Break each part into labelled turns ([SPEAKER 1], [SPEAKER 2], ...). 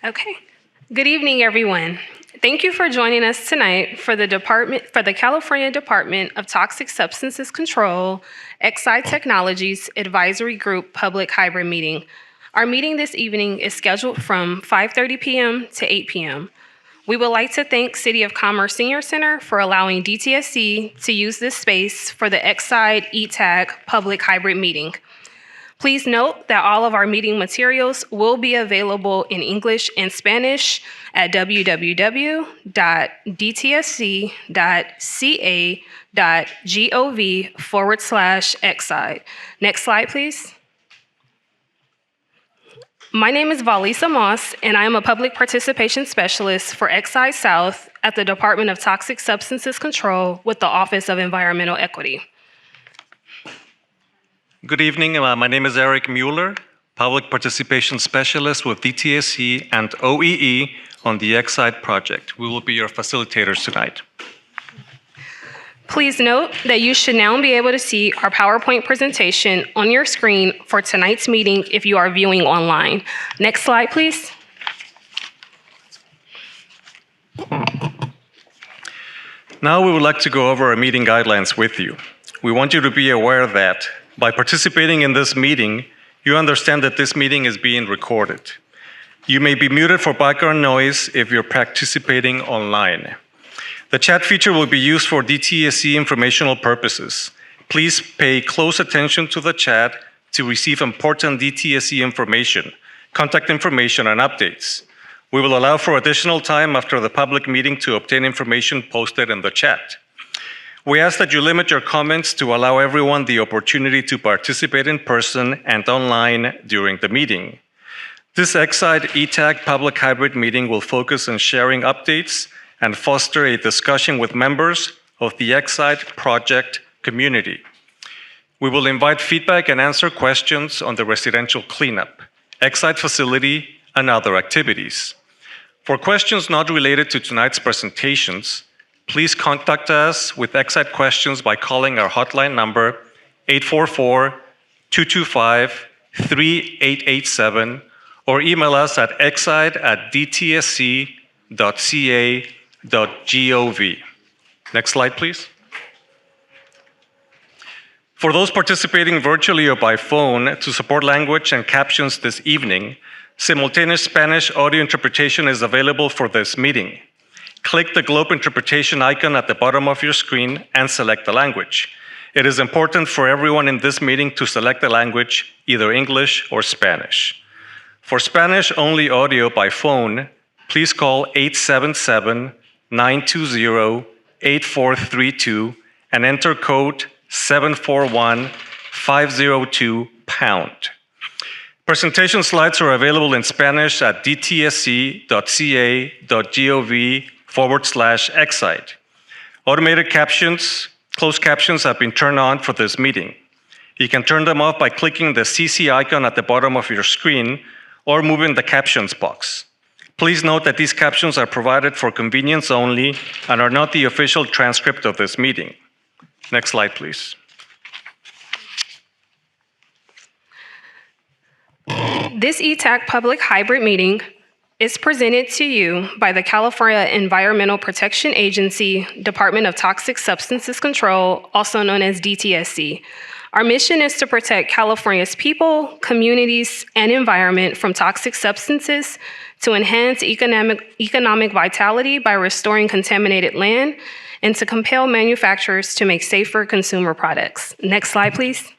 [SPEAKER 1] Okay. Good evening, everyone. Thank you for joining us tonight for the California Department of Toxic Substances Control, Exide Technologies Advisory Group Public Hybrid Meeting. Our meeting this evening is scheduled from 5:30 p.m. to 8 p.m. We would like to thank City of Commerce Senior Center for allowing DTSC to use this space for the Exide ETAG Public Hybrid Meeting. Please note that all of our meeting materials will be available in English and Spanish at www.dtsc.ca.gov/Exide. Next slide, please. My name is Valisa Moss, and I am a public participation specialist for Exide South at the Department of Toxic Substances Control with the Office of Environmental Equity.
[SPEAKER 2] Good evening. My name is Eric Mueller, Public Participation Specialist with DTSC and OEE on the Exide project. We will be your facilitators tonight.
[SPEAKER 1] Please note that you should now be able to see our PowerPoint presentation on your screen for tonight's meeting if you are viewing online. Next slide, please.
[SPEAKER 2] Now we would like to go over our meeting guidelines with you. We want you to be aware that by participating in this meeting, you understand that this meeting is being recorded. You may be muted for background noise if you're participating online. The chat feature will be used for DTSC informational purposes. Please pay close attention to the chat to receive important DTSC information, contact information, and updates. We will allow for additional time after the public meeting to obtain information posted in the chat. We ask that you limit your comments to allow everyone the opportunity to participate in person and online during the meeting. This Exide ETAG public hybrid meeting will focus on sharing updates and foster a discussion with members of the Exide project community. We will invite feedback and answer questions on the residential cleanup, Exide facility, and other activities. For questions not related to tonight's presentations, please contact us with Exide questions by calling our hotline number 844-225-3887 or email us at exide@dtsc.ca.gov. Next slide, please. For those participating virtually or by phone, to support language and captions this evening, simultaneous Spanish audio interpretation is available for this meeting. Click the globe interpretation icon at the bottom of your screen and select the language. It is important for everyone in this meeting to select the language, either English or Spanish. For Spanish-only audio by phone, please call 877-920-8432 and enter code 741502#. Presentation slides are available in Spanish at dtsc.ca.gov/Exide. Automated captions, closed captions have been turned on for this meeting. You can turn them off by clicking the CC icon at the bottom of your screen or moving the captions box. Please note that these captions are provided for convenience only and are not the official transcript of this meeting. Next slide, please.
[SPEAKER 1] This ETAG public hybrid meeting is presented to you by the California Environmental Protection Agency, Department of Toxic Substances Control, also known as DTSC. Our mission is to protect California's people, communities, and environment from toxic substances, to enhance economic vitality by restoring contaminated land, and to compel manufacturers to make safer consumer products. Next slide, please.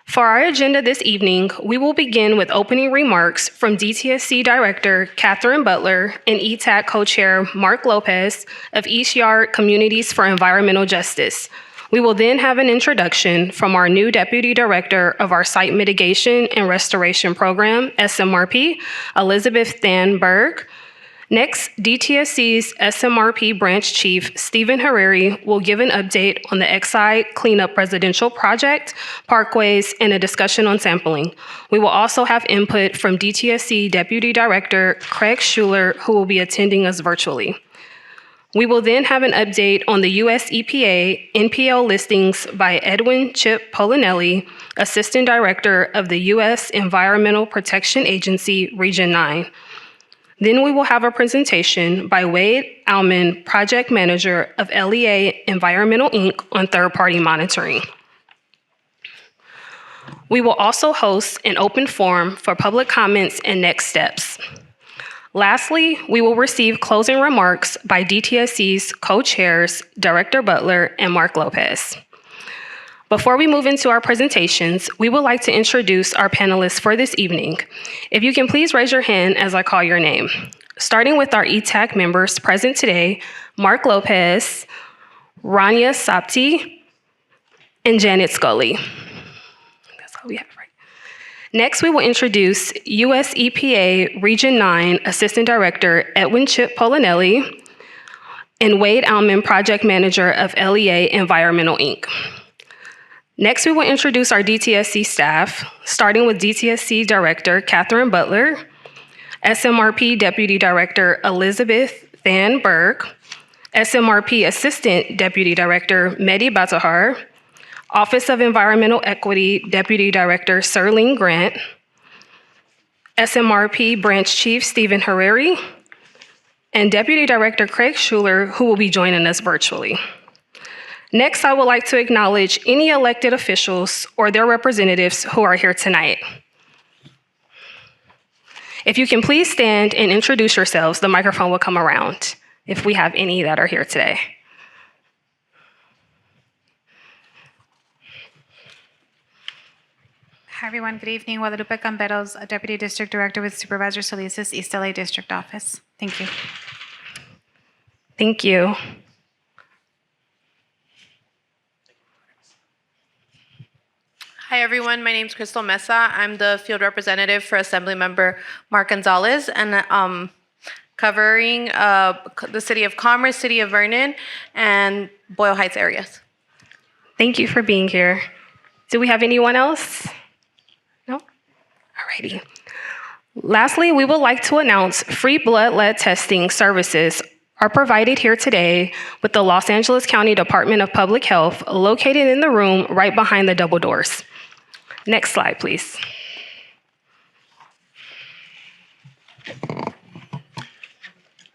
[SPEAKER 1] For our agenda this evening, we will begin with opening remarks from DTSC Director Catherine Butler and ETAG Co-Chair Mark Lopez of East Yard Communities for Environmental Justice. We will then have an introduction from our new Deputy Director of our Site Mitigation and Restoration Program, SMRP, Elizabeth Thanberg. Next, DTSC's SMRP Branch Chief, Stephen Hariri, will give an update on the Exide Cleanup Residential Project, Parkways, and a discussion on sampling. We will also have input from DTSC Deputy Director Craig Schuler, who will be attending us virtually. We will then have an update on the US EPA NPL listings by Edwin Chip Polinelli, Assistant Director of the U.S. Environmental Protection Agency, Region 9. Then we will have a presentation by Wade Alman, Project Manager of LEA Environmental Inc. on third-party monitoring. We will also host an open forum for public comments and next steps. Lastly, we will receive closing remarks by DTSC's co-chairs, Director Butler and Mark Lopez. Before we move into our presentations, we would like to introduce our panelists for this evening. If you can please raise your hand as I call your name. Starting with our ETAG members present today, Mark Lopez, Rania Sapti, and Janet Scully. That's all we have, right? Next, we will introduce US EPA Region 9 Assistant Director Edwin Chip Polinelli and Wade Alman, Project Manager of LEA Environmental Inc. Next, we will introduce our DTSC staff, starting with DTSC Director Catherine Butler, SMRP Deputy Director Elizabeth Van Berg, SMRP Assistant Deputy Director Mehdi Batahar, Office of Environmental Equity Deputy Director Serlene Grant, SMRP Branch Chief Stephen Hariri, and Deputy Director Craig Schuler, who will be joining us virtually. Next, I would like to acknowledge any elected officials or their representatives who are here tonight. If you can please stand and introduce yourselves, the microphone will come around if we have any that are here today.
[SPEAKER 3] Hi, everyone. Good evening. Guadalupe Camberos, Deputy District Director with Supervisor Solis, East LA District Office. Thank you.
[SPEAKER 1] Thank you.
[SPEAKER 4] Hi, everyone. My name is Crystal Mesa. I'm the field representative for Assemblymember Mark Gonzalez, and covering the City of Commerce, City of Vernon, and Boyle Heights areas.
[SPEAKER 1] Thank you for being here. Do we have anyone else? No? Alrighty. Lastly, we would like to announce free blood lead testing services are provided here today with the Los Angeles County Department of Public Health located in the room right behind the double doors. Next slide, please.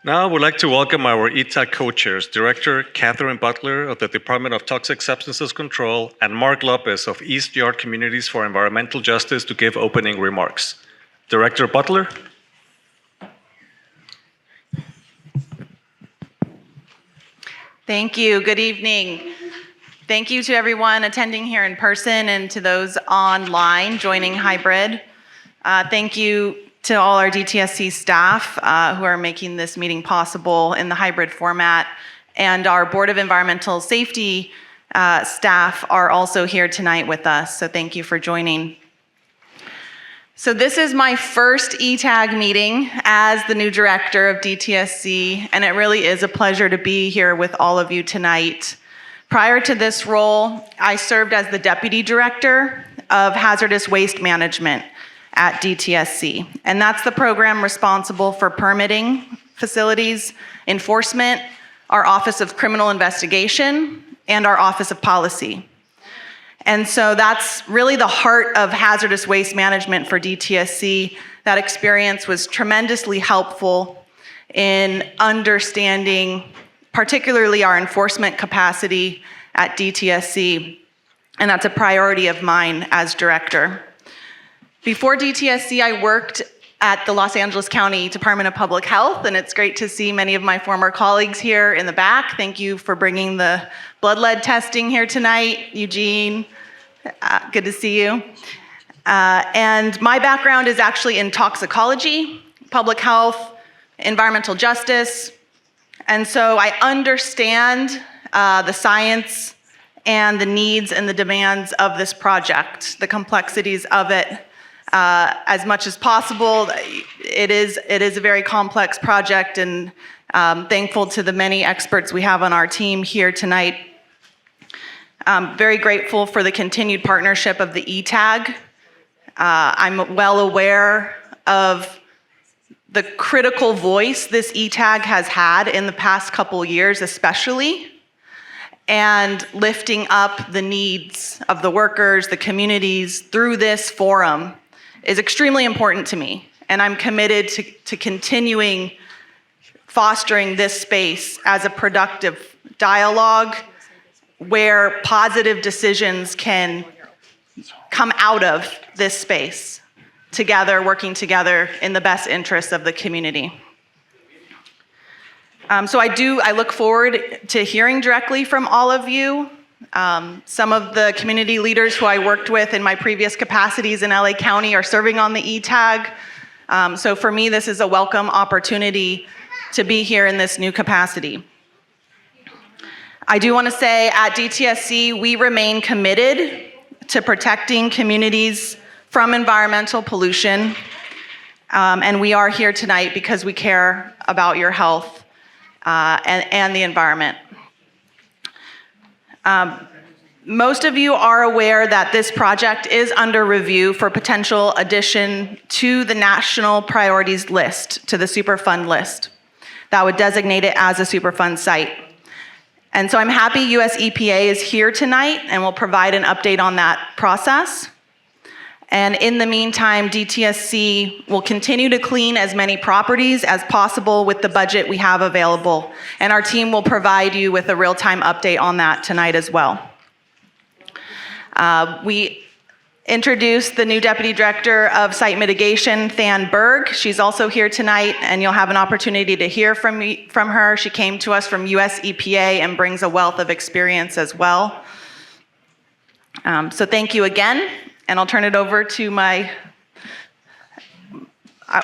[SPEAKER 2] Now I would like to welcome our ETAG co-chairs, Director Catherine Butler of the Department of Toxic Substances Control and Mark Lopez of East Yard Communities for Environmental Justice to give opening remarks. Director Butler.
[SPEAKER 5] Thank you. Good evening. Thank you to everyone attending here in person and to those online joining hybrid. Thank you to all our DTSC staff who are making this meeting possible in the hybrid format. And our Board of Environmental Safety staff are also here tonight with us. So thank you for joining. So this is my first ETAG meeting as the new director of DTSC, and it really is a pleasure to be here with all of you tonight. Prior to this role, I served as the Deputy Director of Hazardous Waste Management at DTSC, and that's the program responsible for permitting facilities, enforcement, our Office of Criminal Investigation, and our Office of Policy. And so that's really the heart of hazardous waste management for DTSC. That experience was tremendously helpful in understanding particularly our enforcement capacity at DTSC, and that's a priority of mine as director. Before DTSC, I worked at the Los Angeles County Department of Public Health, and it's great to see many of my former colleagues here in the back. Thank you for bringing the blood lead testing here tonight, Eugene. Good to see you. And my background is actually in toxicology, public health, environmental justice, and so I understand the science and the needs and the demands of this project, the complexities of it. As much as possible, it is a very complex project, and thankful to the many experts we have on our team here tonight. I'm very grateful for the continued partnership of the ETAG. I'm well aware of the critical voice this ETAG has had in the past couple years especially, and lifting up the needs of the workers, the communities through this forum is extremely important to me. And I'm committed to continuing fostering this space as a productive dialogue where positive decisions can come out of this space together, working together in the best interests of the community. So I look forward to hearing directly from all of you. Some of the community leaders who I worked with in my previous capacities in LA County are serving on the ETAG. So for me, this is a welcome opportunity to be here in this new capacity. I do want to say at DTSC, we remain committed to protecting communities from environmental pollution. And we are here tonight because we care about your health and the environment. Most of you are aware that this project is under review for potential addition to the national priorities list, to the Superfund list. That would designate it as a Superfund site. And so I'm happy US EPA is here tonight and will provide an update on that process. And in the meantime, DTSC will continue to clean as many properties as possible with the budget we have available. And our team will provide you with a real-time update on that tonight as well. We introduced the new Deputy Director of Site Mitigation, Than Berg. She's also here tonight, and you'll have an opportunity to hear from her. She came to us from US EPA and brings a wealth of experience as well. So thank you again. And I'll turn it over to my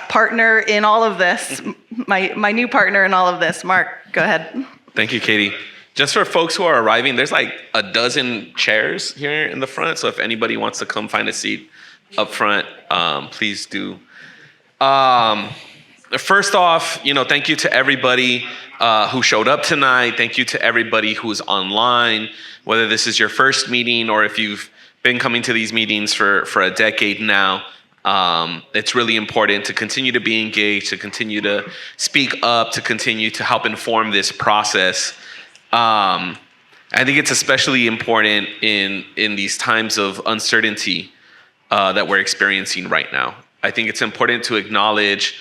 [SPEAKER 5] partner in all of this, my new partner in all of this. Mark, go ahead.
[SPEAKER 6] Thank you, Katie. Just for folks who are arriving, there's like a dozen chairs here in the front. So if anybody wants to come find a seat up front, please do. First off, thank you to everybody who showed up tonight. Thank you to everybody who's online, whether this is your first meeting or if you've been coming to these meetings for a decade now. It's really important to continue to be engaged, to continue to speak up, to continue to help inform this process. I think it's especially important in these times of uncertainty that we're experiencing right now. I think it's important to acknowledge,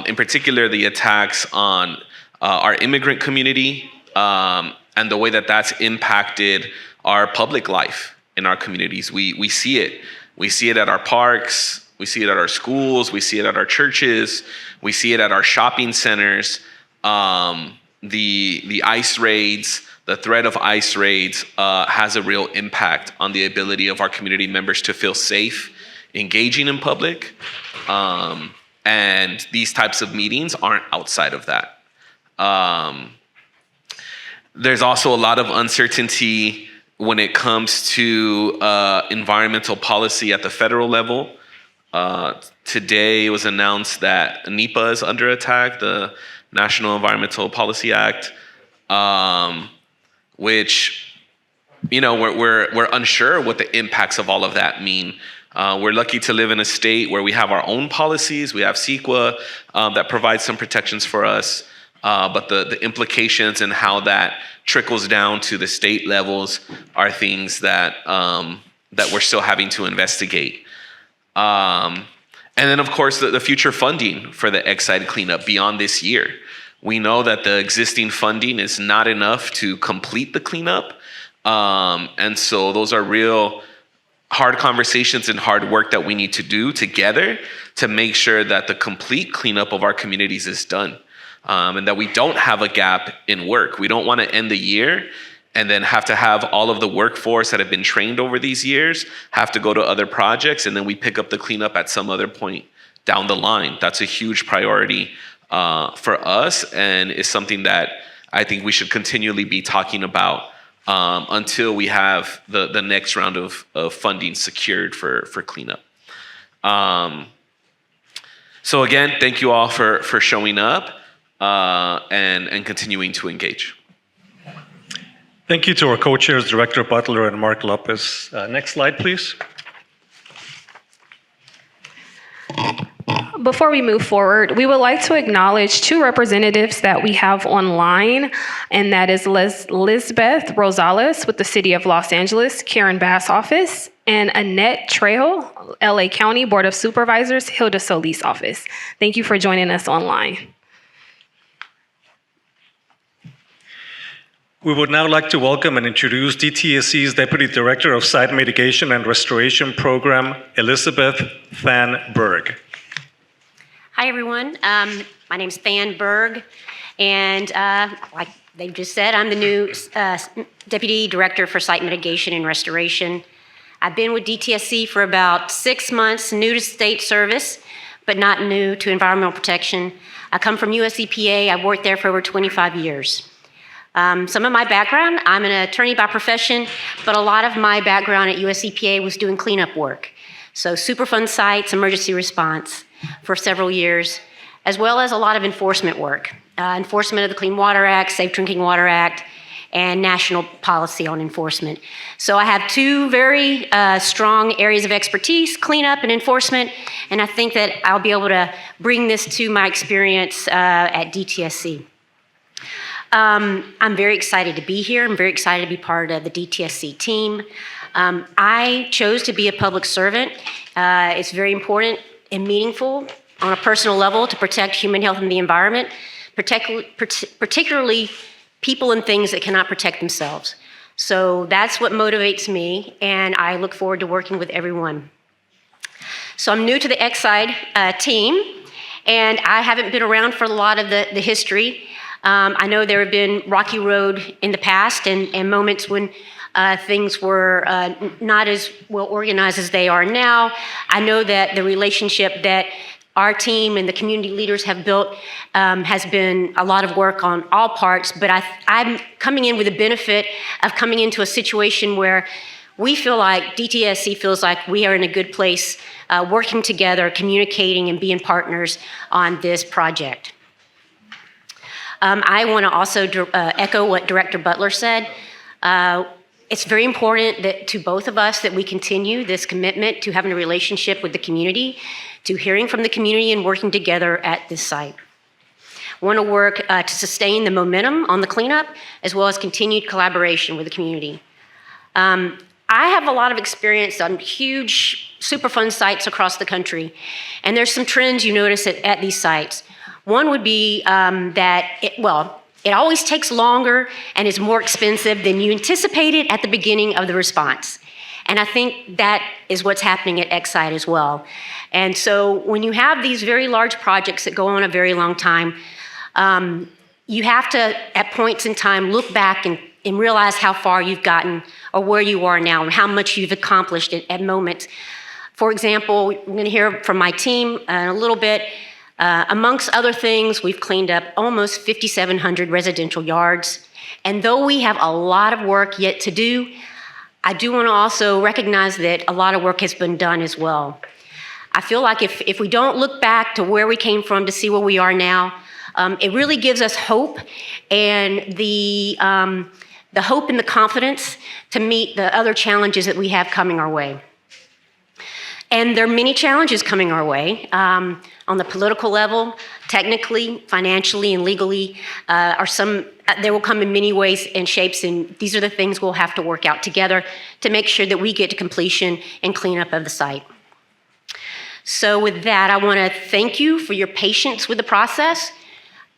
[SPEAKER 6] in particular, the attacks on our immigrant community and the way that that's impacted our public life in our communities. We see it. We see it at our parks. We see it at our schools. We see it at our churches. We see it at our shopping centers. The ICE raids, the threat of ICE raids has a real impact on the ability of our community members to feel safe engaging in public. And these types of meetings aren't outside of that. There's also a lot of uncertainty when it comes to environmental policy at the federal level. Today it was announced that NEPA is under attack, the National Environmental Policy Act, which, we're unsure what the impacts of all of that mean. We're lucky to live in a state where we have our own policies. We have CEQA that provides some protections for us, but the implications and how that trickles down to the state levels are things that that we're still having to investigate. And then, of course, the future funding for the Exide cleanup beyond this year. We know that the existing funding is not enough to complete the cleanup. And so those are real hard conversations and hard work that we need to do together to make sure that the complete cleanup of our communities is done. And that we don't have a gap in work. We don't want to end the year and then have to have all of the workforce that have been trained over these years have to go to other projects, and then we pick up the cleanup at some other point down the line. That's a huge priority for us, and is something that I think we should continually be talking about until we have the next round of funding secured for cleanup. So again, thank you all for showing up and continuing to engage.
[SPEAKER 2] Thank you to our co-chairs, Director Butler and Mark Lopez. Next slide, please.
[SPEAKER 1] Before we move forward, we would like to acknowledge two representatives that we have online, and that is Lisbeth Rosales with the City of Los Angeles, Karen Bass office, and Annette Trejo, LA County Board of Supervisors, Hilda Solis office. Thank you for joining us online.
[SPEAKER 2] We would now like to welcome and introduce DTSC's Deputy Director of Site Mitigation and Restoration Program, Elizabeth Van Berg.
[SPEAKER 7] Hi, everyone. My name's Fan Berg, and like they just said, I'm the new Deputy Director for Site Mitigation and Restoration. I've been with DTSC for about 6 months, new to state service, but not new to environmental protection. I come from US EPA. I've worked there for over 25 years. Some of my background, I'm an attorney by profession, but a lot of my background at US EPA was doing cleanup work. So Superfund sites, emergency response for several years, as well as a lot of enforcement work. Enforcement of the Clean Water Act, Safe Drinking Water Act, and national policy on enforcement. So I have two very strong areas of expertise, cleanup and enforcement, and I think that I'll be able to bring this to my experience at DTSC. I'm very excited to be here. I'm very excited to be part of the DTSC team. I chose to be a public servant. It's very important and meaningful on a personal level to protect human health and the environment, particularly people and things that cannot protect themselves. So that's what motivates me, and I look forward to working with everyone. So I'm new to the Exide team, and I haven't been around for a lot of the history. I know there have been rocky road in the past and moments when things were not as well organized as they are now. I know that the relationship that our team and the community leaders have built has been a lot of work on all parts, but I'm coming in with the benefit of coming into a situation where we feel like, DTSC feels like we are in a good place working together, communicating and being partners on this project. I want to also echo what Director Butler said. It's very important that to both of us that we continue this commitment to having a relationship with the community, to hearing from the community and working together at this site. I want to work to sustain the momentum on the cleanup as well as continued collaboration with the community. I have a lot of experience on huge Superfund sites across the country, and there's some trends you notice at these sites. One would be that, it always takes longer and is more expensive than you anticipated at the beginning of the response. And I think that is what's happening at Exide as well. And so when you have these very large projects that go on a very long time, you have to, at points in time, look back and realize how far you've gotten or where you are now and how much you've accomplished at moments. For example, we're going to hear from my team in a little bit. Amongst other things, we've cleaned up almost 5,700 residential yards. And though we have a lot of work yet to do, I do want to also recognize that a lot of work has been done as well. I feel like if we don't look back to where we came from to see where we are now, it really gives us hope and the hope and the confidence to meet the other challenges that we have coming our way. And there are many challenges coming our way on the political level, technically, financially, and legally. There will come in many ways and shapes, and these are the things we'll have to work out together to make sure that we get to completion and cleanup of the site. So with that, I want to thank you for your patience with the process.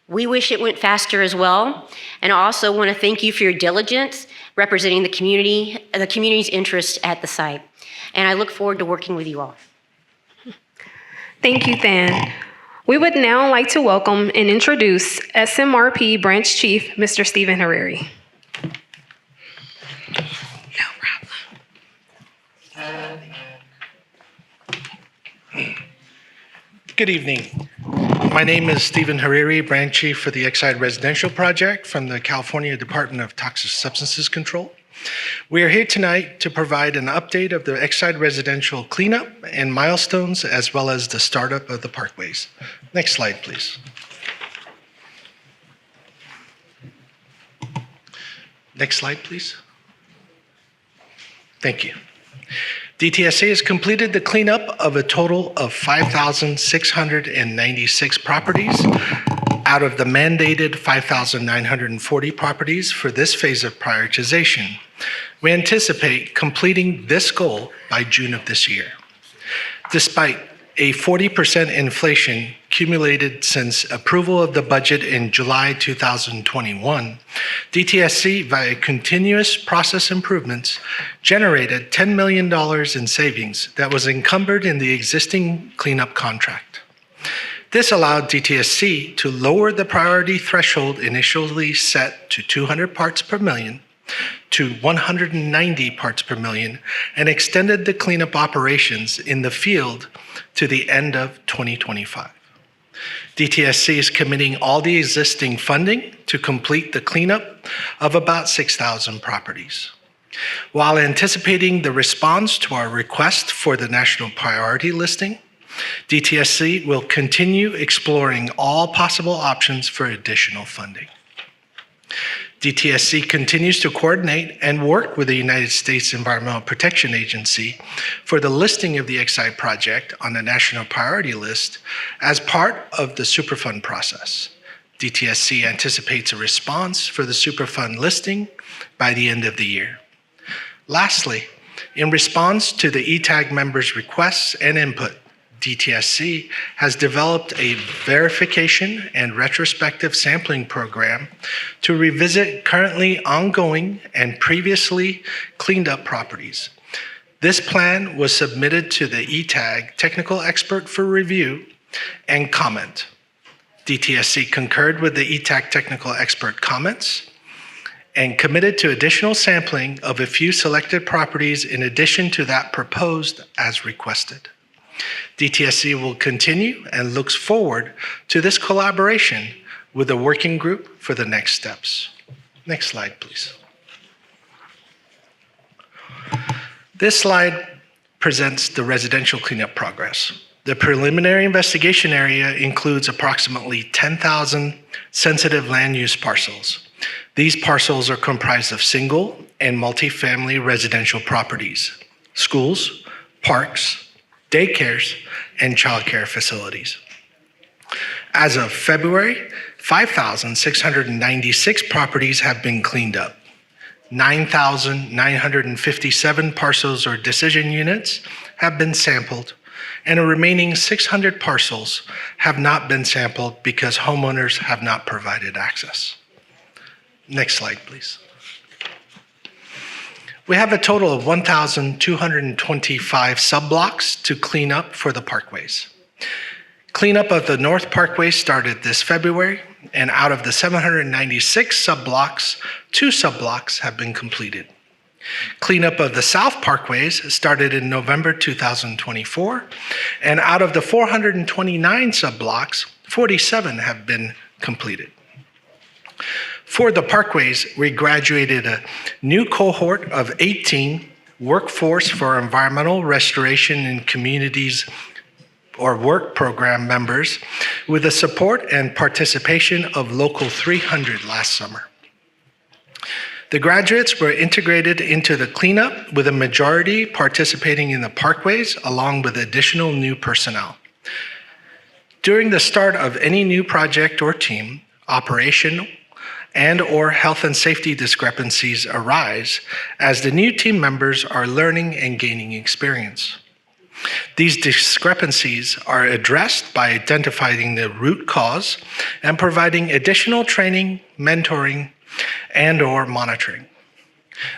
[SPEAKER 7] We wish it went faster as well. And I also want to thank you for your diligence representing the community's interest at the site. And I look forward to working with you all.
[SPEAKER 1] Thank you, Than. We would now like to welcome and introduce SMRP Branch Chief, Mr. Stephen Hariri.
[SPEAKER 8] No problem. Good evening. My name is Stephen Hariri, Branch Chief for the Exide Residential Project from the California Department of Toxic Substances Control. We are here tonight to provide an update of the Exide residential cleanup and milestones, as well as the startup of the parkways. Next slide, please. Next slide, please. Thank you. DTSA has completed the cleanup of a total of 5,696 properties out of the mandated 5,940 properties for this phase of prioritization. We anticipate completing this goal by June of this year. Despite a 40% inflation accumulated since approval of the budget in July 2021, DTSC, via continuous process improvements, generated $10 million in savings that was encumbered in the existing cleanup contract. This allowed DTSC to lower the priority threshold initially set to 200 parts per million to 190 parts per million and extended the cleanup operations in the field to the end of 2025. DTSC is committing all the existing funding to complete the cleanup of about 6,000 properties. While anticipating the response to our request for the national priority listing, DTSC will continue exploring all possible options for additional funding. DTSC continues to coordinate and work with the United States Environmental Protection Agency for the listing of the Exide project on the national priority list as part of the Superfund process. DTSC anticipates a response for the Superfund listing by the end of the year. Lastly, in response to the ETAG members' requests and input, DTSC has developed a verification and retrospective sampling program to revisit currently ongoing and previously cleaned up properties. This plan was submitted to the ETAG technical expert for review and comment. DTSC concurred with the ETAG technical expert comments and committed to additional sampling of a few selected properties in addition to that proposed as requested. DTSC will continue and looks forward to this collaboration with the working group for the next steps. Next slide, please. This slide presents the residential cleanup progress. The preliminary investigation area includes approximately 10,000 sensitive land use parcels. These parcels are comprised of single and multifamily residential properties, schools, parks, daycares, and childcare facilities. As of February, 5,696 properties have been cleaned up. 9,957 parcels or decision units have been sampled, and a remaining 600 parcels have not been sampled because homeowners have not provided access. Next slide, please. We have a total of 1,225 subblocks to clean up for the parkways. Cleanup of the North Parkway started this February, and out of the 796 subblocks, 2 subblocks have been completed. Cleanup of the South Parkways started in November 2024, and out of the 429 subblocks, 47 have been completed. For the parkways, we graduated a new cohort of 18 Workforce for Environmental Restoration in Communities or work program members with the support and participation of Local 300 last summer. The graduates were integrated into the cleanup with a majority participating in the parkways along with additional new personnel. During the start of any new project or team, operation and or health and safety discrepancies arise as the new team members are learning and gaining experience. These discrepancies are addressed by identifying the root cause and providing additional training, mentoring, and or monitoring.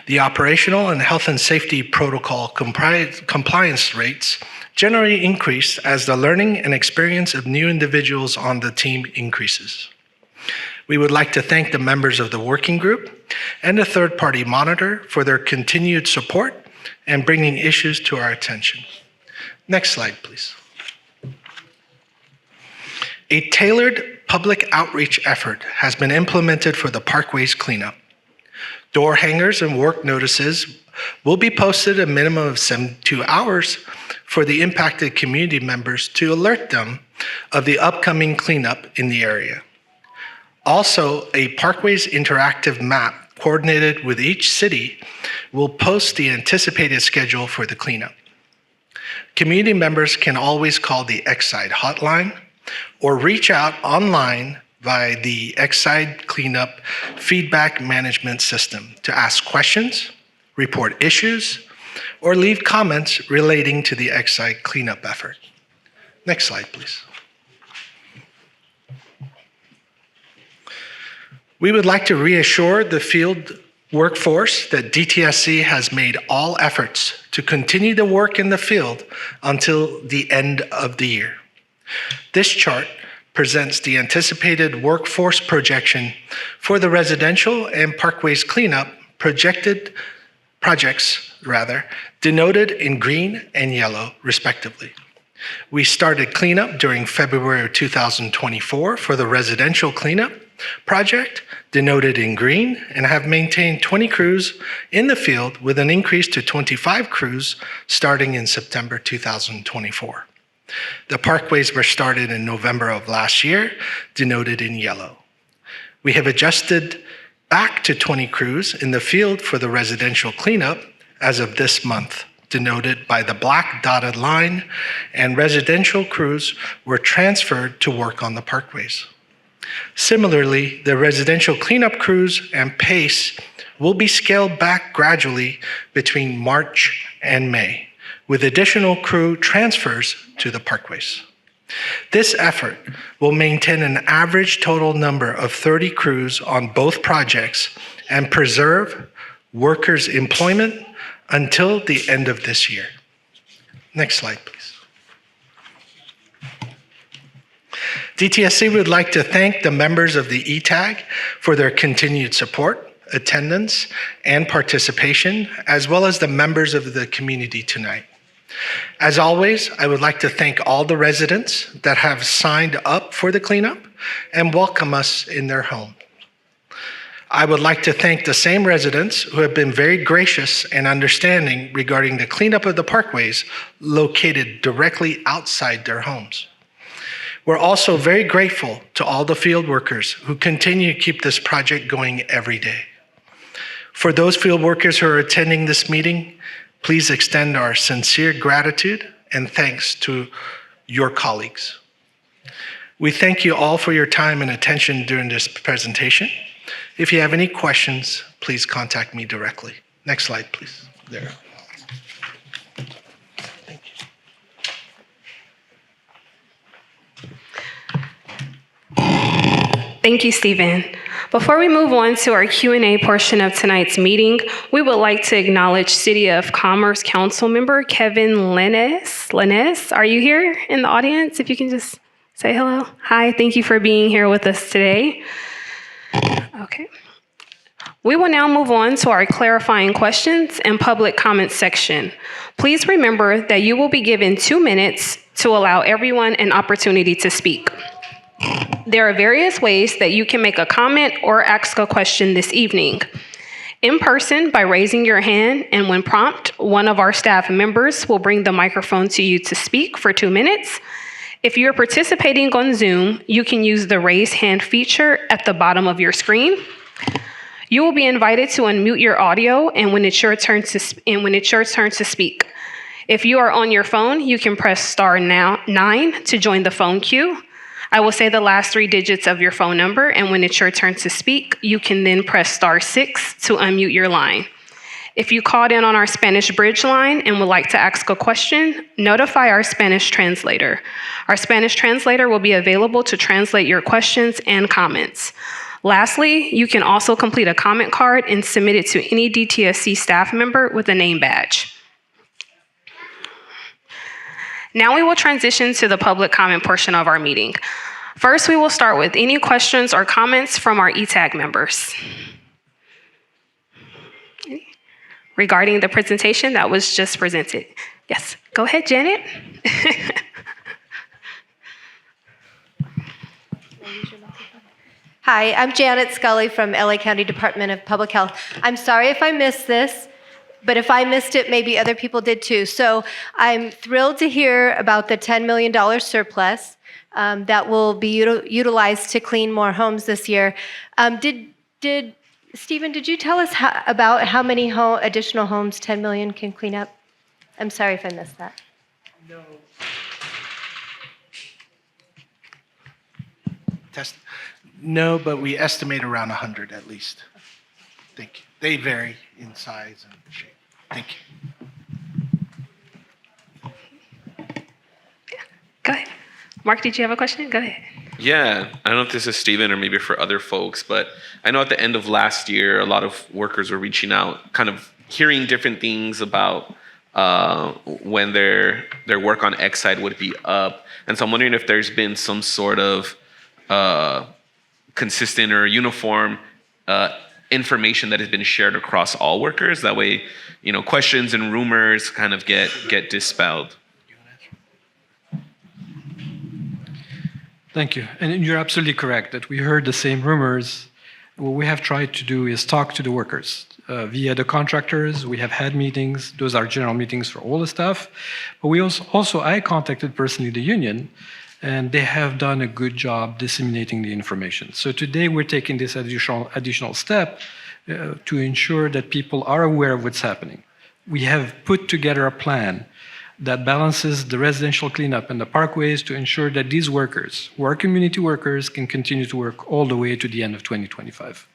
[SPEAKER 8] The operational and health and safety protocol compliance rates generally increase as the learning and experience of new individuals on the team increases. We would like to thank the members of the working group and the third-party monitor for their continued support and bringing issues to our attention. Next slide, please. A tailored public outreach effort has been implemented for the parkways cleanup. Door hangers and work notices will be posted a minimum of 72 hours for the impacted community members to alert them of the upcoming cleanup in the area. Also, a Parkways interactive map coordinated with each city will post the anticipated schedule for the cleanup. Community members can always call the Exide hotline or reach out online via the Exide Cleanup Feedback Management System to ask questions, report issues, or leave comments relating to the Exide cleanup effort. Next slide, please. We would like to reassure the field workforce that DTSC has made all efforts to continue the work in the field until the end of the year. This chart presents the anticipated workforce projection for the residential and parkways cleanup projects, denoted in green and yellow, respectively. We started cleanup during February of 2024 for the residential cleanup project, denoted in green, and have maintained 20 crews in the field with an increase to 25 crews starting in September 2024. The parkways were started in November of last year, denoted in yellow. We have adjusted back to 20 crews in the field for the residential cleanup as of this month, denoted by the black dotted line, and residential crews were transferred to work on the parkways. Similarly, the residential cleanup crews and pace will be scaled back gradually between March and May, with additional crew transfers to the parkways. This effort will maintain an average total number of 30 crews on both projects and preserve workers' employment until the end of this year. Next slide, please. DTSC would like to thank the members of the ETAG for their continued support, attendance, and participation, as well as the members of the community tonight. As always, I would like to thank all the residents that have signed up for the cleanup and welcome us in their home. I would like to thank the same residents who have been very gracious and understanding regarding the cleanup of the parkways located directly outside their homes. We're also very grateful to all the field workers who continue to keep this project going every day. For those field workers who are attending this meeting, please extend our sincere gratitude and thanks to your colleagues. We thank you all for your time and attention during this presentation. If you have any questions, please contact me directly. Next slide, please. There. Thank you.
[SPEAKER 1] Thank you, Stephen. Before we move on to our Q&A portion of tonight's meeting, we would like to acknowledge City of Commerce Council member Kevin Lennes. Are you here in the audience? If you can just say hello. Hi, thank you for being here with us today. Okay. We will now move on to our clarifying questions and public comments section. Please remember that you will be given 2 minutes to allow everyone an opportunity to speak. There are various ways that you can make a comment or ask a question this evening. In person, by raising your hand, and when prompted, one of our staff members will bring the microphone to you to speak for 2 minutes. If you're participating on Zoom, you can use the raise hand feature at the bottom of your screen. You will be invited to unmute your audio and when it's your turn to speak. If you are on your phone, you can press *9 to join the phone queue. I will say the last 3 digits of your phone number, and when it's your turn to speak, you can then press *6 to unmute your line. If you called in on our Spanish bridge line and would like to ask a question, notify our Spanish translator. Our Spanish translator will be available to translate your questions and comments. Lastly, you can also complete a comment card and submit it to any DTSC staff member with a name badge. Now we will transition to the public comment portion of our meeting. First, we will start with any questions or comments from our ETAG members regarding the presentation that was just presented. Yes, go ahead, Janet.
[SPEAKER 9] Hi, I'm Janet Scully from LA County Department of Public Health. I'm sorry if I missed this, but if I missed it, maybe other people did too. So I'm thrilled to hear about the $10 million surplus that will be utilized to clean more homes this year. Stephen, did you tell us about how many additional homes $10 million can clean up? I'm sorry if I missed that.
[SPEAKER 8] No, but we estimate around 100 at least. Thank you. They vary in size and shape. Thank you.
[SPEAKER 1] Go ahead. Mark, did you have a question? Go ahead.
[SPEAKER 6] Yeah, I don't know if this is Steven or maybe for other folks, but I know at the end of last year, a lot of workers were reaching out, kind of hearing different things about when their work on Exide would be up. And so I'm wondering if there's been some sort of consistent or uniform information that has been shared across all workers. That way, questions and rumors kind of get dispelled.
[SPEAKER 10] Thank you. And you're absolutely correct that we heard the same rumors. What we have tried to do is talk to the workers via the contractors. We have had meetings. Those are general meetings for all the staff. But we also I contacted personally the union, and they have done a good job disseminating the information. So today we're taking this additional step to ensure that people are aware of what's happening. We have put together a plan that balances the residential cleanup and the parkways to ensure that these workers, who are community workers, can continue to work all the way to the end of 2025.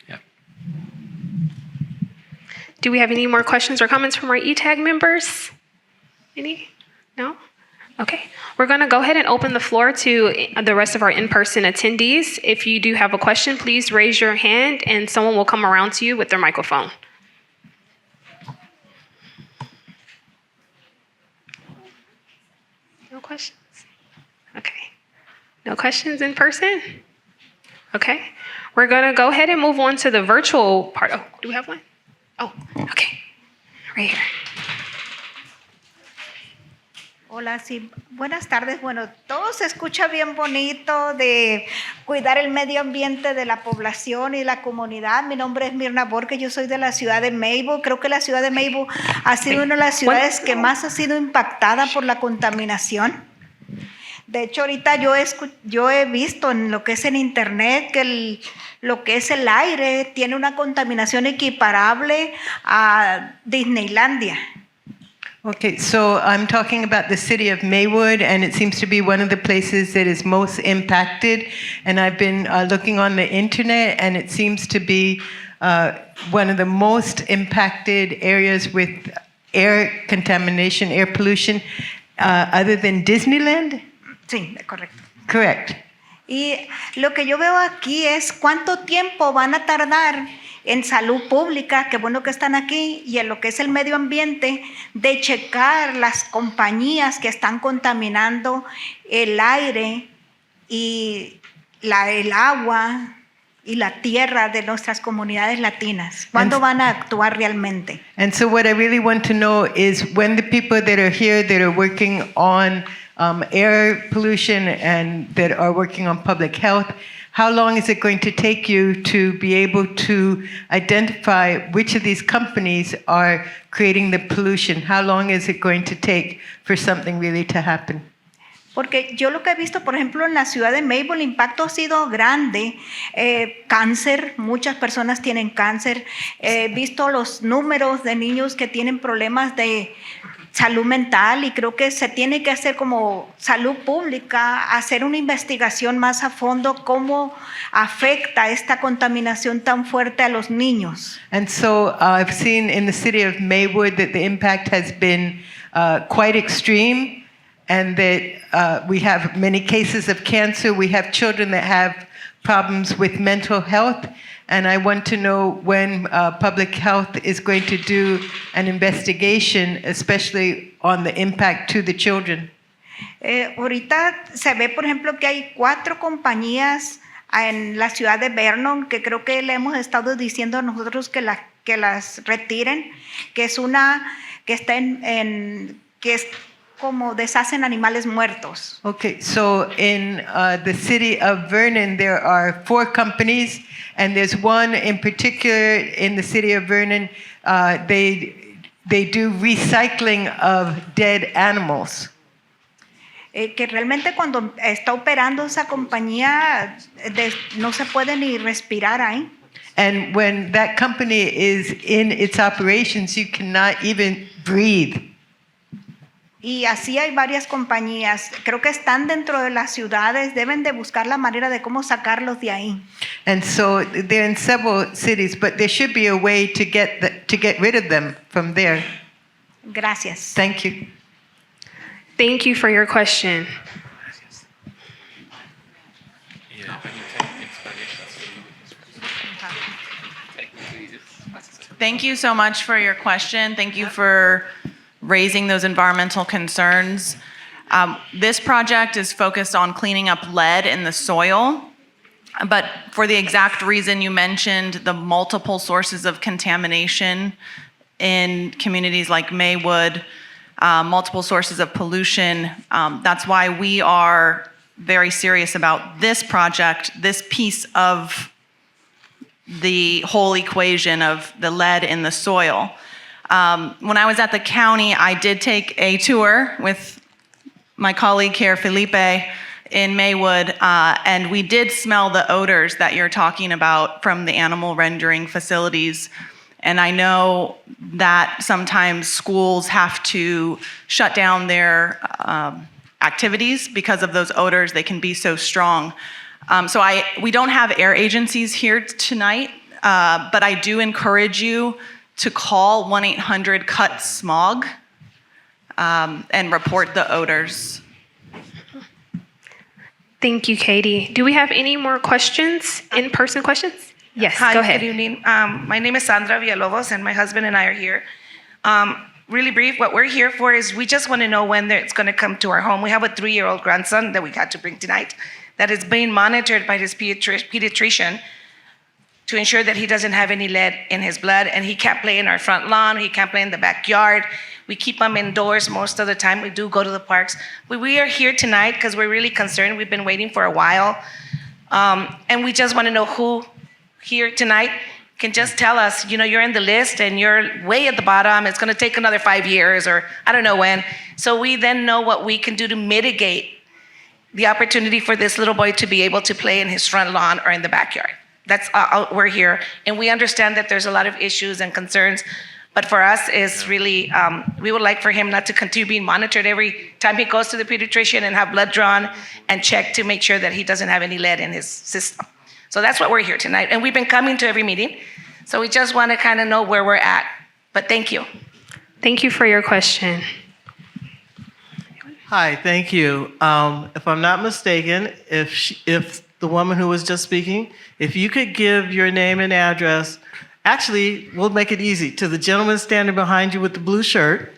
[SPEAKER 10] Yeah.
[SPEAKER 1] Do we have any more questions or comments from our ETAG members? Any? No? Okay. We're going to go ahead and open the floor to the rest of our in-person attendees. If you do have a question, please raise your hand and someone will come around to you with their microphone. No questions? Okay. No questions in person? Okay. We're going to go ahead and move on to the virtual part. Oh, do we have one? Oh, okay. Right here.
[SPEAKER 11] Hola, sí. Buenas tardes. Bueno, todo se escucha bien bonito de cuidar el medio ambiente de la población y la comunidad. Mi nombre es Mirna Borges, yo soy de la ciudad de Mayville. Creo que la ciudad de Mayville ha sido una de las ciudades que más ha sido impactada por la contaminación. De hecho, ahorita yo he visto en lo que es en internet que lo que es el aire tiene una contaminación equiparable a Disneylandia.
[SPEAKER 12] Okay, so I'm talking about the city of Maywood, and it seems to be one of the places that is most impacted. And I've been looking on the internet, and it seems to be one of the most impacted areas with air contamination, air pollution, other than Disneyland?
[SPEAKER 11] Sí, correcto.
[SPEAKER 12] Correct.
[SPEAKER 11] Y lo que yo veo aquí es cuánto tiempo van a tardar en salud pública, qué bueno que están aquí, y en lo que es el medio ambiente, de checar las compañías que están contaminando el aire y el agua y la tierra de nuestras comunidades latinas. ¿Cuándo van a actuar realmente?
[SPEAKER 12] And so what I really want to know is when the people that are here that are working on air pollution and that are working on public health, how long is it going to take you to be able to identify which of these companies are creating the pollution? How long is it going to take for something really to happen?
[SPEAKER 11] Porque yo lo que he visto, por ejemplo, en la ciudad de Mayville, el impacto ha sido grande. Cáncer, muchas personas tienen cáncer. He visto los números de niños que tienen problemas de salud mental y creo que se tiene que hacer como salud pública, hacer una investigación más a fondo cómo afecta esta contaminación tan fuerte a los niños.
[SPEAKER 12] And so I've seen in the city of Maywood that the impact has been quite extreme, and that we have many cases of cancer. We have children that have problems with mental health. And I want to know when public health is going to do an investigation, especially on the impact to the children.
[SPEAKER 11] Ahorita se ve, por ejemplo, que hay 4 compañías en la ciudad de Vernon que creo que le hemos estado diciendo a nosotros que las retiren, que es una que está que es como deshacen animales muertos.
[SPEAKER 12] Okay, so in the city of Vernon, there are 4 companies, and there's one in particular in the city of Vernon. They do recycling of dead animals.
[SPEAKER 11] Que realmente cuando está operando esa compañía no se puede ni respirar ahí.
[SPEAKER 12] And when that company is in its operations, you cannot even breathe.
[SPEAKER 11] Y así hay varias compañías. Creo que están dentro de las ciudades. Deben de buscar la manera de cómo sacarlos de ahí.
[SPEAKER 12] And so they're in several cities, but there should be a way to get rid of them from there.
[SPEAKER 11] Gracias.
[SPEAKER 12] Thank you.
[SPEAKER 1] Thank you for your question.
[SPEAKER 5] Thank you so much for your question. Thank you for raising those environmental concerns. This project is focused on cleaning up lead in the soil, but for the exact reason you mentioned, the multiple sources of contamination in communities like Maywood, multiple sources of pollution. That's why we are very serious about this project, this piece of the whole equation of the lead in the soil. When I was at the county, I did take a tour with my colleague here, Felipe, in Maywood, and we did smell the odors that you're talking about from the animal rendering facilities. And I know that sometimes schools have to shut down their activities because of those odors. They can be so strong. We don't have air agencies here tonight, but I do encourage you to call 1-800-CUT-SMOG and report the odors.
[SPEAKER 1] Thank you, Katie. Do we have any more questions, in-person questions? Yes,
[SPEAKER 13] Hi,
[SPEAKER 1] go ahead.
[SPEAKER 13] good evening. My name is Sandra Villalobos, and my husband and I are here. Really brief, what we're here for is we just want to know when it's going to come to our home. We have a 3-year-old grandson that we had to bring tonight that is being monitored by his pediatrician to ensure that he doesn't have any lead in his blood, and he can't play in our front lawn, he can't play in the backyard. We keep him indoors most of the time. We do go to the parks. But we are here tonight because we're really concerned. We've been waiting for a while. And we just want to know who here tonight can just tell us, you're in the list and you're way at the bottom. It's going to take another 5 years or I don't know when. So we then know what we can do to mitigate the opportunity for this little boy to be able to play in his front lawn or in the backyard. That's we're here. And we understand that there's a lot of issues and concerns. But for us, is really, we would like for him not to continue being monitored every time he goes to the pediatrician and have blood drawn and checked to make sure that he doesn't have any lead in his system. So that's what we're here tonight. And we've been coming to every meeting. So we just want to kind of know where we're at. But thank you.
[SPEAKER 1] Thank you for your question.
[SPEAKER 14] Hi, thank you. If I'm not mistaken, if the woman who was just speaking, if you could give your name and address, actually, we'll make it easy. To the gentleman standing behind you with the blue shirt,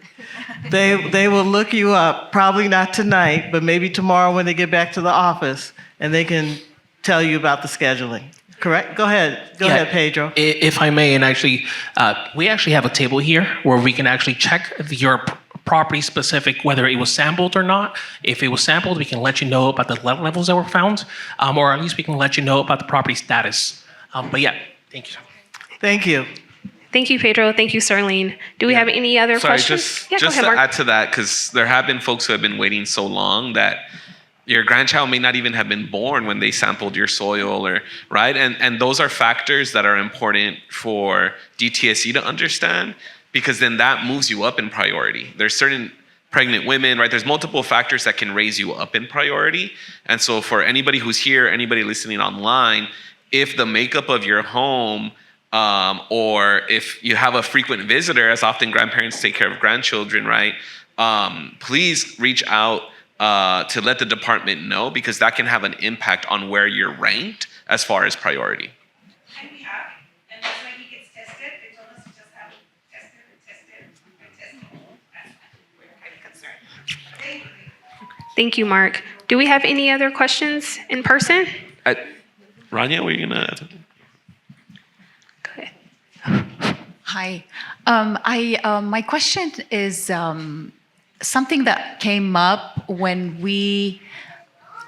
[SPEAKER 14] they will look you up, probably not tonight, but maybe tomorrow when they get back to the office, and they can tell you about the scheduling. Correct? Go ahead. Go ahead, Pedro.
[SPEAKER 15] If I may, and actually, we actually have a table here where we can actually check your property specific, whether it was sampled or not. If it was sampled, we can let you know about the lead levels that were found, or at least we can let you know about the property status. But yeah, thank you.
[SPEAKER 14] Thank you.
[SPEAKER 1] Thank you, Pedro. Thank you, Serlene. Do we have any other questions?
[SPEAKER 6] Just
[SPEAKER 1] go ahead,
[SPEAKER 6] to
[SPEAKER 1] Mark.
[SPEAKER 6] add to that, because there have been folks who have been waiting so long that your grandchild may not even have been born when they sampled your soil, or right? And those are factors that are important for DTSC to understand, because then that moves you up in priority. There's certain pregnant women, right? There's multiple factors that can raise you up in priority. And so for anybody who's here, anybody listening online, if the makeup of your home, or if you have a frequent visitor, as often grandparents take care of grandchildren, right? Please reach out to let the department know, because that can have an impact on where you're ranked as far as priority.
[SPEAKER 13] And we have, and that's why he gets tested. They told us to just have him tested and tested and tested. We're kind of concerned. Thank you.
[SPEAKER 1] Thank you, Mark. Do we have any other questions in person?
[SPEAKER 6] Rania, were you gonna?
[SPEAKER 1] Go ahead.
[SPEAKER 16] Hi. My question is something that came up when we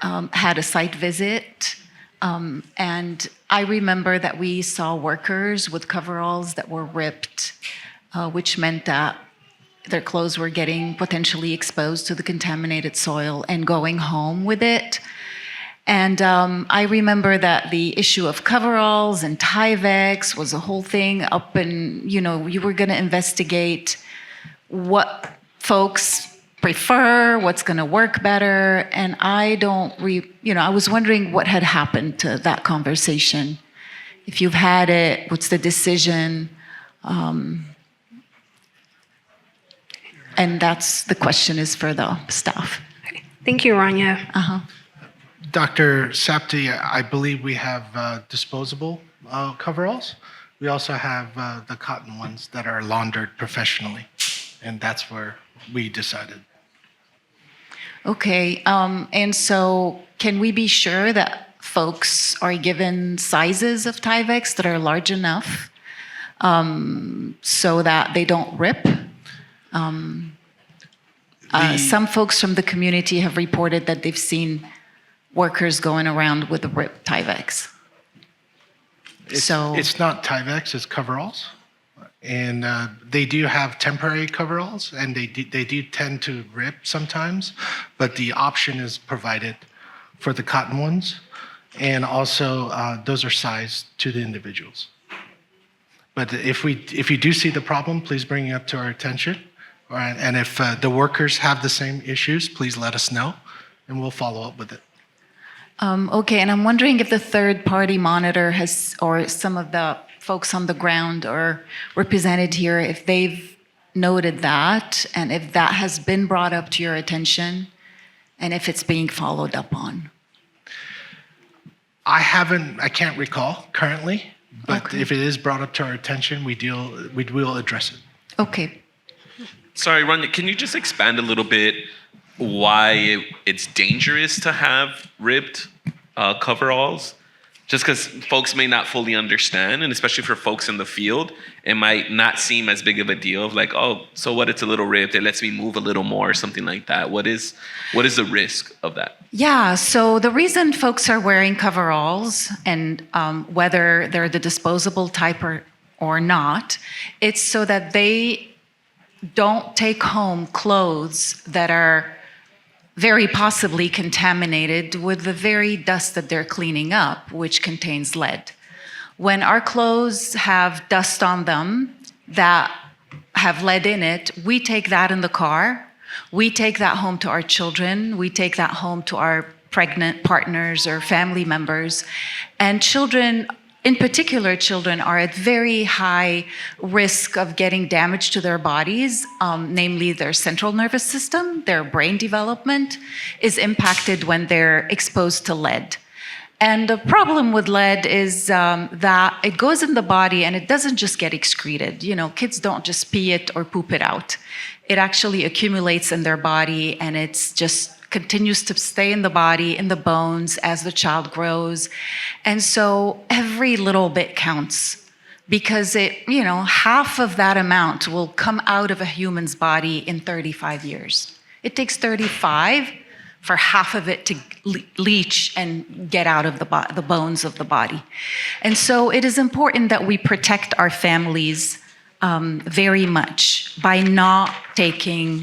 [SPEAKER 16] had a site visit. And I remember that we saw workers with coveralls that were ripped, which meant that their clothes were getting potentially exposed to the contaminated soil and going home with it. And I remember that the issue of coveralls and Tyvek was a whole thing up, and you were going to investigate what folks prefer, what's going to work better. And I don't, I was wondering what had happened to that conversation. If you've had it, what's the decision? And that's the question is for the staff.
[SPEAKER 1] Thank you, Rania.
[SPEAKER 8] Dr. Sapti, I believe we have disposable coveralls. We also have the cotton ones that are laundered professionally, and that's where we decided.
[SPEAKER 16] Okay, and so can we be sure that folks are given sizes of Tyvek that are large enough so that they don't rip? Some folks from the community have reported that they've seen workers going around with ripped Tyveks.
[SPEAKER 8] It's not Tyvek, it's coveralls. And they do have temporary coveralls, and they do tend to rip sometimes, but the option is provided for the cotton ones, and also those are sized to the individuals. But if you do see the problem, please bring it up to our attention. And if the workers have the same issues, please let us know, and we'll follow up with it.
[SPEAKER 16] Okay, and I'm wondering if the third-party monitor has, or some of the folks on the ground or represented here, if they've noted that, and if that has been brought up to your attention, and if it's being followed up on.
[SPEAKER 8] I can't recall currently, but if it is brought up to our attention, we will address it.
[SPEAKER 16] Okay.
[SPEAKER 6] Sorry, Rania, can you just expand a little bit why it's dangerous to have ripped coveralls? Just because folks may not fully understand, and especially for folks in the field, it might not seem as big of a deal of like, oh, so what, it's a little ripped, it lets me move a little more or something like that. What is the risk of that?
[SPEAKER 16] Yeah, so the reason folks are wearing coveralls, and whether they're the disposable type or not, it's so that they don't take home clothes that are very possibly contaminated with the very dust that they're cleaning up, which contains lead. When our clothes have dust on them that have lead in it, we take that in the car, we take that home to our children, we take that home to our pregnant partners or family members, and children, in particular, children are at very high risk of getting damage to their bodies, namely their central nervous system, their brain development is impacted when they're exposed to lead. And the problem with lead is that it goes in the body and it doesn't just get excreted. You know, kids don't just pee it or poop it out. It actually accumulates in their body, and it's just continues to stay in the body, in the bones as the child grows. And so every little bit counts, because half of that amount will come out of a human's body in 35 years. It takes 35 for half of it to leach and get out of the bones of the body. And so it is important that we protect our families very much by not taking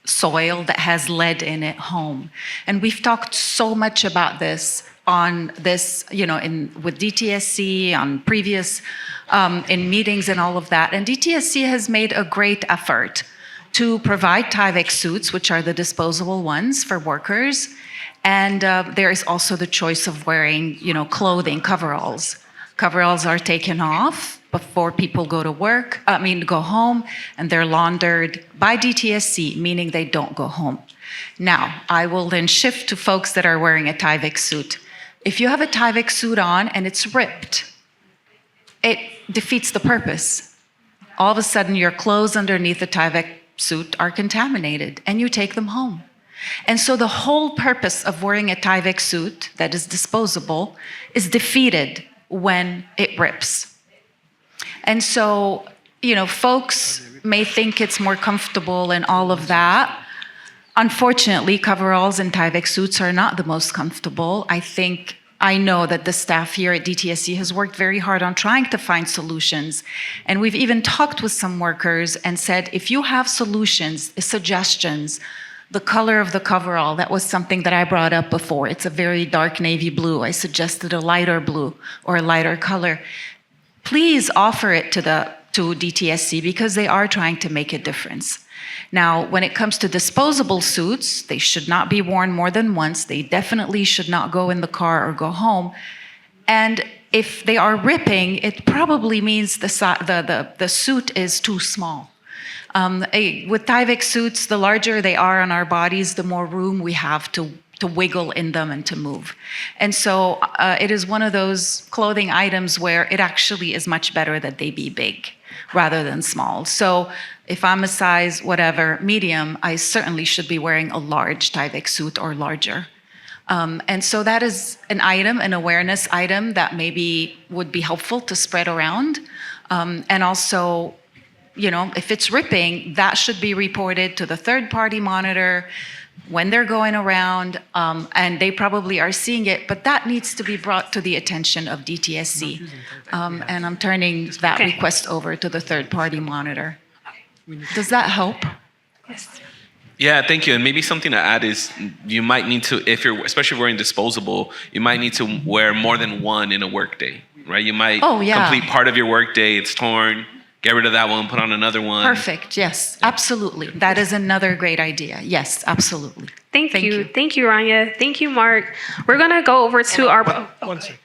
[SPEAKER 16] soil that has lead in it home. And we've talked so much about this on this, with DTSC, on previous, in meetings and all of that. And DTSC has made a great effort to provide Tyvek suits, which are the disposable ones for workers. And there is also the choice of wearing, clothing, coveralls. Coveralls are taken off before people go home, and they're laundered by DTSC, meaning they don't go home. Now, I will then shift to folks that are wearing a Tyvek suit. If you have a Tyvek suit on and it's ripped, it defeats the purpose. All of a sudden, your clothes underneath the Tyvek suit are contaminated, and you take them home. And so the whole purpose of wearing a Tyvek suit that is disposable is defeated when it rips. And so, folks may think it's more comfortable and all of that. Unfortunately, coveralls and Tyvek suits are not the most comfortable. I know that the staff here at DTSC has worked very hard on trying to find solutions. And we've even talked with some workers and said, if you have solutions, suggestions, the color of the coverall, that was something that I brought up before. It's a very dark navy blue. I suggested a lighter blue or a lighter color. Please offer it to DTSC, because they are trying to make a difference. Now, when it comes to disposable suits, they should not be worn more than once. They definitely should not go in the car or go home. And if they are ripping, it probably means the suit is too small. With Tyvek suits, the larger they are on our bodies, the more room we have to wiggle in them and to move. And so it is one of those clothing items where it actually is much better that they be big rather than small. So if I'm a size whatever, medium, I certainly should be wearing a large Tyvek suit or larger. And so that is an item, an awareness item that maybe would be helpful to spread around. And also, if it's ripping, that should be reported to the third-party monitor when they're going around, and they probably are seeing it, but that needs to be brought to the attention of DTSC. And I'm turning that request over to the third-party monitor. Does that help?
[SPEAKER 1] Yes.
[SPEAKER 6] Yeah, thank you. And maybe something to add is you might need to, if you're especially wearing disposable, you might need to wear more than one in a workday, right? You might complete part of your workday, it's torn, get rid of that one, put on another one.
[SPEAKER 16] Perfect. Yes, absolutely. That is another great idea. Yes, absolutely.
[SPEAKER 1] Thank you. Thank you, Rania. Thank you, Mark. We're going to go over to our...
[SPEAKER 8] One second.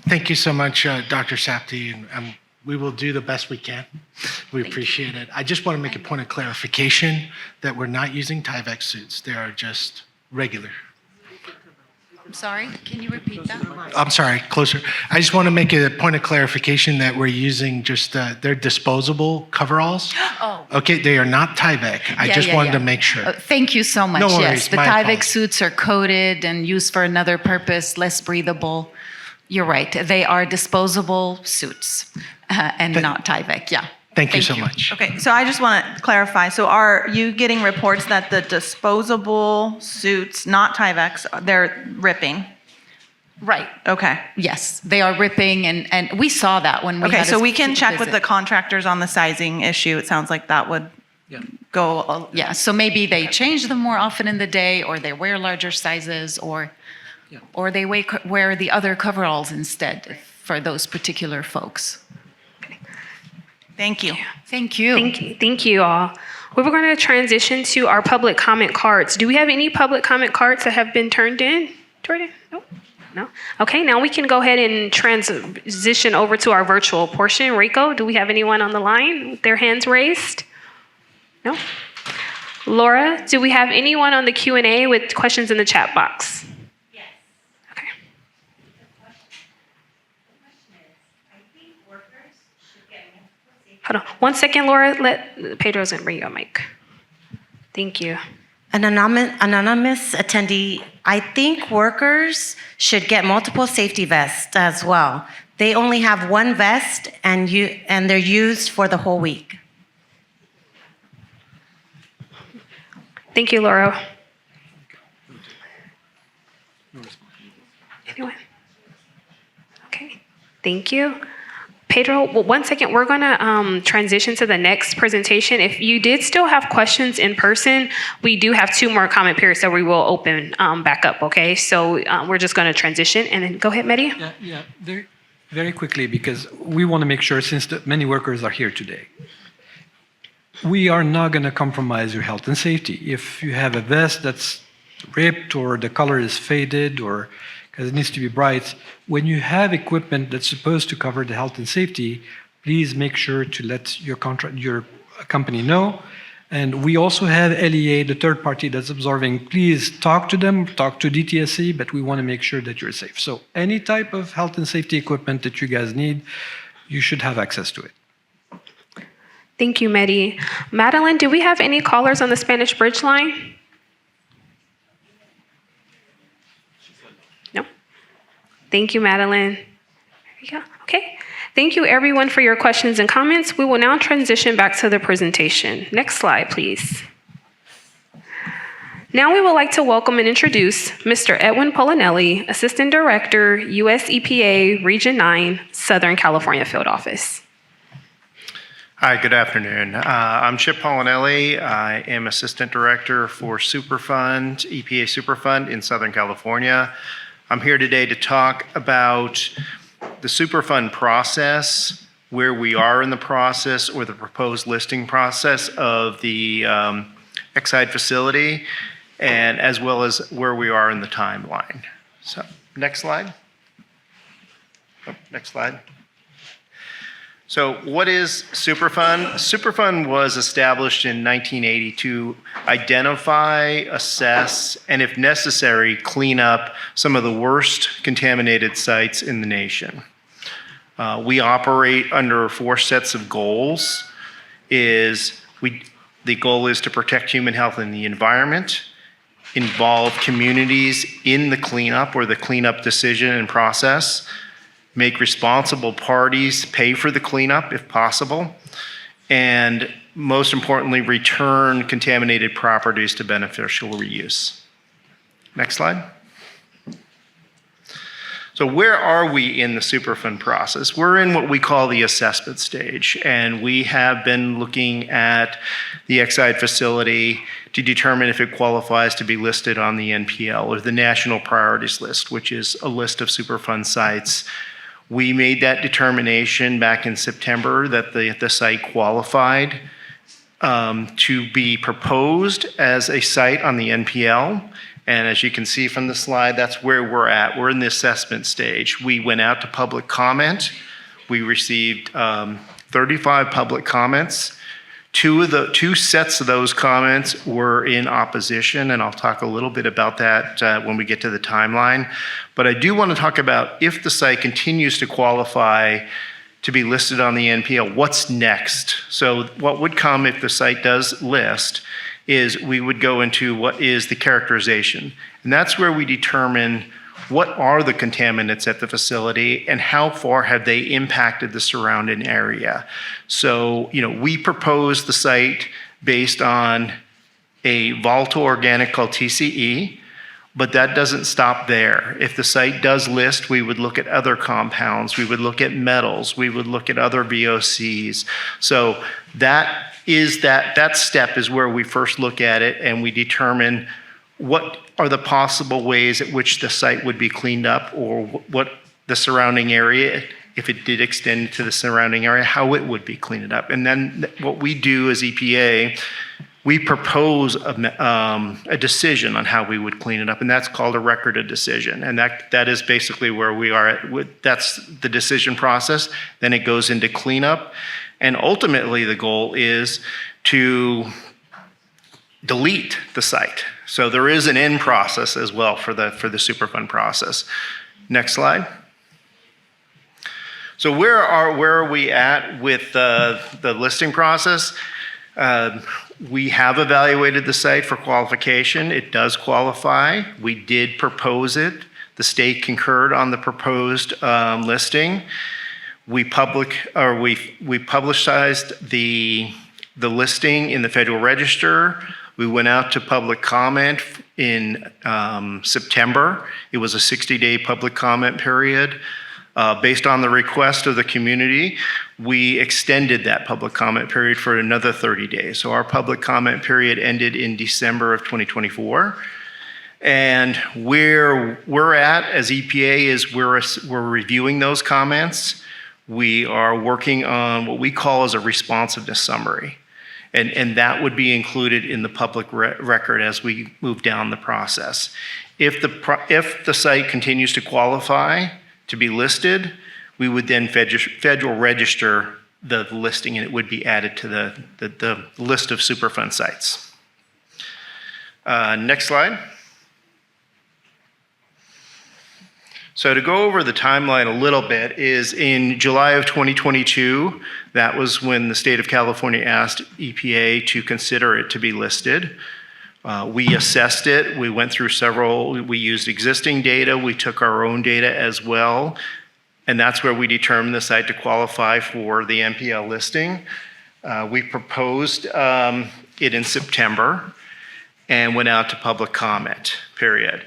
[SPEAKER 8] Thank you so much, Dr. Sapti. And we will do the best we can. We appreciate it. I just want to make a point of clarification that we're not using Tyvek suits. They are just regular.
[SPEAKER 16] I'm sorry, can you repeat that?
[SPEAKER 8] I'm sorry, closer. I just want to make a point of clarification that we're using just, they're disposable coveralls.
[SPEAKER 16] Oh.
[SPEAKER 8] Okay, they are not Tyvek. I just wanted to make sure.
[SPEAKER 16] Thank you so much.
[SPEAKER 8] No worries,
[SPEAKER 16] Yes, the
[SPEAKER 8] my
[SPEAKER 16] Tyvek
[SPEAKER 8] apologies.
[SPEAKER 16] suits are coated and used for another purpose, less breathable. You're right, they are disposable suits and not Tyvek, yeah.
[SPEAKER 8] Thank you so much.
[SPEAKER 5] Okay, so I just want to clarify. So are you getting reports that the disposable suits, not Tyvek's, they're ripping?
[SPEAKER 16] Right.
[SPEAKER 5] Okay.
[SPEAKER 16] Yes, they are ripping, and we saw that when we
[SPEAKER 5] Okay,
[SPEAKER 16] had
[SPEAKER 5] so
[SPEAKER 16] a
[SPEAKER 5] we can check with
[SPEAKER 16] visit.
[SPEAKER 5] the contractors on the sizing issue. It sounds like that would go.
[SPEAKER 16] Yeah, so maybe they change them more often in the day, or they wear larger sizes, or they wear the other coveralls instead for those particular folks.
[SPEAKER 5] Thank you.
[SPEAKER 16] Thank you.
[SPEAKER 1] Thank you all. We're going to transition to our public comment cards. Do we have any public comment cards that have been turned in, Jordan? No? Okay, now we can go ahead and transition over to our virtual portion. Rico, do we have anyone on the line with their hands raised? No? Laura, do we have anyone on the Q&A with questions in the chat box?
[SPEAKER 7] Yes.
[SPEAKER 1] Okay. Hold on 1 second, Laura. Let Pedro's and bring your mic. Thank you.
[SPEAKER 17] An anonymous attendee, I think workers should get multiple safety vests as well. They only have one vest and they're used for the whole week.
[SPEAKER 1] Thank you, Laura. Anyone? Okay, thank you. Pedro, 1 second, we're gonna transition to the next presentation. If you did still have questions in person, we do have 2 more comment periods that we will open back up, okay? So we're just gonna transition and then go ahead, Mehdi.
[SPEAKER 10] Yeah, very quickly, because we want to make sure, since many workers are here today, we are not going to compromise your health and safety. If you have a vest that's ripped or the color is faded or because it needs to be bright, when you have equipment that's supposed to cover the health and safety, please make sure to let your company know. And we also have LEA, the third party that's observing. Please talk to them, talk to DTSC, but we want to make sure that you're safe. So any type of health and safety equipment that you guys need, you should have access to it.
[SPEAKER 1] Thank you, Mehdi. Madeline, do we have any callers on the Spanish Bridge line? No? Thank you, Madeline. There you go. Okay. Thank you, everyone, for your questions and comments. We will now transition back to the presentation. Next slide, please. Now we would like to welcome and introduce Mr. Edwin Polinelli, Assistant Director, U.S. EPA Region 9, Southern California Field Office.
[SPEAKER 18] Hi, good afternoon. I'm Chip Polinelli. I am Assistant Director for Superfund, EPA Superfund in Southern California. I'm here today to talk about the Superfund process, where we are in the process or the proposed listing process of the Exide facility, and as well as where we are in the timeline. So, next slide. Oh, next slide. So what is Superfund? Superfund was established in 1980 to identify, assess, and if necessary, clean up some of the worst contaminated sites in the nation. We operate under 4 sets of goals. The goal is to protect human health and the environment, involve communities in the cleanup or the cleanup decision and process, make responsible parties pay for the cleanup if possible, and most importantly, return contaminated properties to beneficial reuse. Next slide. So where are we in the Superfund process? We're in what we call the assessment stage, and we have been looking at the Exide facility to determine if it qualifies to be listed on the NPL or the National Priorities List, which is a list of Superfund sites. We made that determination back in September that the site qualified to be proposed as a site on the NPL. And as you can see from the slide, that's where we're at. We're in the assessment stage. We went out to public comment. We received 35 public comments. Two sets of those comments were in opposition, and I'll talk a little bit about that when we get to the timeline. But I do want to talk about if the site continues to qualify to be listed on the NPL, what's next? So what would come if the site does list is we would go into what is the characterization. And that's where we determine what are the contaminants at the facility and how far have they impacted the surrounding area. So, we propose the site based on a volatile organic called TCE, but that doesn't stop there. If the site does list, we would look at other compounds, we would look at metals, we would look at other VOCs. So that step is where we first look at it and we determine what are the possible ways at which the site would be cleaned up, or what the surrounding area, if it did extend to the surrounding area, how it would be cleaned up. And then what we do as EPA, we propose a decision on how we would clean it up, and that's called a record of decision. And that is basically where we are at. That's the decision process. Then it goes into cleanup. And ultimately, the goal is to delete the site. So there is an end process as well for the Superfund process. Next slide. So where are we at with the listing process? We have evaluated the site for qualification. It does qualify. We did propose it. The state concurred on the proposed listing. We publicized the listing in the Federal Register. We went out to public comment in September. It was a 60-day public comment period. Based on the request of the community, we extended that public comment period for another 30 days. So our public comment period ended in December of 2024. And where we're at as EPA is we're reviewing those comments. We are working on what we call as a responsiveness summary. And that would be included in the public record as we move down the process. If the site continues to qualify to be listed, we would then Federal Register the listing, and it would be added to the list of Superfund sites. Next slide. So to go over the timeline a little bit is in July of 2022, that was when the state of California asked EPA to consider it to be listed. We assessed it, we went through we used existing data, we took our own data as well, and that's where we determined the site to qualify for the NPL listing. We proposed it in September and went out to public comment, period.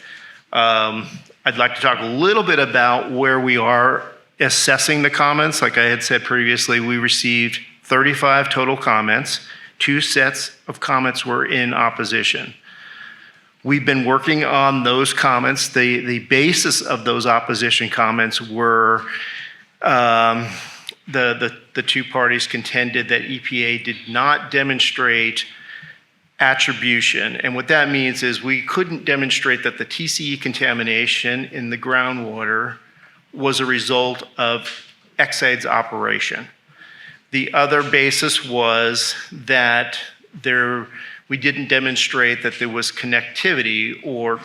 [SPEAKER 18] I'd like to talk a little bit about where we are assessing the comments. Like I had said previously, we received 35 total comments. 2 sets of comments were in opposition. We've been working on those comments. The basis of those opposition comments were the two parties contended that EPA did not demonstrate attribution. And what that means is we couldn't demonstrate that the TCE contamination in the groundwater was a result of Exide's operation. The other basis was that we didn't demonstrate that there was connectivity or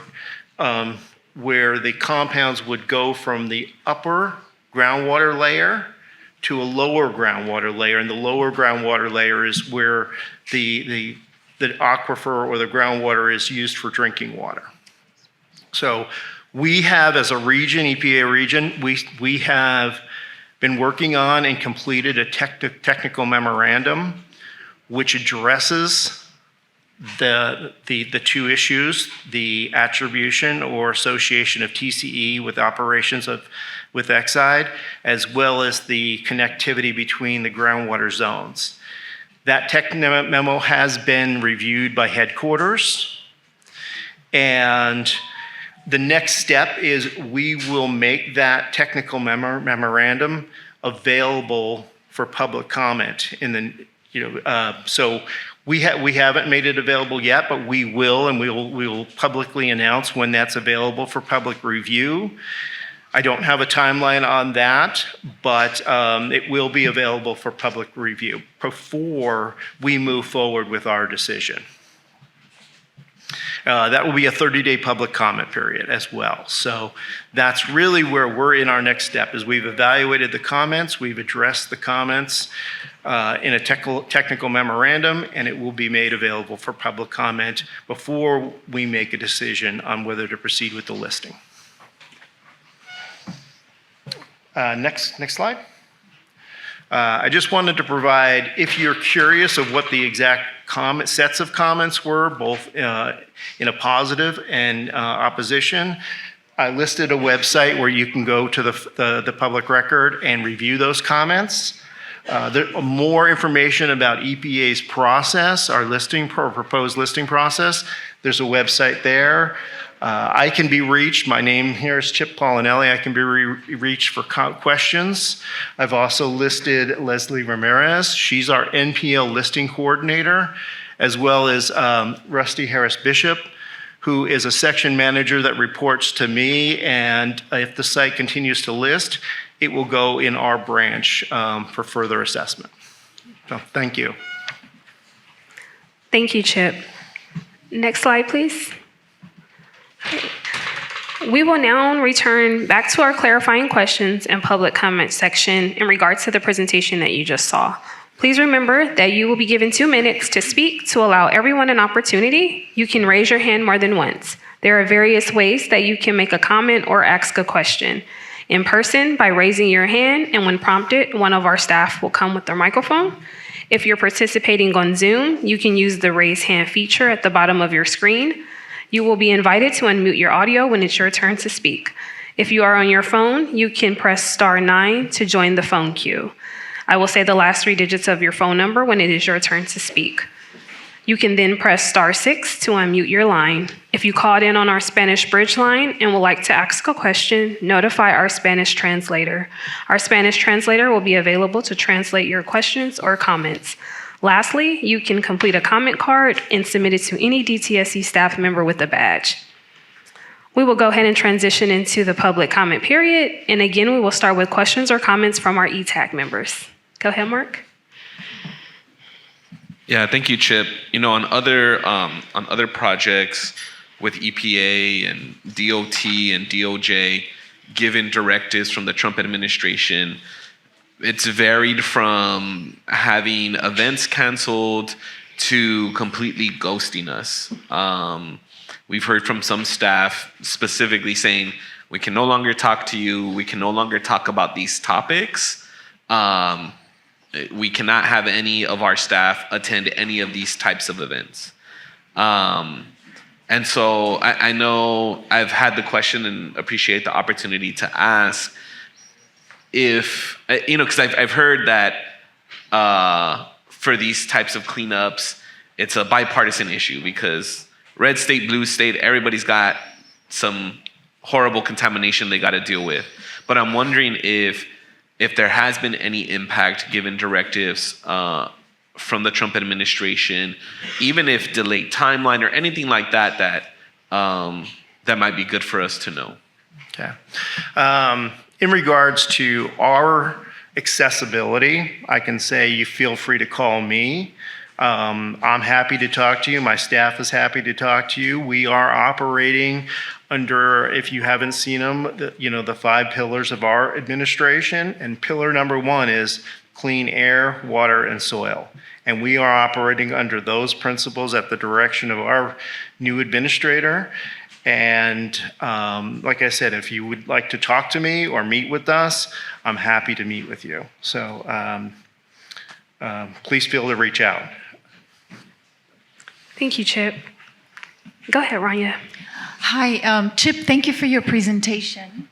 [SPEAKER 18] where the compounds would go from the upper groundwater layer to a lower groundwater layer, and the lower groundwater layer is where the aquifer or the groundwater is used for drinking water. So we have, as a region, EPA region, we have been working on and completed a technical memorandum which addresses the two issues, the attribution or association of TCE with operations with Exide, as well as the connectivity between the groundwater zones. That technical memo has been reviewed by headquarters, and the next step is we will make that technical memorandum available for public comment so we haven't made it available yet, but we will, and we will publicly announce when that's available for public review. I don't have a timeline on that, but it will be available for public review before we move forward with our decision. That will be a 30-day public comment period as well. So that's really where we're in our next step, is we've evaluated the comments, we've addressed the comments in a technical memorandum, and it will be made available for public comment before we make a decision on whether to proceed with the listing. Next slide. I just wanted to provide, if you're curious of what the exact sets of comments were, both in a positive and opposition, I listed a website where you can go to the public record and review those comments. More information about EPA's process, our proposed listing process, there's a website there. I can be reached. My name here is Chip Paulinelli. I can be reached for questions. I've also listed Leslie Ramirez. She's our NPL listing coordinator, as well as Rusty Harris Bishop, who is a section manager that reports to me. And if the site continues to list, it will go in our branch for further assessment. So thank you.
[SPEAKER 1] Thank you, Chip. Next slide, please. We will now return back to our clarifying questions and public comment section in regards to the presentation that you just saw. Please remember that you will be given 2 minutes to speak to allow everyone an opportunity. You can raise your hand more than once. There are various ways that you can make a comment or ask a question. In person, by raising your hand, and when prompted, one of our staff will come with their microphone. If you're participating on Zoom, you can use the raise hand feature at the bottom of your screen. You will be invited to unmute your audio when it's your turn to speak. If you are on your phone, you can press *9 to join the phone queue. I will say the last 3 digits of your phone number when it is your turn to speak. You can then press *6 to unmute your line. If you called in on our Spanish bridge line and would like to ask a question, notify our Spanish translator. Our Spanish translator will be available to translate your questions or comments. Lastly, you can complete a comment card and submit it to any DTSC staff member with a badge. We will go ahead and transition into the public comment period. And again, we will start with questions or comments from our ETAG members. Go ahead, Mark.
[SPEAKER 6] Yeah, thank you, Chip. On other projects with EPA and DOT and DOJ, given directives from the Trump administration, it's varied from having events canceled to completely ghosting us. We've heard from some staff specifically saying, we can no longer talk to you, we can no longer talk about these topics. We cannot have any of our staff attend any of these types of events. And so I know I've had the question and appreciate the opportunity to ask if, because I've heard that for these types of cleanups, it's a bipartisan issue because red state, blue state, everybody's got some horrible contamination they got to deal with. But I'm wondering if if there has been any impact given directives from the Trump administration, even if delayed timeline or anything like that, that might be good for us to know.
[SPEAKER 18] Okay. In regards to our accessibility, I can say you feel free to call me. I'm happy to talk to you. My staff is happy to talk to you. We are operating under, if you haven't seen them, the 5 pillars of our administration. And pillar number 1 is clean air, water, and soil. And we are operating under those principles at the direction of our new administrator. And like I said, if you would like to talk to me or meet with us, I'm happy to meet with you. So please feel to reach out.
[SPEAKER 1] Thank you, Chip. Go ahead, Rania.
[SPEAKER 16] Hi, Chip, thank you for your presentation.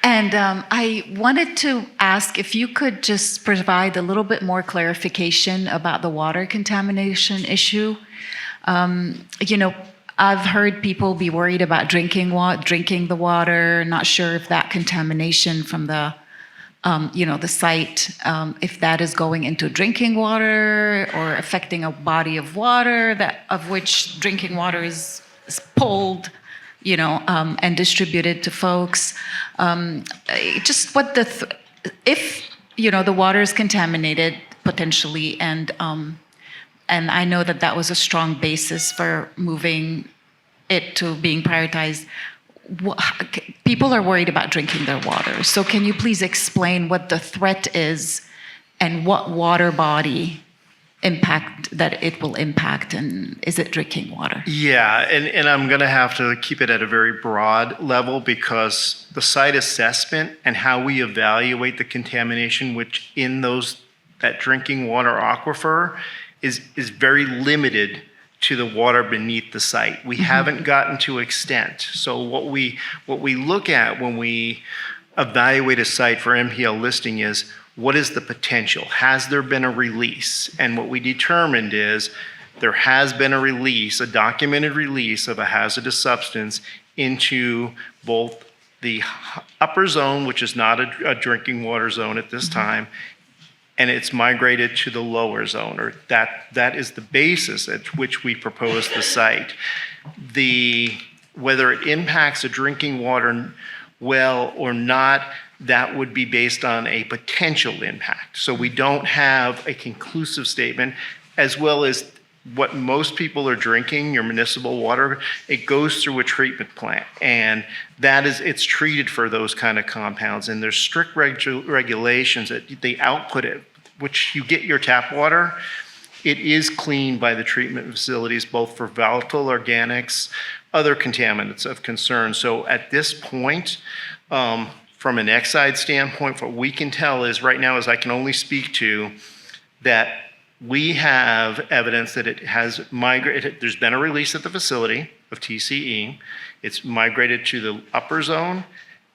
[SPEAKER 16] And I wanted to ask if you could just provide a little bit more clarification about the water contamination issue. I've heard people be worried about drinking the water, not sure if that contamination from the site, if that is going into drinking water or affecting a body of water of which drinking water is pulled, and distributed to folks. Just what if the water is contaminated potentially, and I know that was a strong basis for moving it to being prioritized. People are worried about drinking their water. So can you please explain what the threat is and what water body impact that it will impact, and is it drinking water?
[SPEAKER 18] Yeah, and I'm going to have to keep it at a very broad level because the site assessment and how we evaluate the contamination which in that drinking water aquifer is very limited to the water beneath the site. We haven't gotten to extent. So what we look at when we evaluate a site for MPL listing is what is the potential? Has there been a release? And what we determined is there has been a release, a documented release of a hazardous substance into both the upper zone, which is not a drinking water zone at this time, and it's migrated to the lower zone, or that is the basis at which we propose the site. Whether it impacts a drinking water well or not, that would be based on a potential impact. So we don't have a conclusive statement, as well as what most people are drinking, your municipal water, it goes through a treatment plant, and it's treated for those kind of compounds, and there's strict regulations that they output it, which you get your tap water, it is cleaned by the treatment facilities, both for volatile organics, other contaminants of concern. So at this point, from an Exide standpoint, what we can tell is right now, as I can only speak to, that we have evidence that it has migrated. There's been a release at the facility of TCE. It's migrated to the upper zone,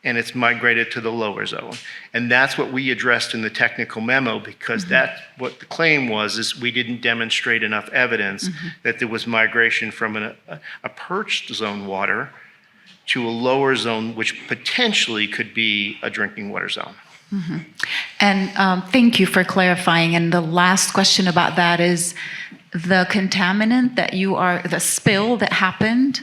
[SPEAKER 18] and it's migrated to the lower zone. And that's what we addressed in the technical memo, because that's what the claim was, is we didn't demonstrate enough evidence that there was migration from a perched zone water to a lower zone, which potentially could be a drinking water zone.
[SPEAKER 16] And thank you for clarifying. And the last question about that is the contaminant the spill that happened,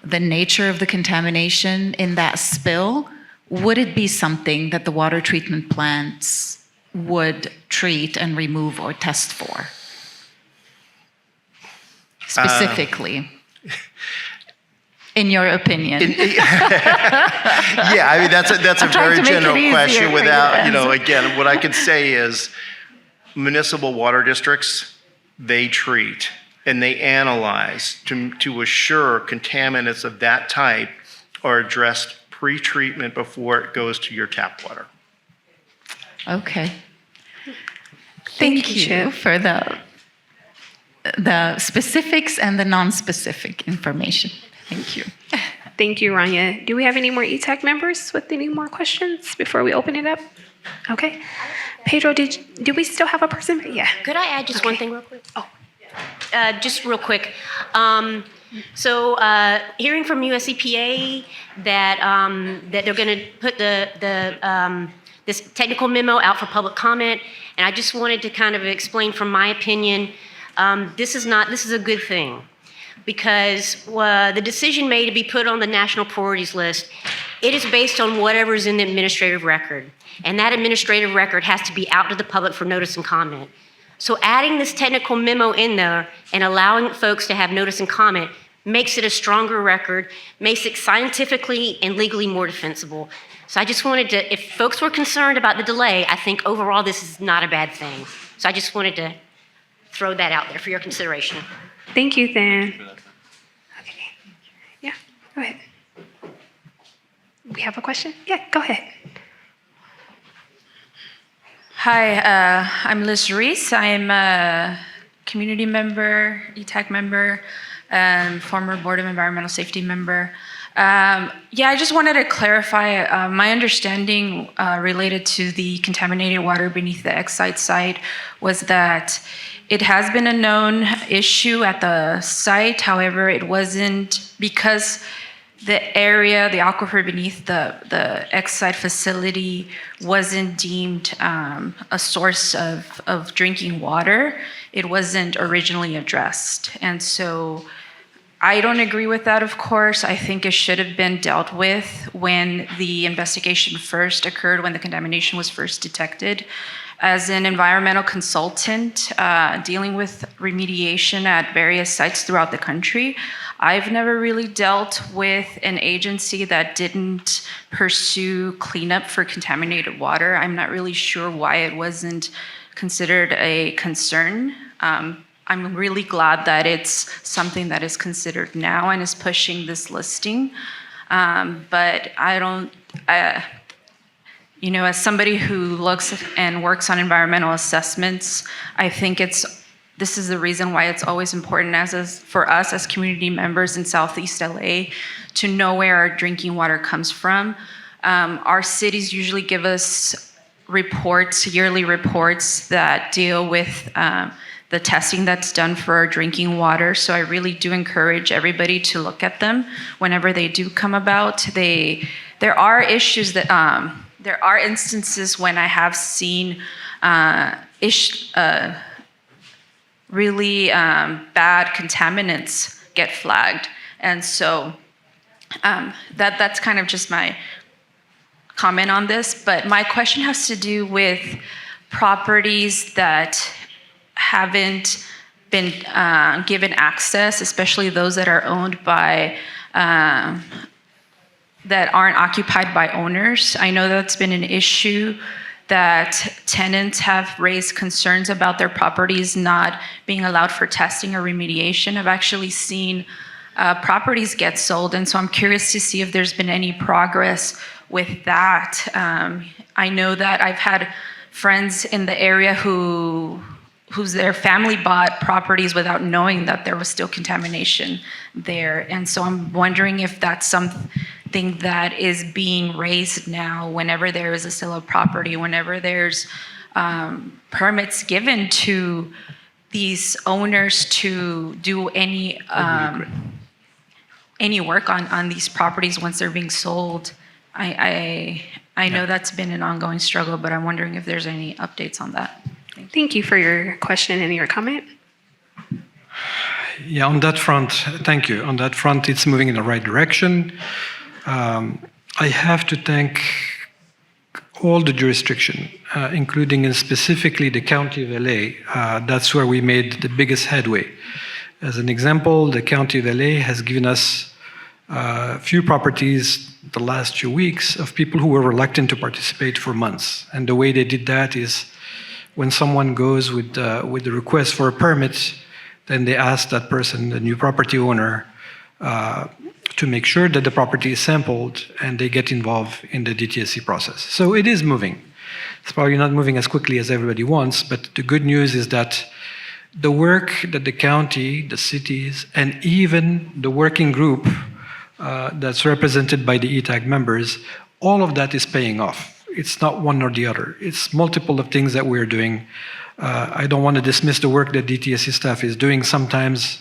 [SPEAKER 16] the nature of the contamination in that spill, would it be something that the water treatment plants would treat and remove or test for? Specifically. In your opinion.
[SPEAKER 18] Yeah, I mean, that's a very general question without, again, what I can say is municipal water districts, they treat and they analyze to assure contaminants of that type are addressed pre-treatment before it goes to your tap water.
[SPEAKER 16] Okay. Thank you for the specifics and the non-specific information. Thank you.
[SPEAKER 1] Thank you, Rania. Do we have any more ETAG members with any more questions before we open it up? Okay. Pedro, do we still have a person? Yeah.
[SPEAKER 7] Could I add just one thing real quick?
[SPEAKER 1] Oh.
[SPEAKER 7] Just real quick. So hearing from US EPA that they're going to put the this technical memo out for public comment, and I just wanted to kind of explain from my opinion, this is a good thing, because the decision made to be put on the national priorities list, it is based on whatever's in the administrative record, and that administrative record has to be out to the public for notice and comment. So adding this technical memo in there and allowing folks to have notice and comment makes it a stronger record, makes it scientifically and legally more defensible. So I just wanted to, if folks were concerned about the delay, I think overall this is not a bad thing. So I just wanted to throw that out there for your consideration.
[SPEAKER 1] Thank you, Than. Okay. Yeah, go ahead. We have a question? Yeah, go ahead.
[SPEAKER 19] Hi, I'm Liz Reese. I'm a community member, ETAG member, and former Board of Environmental Safety member. I just wanted to clarify my understanding related to the contaminated water beneath the Exide site was that it has been a known issue at the site. However, it wasn't because the area, the aquifer beneath the Exide facility wasn't deemed a source of drinking water. It wasn't originally addressed. And so I don't agree with that, of course. I think it should have been dealt with when the investigation first occurred, when the contamination was first detected. As an environmental consultant dealing with remediation at various sites throughout the country, I've never really dealt with an agency that didn't pursue cleanup for contaminated water. I'm not really sure why it wasn't considered a concern. I'm really glad that it's something that is considered now and is pushing this listing. But I don't, as somebody who looks and works on environmental assessments, I think this is the reason why it's always important for us as community members in Southeast LA to know where our drinking water comes from. Our cities usually give us reports, yearly reports that deal with the testing that's done for our drinking water. So I really do encourage everybody to look at them whenever they do come about. There are issues that, there are instances when I have seen really bad contaminants get flagged. And so that's kind of just my comment on this. But my question has to do with properties that haven't been given access, especially those that are owned by, that aren't occupied by owners. I know that's been an issue that tenants have raised concerns about their properties not being allowed for testing or remediation. I've actually seen properties get sold, and so I'm curious to see if there's been any progress with that. I know that I've had friends in the area whose their family bought properties without knowing that there was still contamination there. And so I'm wondering if that's something that is being raised now whenever there is a sale of property, whenever there's permits given to these owners to do any work on these properties once they're being sold. I know that's been an ongoing struggle, but I'm wondering if there's any updates on that.
[SPEAKER 1] Thank you for your question and your comment.
[SPEAKER 10] Yeah, on that front, thank you. On that front, it's moving in the right direction. I have to thank all the jurisdiction, including and specifically the County of LA. That's where we made the biggest headway. As an example, the County of LA has given us a few properties the last few weeks of people who were reluctant to participate for months. And the way they did that is when someone goes with the request for a permit, then they ask that person, the new property owner, to make sure that the property is sampled and they get involved in the DTSC process. So it is moving. It's probably not moving as quickly as everybody wants, but the good news is that the work that the county, the cities, and even the working group that's represented by the ETAG members, all of that is paying off. It's not one or the other. It's multiple of things that we're doing. I don't want to dismiss the work that DTSC staff is doing, sometimes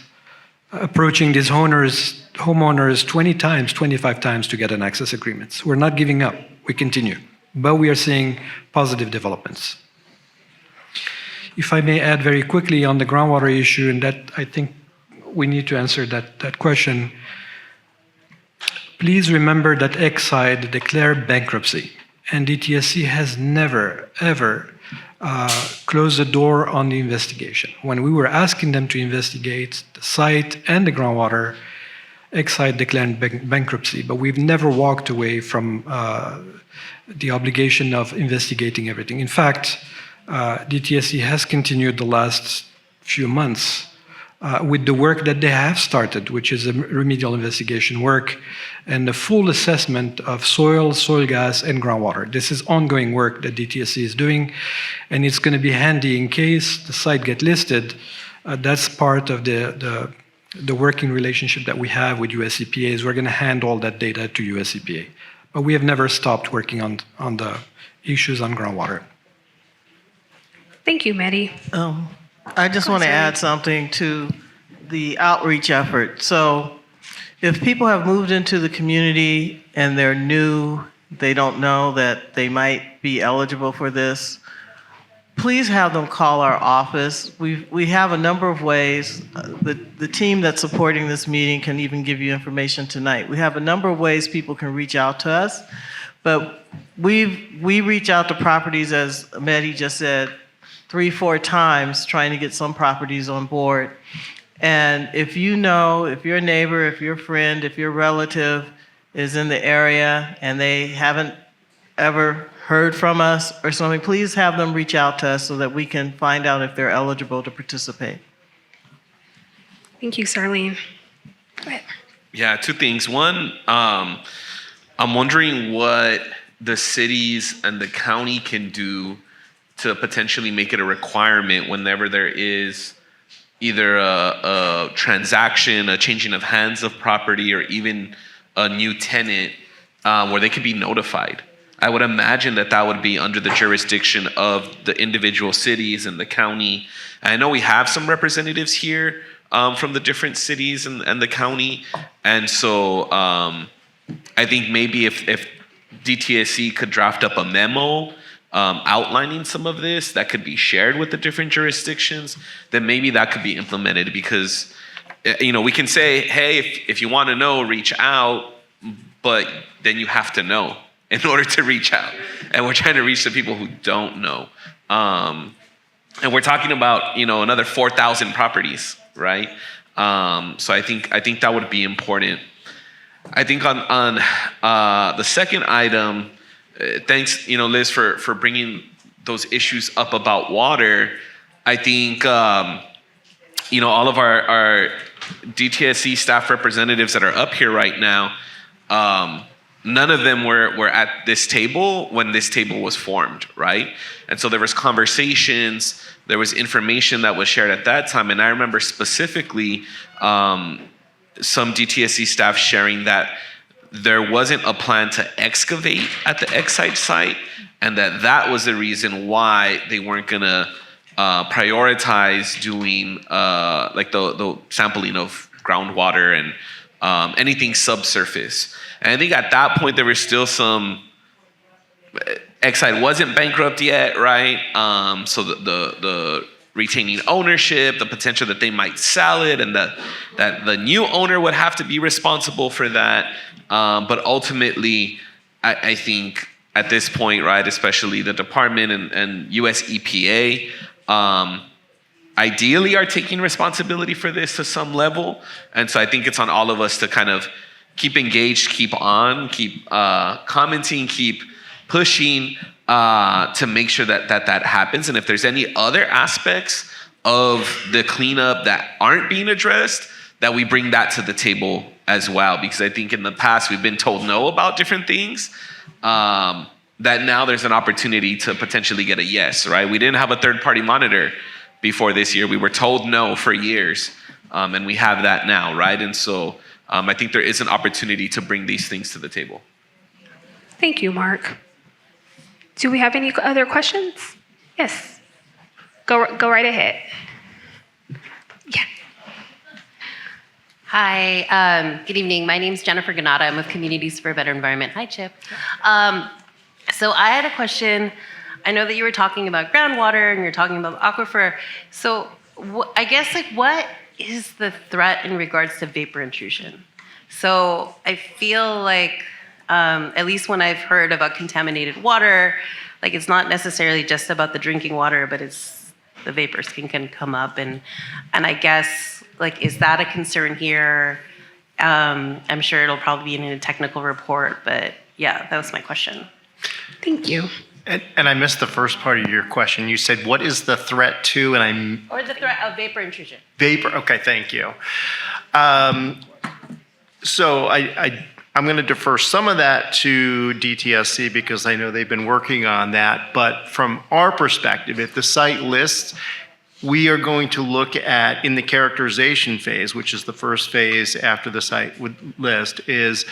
[SPEAKER 10] approaching these homeowners 20 times, 25 times to get an access agreement. We're not giving up. We continue. but we are seeing positive developments. If I may add very quickly on the groundwater issue, and that I think we need to answer that question. Please remember that Exide declared bankruptcy, and DTSC has never, ever closed the door on the investigation. When we were asking them to investigate the site and the groundwater, Exide declared bankruptcy, but we've never walked away from the obligation of investigating everything. In fact, DTSC has continued the last few months with the work that they have started, which is a remedial investigation work and the full assessment of soil, soil gas, and groundwater. This is ongoing work that DTSC is doing, and it's going to be handy in case the site gets listed. That's part of the working relationship that we have with US EPA is we're going to hand all that data to US EPA. But we have never stopped working on the issues on groundwater.
[SPEAKER 1] Thank you, Mehdi.
[SPEAKER 14] I just want to add something to the outreach effort. So if people have moved into the community and they're new, they don't know that they might be eligible for this, please have them call our office. We have a number of ways. The team that's supporting this meeting can even give you information tonight. We have a number of ways people can reach out to us, but we reach out to properties, as Mehdi just said, 3-4 times trying to get some properties on board. And if you know, if your neighbor, if your friend, if your relative is in the area and they haven't ever heard from us or something, please have them reach out to us so that we can find out if they're eligible to participate.
[SPEAKER 1] Thank you, Sarlene. Go ahead.
[SPEAKER 6] Yeah, two things. One, I'm wondering what the cities and the county can do to potentially make it a requirement whenever there is either a transaction, a changing of hands of property, or even a new tenant where they could be notified. I would imagine that would be under the jurisdiction of the individual cities and the county. And I know we have some representatives here from the different cities and the county. And so I think maybe if DTSC could draft up a memo outlining some of this that could be shared with the different jurisdictions, then maybe that could be implemented, because we can say, hey, if you want to know, reach out, but then you have to know in order to reach out. And we're trying to reach the people who don't know. And we're talking about, another 4,000 properties, right? So I think that would be important. I think on the second item, thanks, Liz, for bringing those issues up about water. I think, all of our DTSC staff representatives that are up here right now, none of them were at this table when this table was formed, right? And so there was conversations, there was information that was shared at that time. And I remember specifically some DTSC staff sharing that there wasn't a plan to excavate at the Exide site, and that was the reason why they weren't gonna prioritize doing like the sampling of groundwater and anything subsurface. And I think at that point there was still some. Exide wasn't bankrupt yet, right? So the retaining ownership, the potential that they might sell it, and that the new owner would have to be responsible for that. But ultimately, I think at this point, right, especially the department and US EPA, ideally are taking responsibility for this to some level. And so I think it's on all of us to kind of keep engaged, keep commenting, keep pushing to make sure that happens. And if there's any other aspects of the cleanup that aren't being addressed, that we bring that to the table as well. Because I think in the past we've been told no about different things, that now there's an opportunity to potentially get a yes, right? We didn't have a third-party monitor before this year. We were told no for years, and we have that now, right? And so I think there is an opportunity to bring these things to the table.
[SPEAKER 1] Thank you, Mark. Do we have any other questions? Yes. Go right ahead. Yeah.
[SPEAKER 20] Hi, good evening. My name is Jennifer Ganata. I'm with Communities for a Better Environment. Hi, Chip. So I had a question. I know that you were talking about groundwater and you're talking about aquifer. So I guess like what is the threat in regards to vapor intrusion? So I feel like at least when I've heard about contaminated water, like it's not necessarily just about the drinking water, but it's the vapors can come up and I guess like is that a concern here? I'm sure it'll probably be in a technical report, but yeah, that was my question.
[SPEAKER 1] Thank you.
[SPEAKER 18] And I missed the first part of your question. You said, what is the threat to,
[SPEAKER 20] Or the threat of vapor intrusion.
[SPEAKER 18] Vapor, okay, thank you. So I'm going to defer some of that to DTSC because I know they've been working on that. But from our perspective, if the site lists, we are going to look at, in the characterization phase, which is the first phase after the site would list, is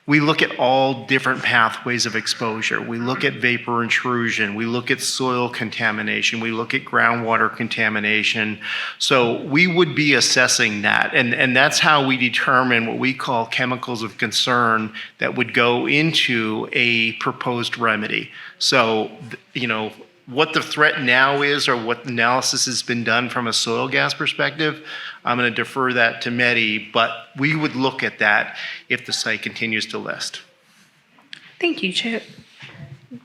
[SPEAKER 18] we look at all different pathways of exposure. We look at vapor intrusion. We look at soil contamination. We look at groundwater contamination. So we would be assessing that. And that's how we determine what we call chemicals of concern that would go into a proposed remedy. So, you know, what the threat now is or what analysis has been done from a soil gas perspective, I'm going to defer that to Mehdi, but we would look at that if the site continues to list.
[SPEAKER 1] Thank you, Chip.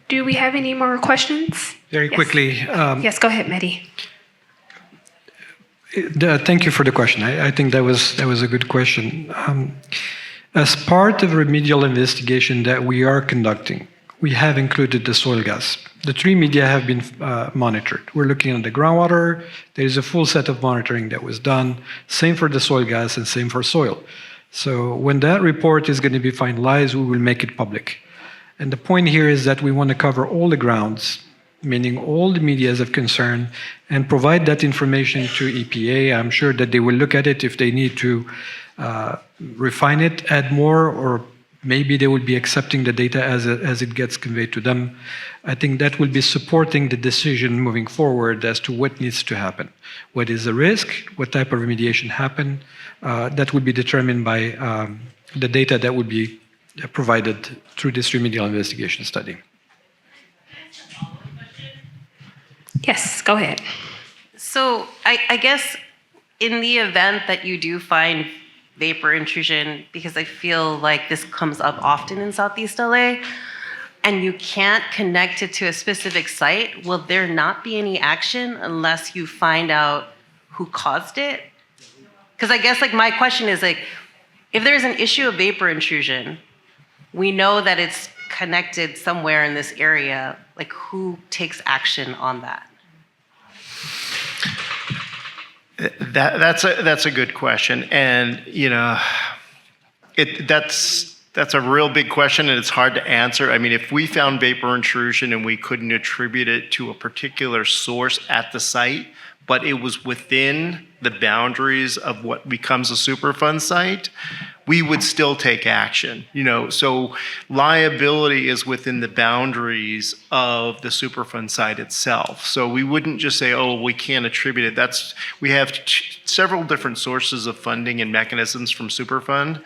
[SPEAKER 1] Do we have any more questions?
[SPEAKER 10] Very quickly.
[SPEAKER 1] Yes, go ahead, Mehdi.
[SPEAKER 10] Thank you for the question. I think that was a good question. As part of remedial investigation that we are conducting, we have included the soil gas. The three media have been monitored. We're looking at the groundwater. There is a full set of monitoring that was done. Same for the soil gas and same for soil. So when that report is going to be finalized, we will make it public. And the point here is that we want to cover all the grounds, meaning all the medias of concern, and provide that information to EPA. I'm sure that they will look at it if they need to refine it, add more, or maybe they will be accepting the data as it gets conveyed to them. I think that will be supporting the decision moving forward as to what needs to happen. What is the risk? What type of remediation happen? That will be determined by the data that will be provided through this remedial investigation study.
[SPEAKER 1] Yes, go ahead.
[SPEAKER 20] So I guess in the event that you do find vapor intrusion, because I feel like this comes up often in Southeast LA, and you can't connect it to a specific site, will there not be any action unless you find out who caused it? Because I guess like my question is like, if there's an issue of vapor intrusion, we know that it's connected somewhere in this area, like who takes action on that?
[SPEAKER 18] That's a good question, and you know, that's a real big question, and it's hard to answer. I mean, if we found vapor intrusion and we couldn't attribute it to a particular source at the site, but it was within the boundaries of what becomes a Superfund site, we would still take action. You know, so liability is within the boundaries of the Superfund site itself. So we wouldn't just say, oh, we can't attribute it. We have several different sources of funding and mechanisms from Superfund,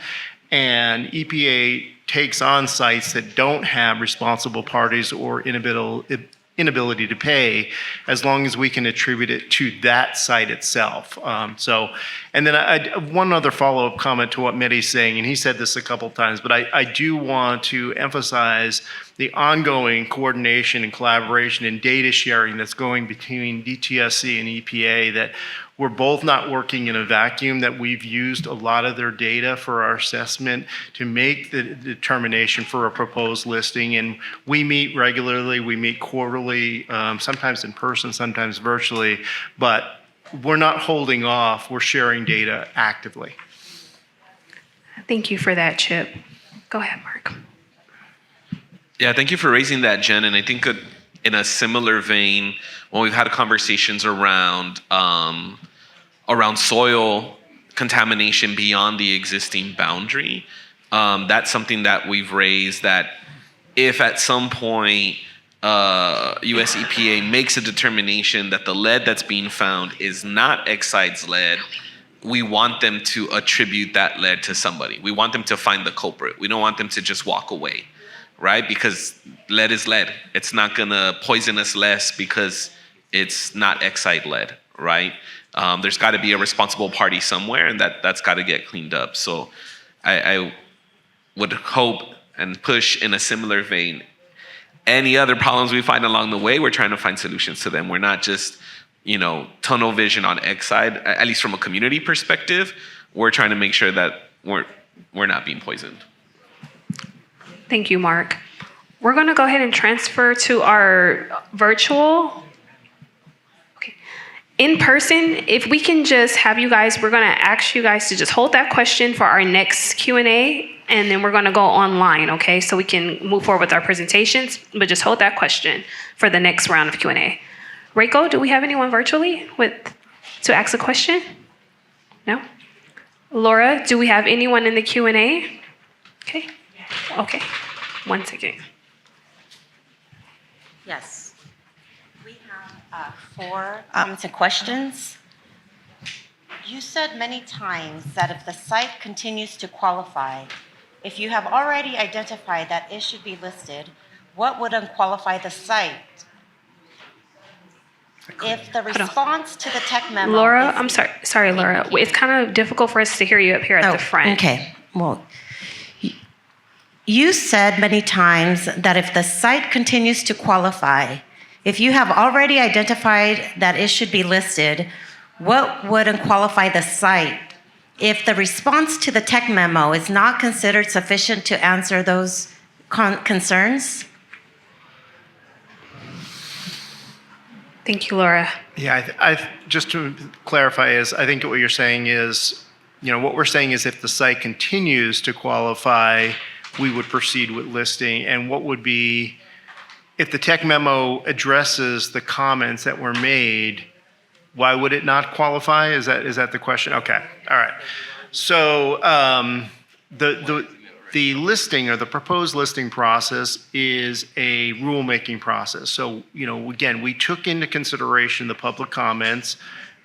[SPEAKER 18] and EPA takes on sites that don't have responsible parties or inability to pay, as long as we can attribute it to that site itself. And then one other follow-up comment to what Mehdi's saying, and he said this a couple times, but I do want to emphasize the ongoing coordination and collaboration and data sharing that's going between DTSC and EPA, that we're both not working in a vacuum, that we've used a lot of their data for our assessment to make the determination for a proposed listing. And we meet regularly, we meet quarterly, sometimes in person, sometimes virtually, but we're not holding off, we're sharing data actively.
[SPEAKER 1] Thank you for that, Chip. Go ahead, Mark.
[SPEAKER 6] Yeah, thank you for raising that, Jen. And I think in a similar vein, when we've had conversations around soil contamination beyond the existing boundary, that's something that we've raised, that if at some point US EPA makes a determination that the lead that's being found is not Exide's lead, we want them to attribute that lead to somebody. We want them to find the culprit. We don't want them to just walk away, right? Because lead is lead. It's not gonna poison us less because it's not Exide lead, right? There's got to be a responsible party somewhere, and that's got to get cleaned up. So I would hope and push in a similar vein. Any other problems we find along the way, we're trying to find solutions to them. We're not just, tunnel vision on Exide, at least from a community perspective. We're trying to make sure that we're not being poisoned.
[SPEAKER 1] Thank you, Mark. We're going to go ahead and transfer to our virtual. Okay. In person, if we can just have you guys, we're going to ask you guys to just hold that question for our next Q&A, and then we're going to go online, okay? So we can move forward with our presentations, but just hold that question for the next round of Q&A. Reiko, do we have anyone virtually to ask a question? No? Laura, do we have anyone in the Q&A? Okay. Okay. 1 second.
[SPEAKER 17] Yes. We have 4 comments and questions. You said many times that if the site continues to qualify, if you have already identified that it should be listed, what would unqualify the site? If the response to the tech memo...
[SPEAKER 1] Laura, I'm sorry, Laura. It's kind of difficult for us to hear you up here at the front.
[SPEAKER 17] Okay. Well, you said many times that if the site continues to qualify, if you have already identified that it should be listed, what would unqualify the site? If the response to the tech memo is not considered sufficient to answer those concerns?
[SPEAKER 1] Thank you, Laura.
[SPEAKER 18] Yeah, I just to clarify I think what you're saying is, what we're saying is if the site continues to qualify, we would proceed with listing. And what would be, if the tech memo addresses the comments that were made, why would it not qualify? Is that the question? Okay, all right. So the listing or the proposed listing process is a rulemaking process. So, again, we took into consideration the public comments,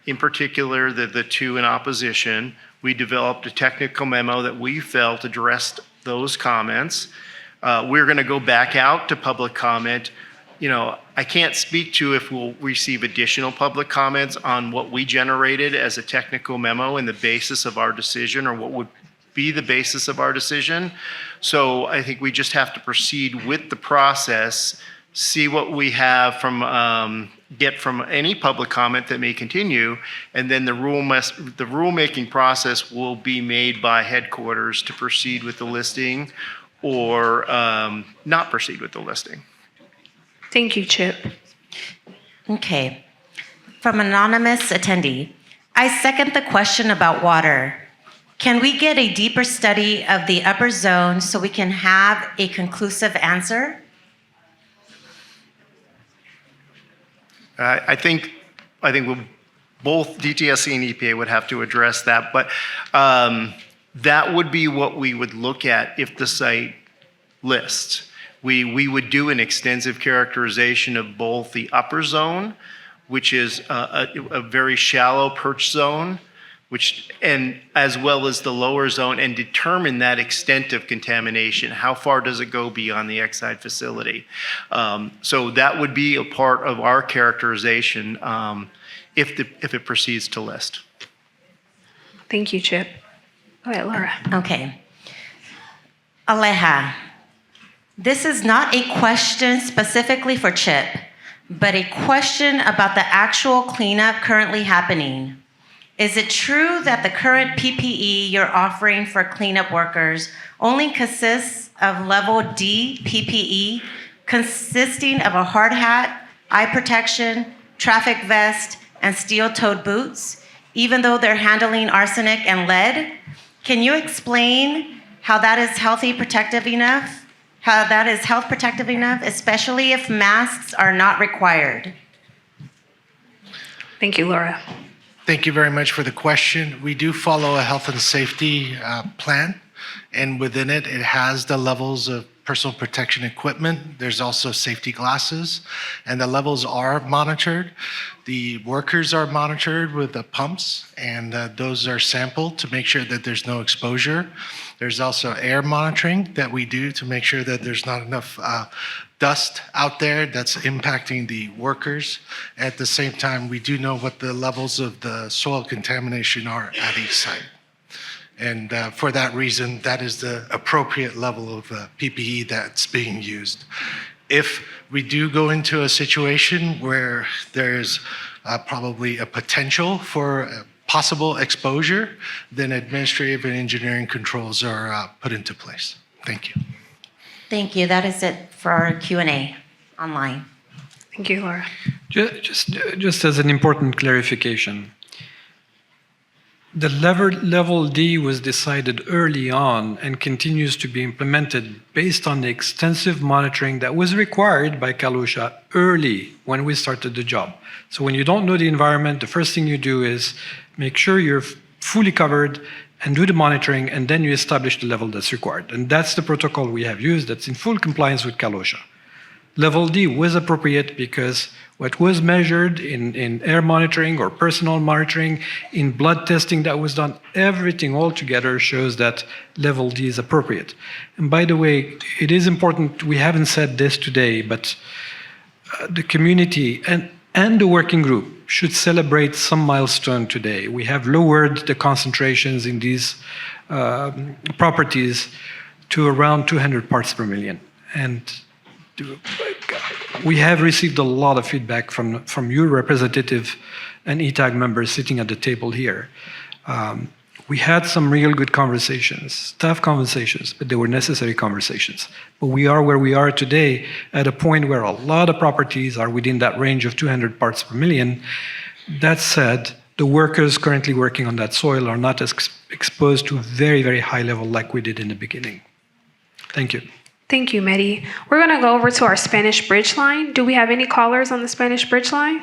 [SPEAKER 18] in particular the 2 in opposition. We developed a technical memo that we felt addressed those comments. We're going to go back out to public comment. I can't speak to if we'll receive additional public comments on what we generated as a technical memo and the basis of our decision, or what would be the basis of our decision. So I think we just have to proceed with the process, see what we have get from any public comment that may continue, and then the rulemaking process will be made by headquarters to proceed with the listing or not proceed with the listing.
[SPEAKER 1] Thank you, Chip.
[SPEAKER 17] Okay. From anonymous attendee, I second the question about water. Can we get a deeper study of the upper zone so we can have a conclusive answer?
[SPEAKER 18] I think both DTSC and EPA would have to address that, but that would be what we would look at if the site lists. We would do an extensive characterization of both the upper zone, which is a very shallow perch zone, and as well as the lower zone, and determine that extent of contamination. How far does it go beyond the Exide facility? So that would be a part of our characterization if it proceeds to list.
[SPEAKER 1] Thank you, Chip. Go ahead, Laura.
[SPEAKER 17] Okay. Aleja, this is not a question specifically for Chip, but a question about the actual cleanup currently happening. Is it true that the current PPE you're offering for cleanup workers only consists of level D PPE, consisting of a hard hat, eye protection, traffic vest, and steel-toed boots, even though they're handling arsenic and lead? Can you explain how that is health protective enough, especially if masks are not required?
[SPEAKER 1] Thank you, Laura.
[SPEAKER 8] Thank you very much for the question. We do follow a health and safety plan and within it, it has the levels of personal protection equipment. There's also safety glasses, and the levels are monitored. The workers are monitored with the pumps, and those are sampled to make sure that there's no exposure. There's also air monitoring that we do to make sure that there's not enough dust out there that's impacting the workers. At the same time, we do know what the levels of the soil contamination are at each site. And for that reason, that is the appropriate level of PPE that's being used. If we do go into a situation where there's probably a potential for possible exposure, then administrative and engineering controls are put into place. Thank you.
[SPEAKER 17] Thank you. That is it for our Q&A online.
[SPEAKER 1] Thank you, Laura.
[SPEAKER 10] Just as an important clarification, the level D was decided early on and continues to be implemented based on the extensive monitoring that was required by Kalosha early when we started the job. So when you don't know the environment, the first thing you do is make sure you're fully covered and do the monitoring, and then you establish the level that's required. And that's the protocol we have used that's in full compliance with Kalosha. Level D was appropriate because what was measured in air monitoring or personal monitoring, in blood testing that was done, everything all together shows that level D is appropriate. And by the way, it is important, we haven't said this today, but the community and the working group should celebrate some milestone today. We have lowered the concentrations in these properties to around 200 parts per million. And we have received a lot of feedback from your representative and ETAG members sitting at the table here. We had some real good conversations, tough conversations, but they were necessary conversations. But we are where we are today at a point where a lot of properties are within that range of 200 parts per million. That said, the workers currently working on that soil are not as exposed to very, very high level like we did in the beginning. Thank you.
[SPEAKER 1] Thank you, Mehdi. We're going to go over to our Spanish Bridge line. Do we have any callers on the Spanish Bridge line?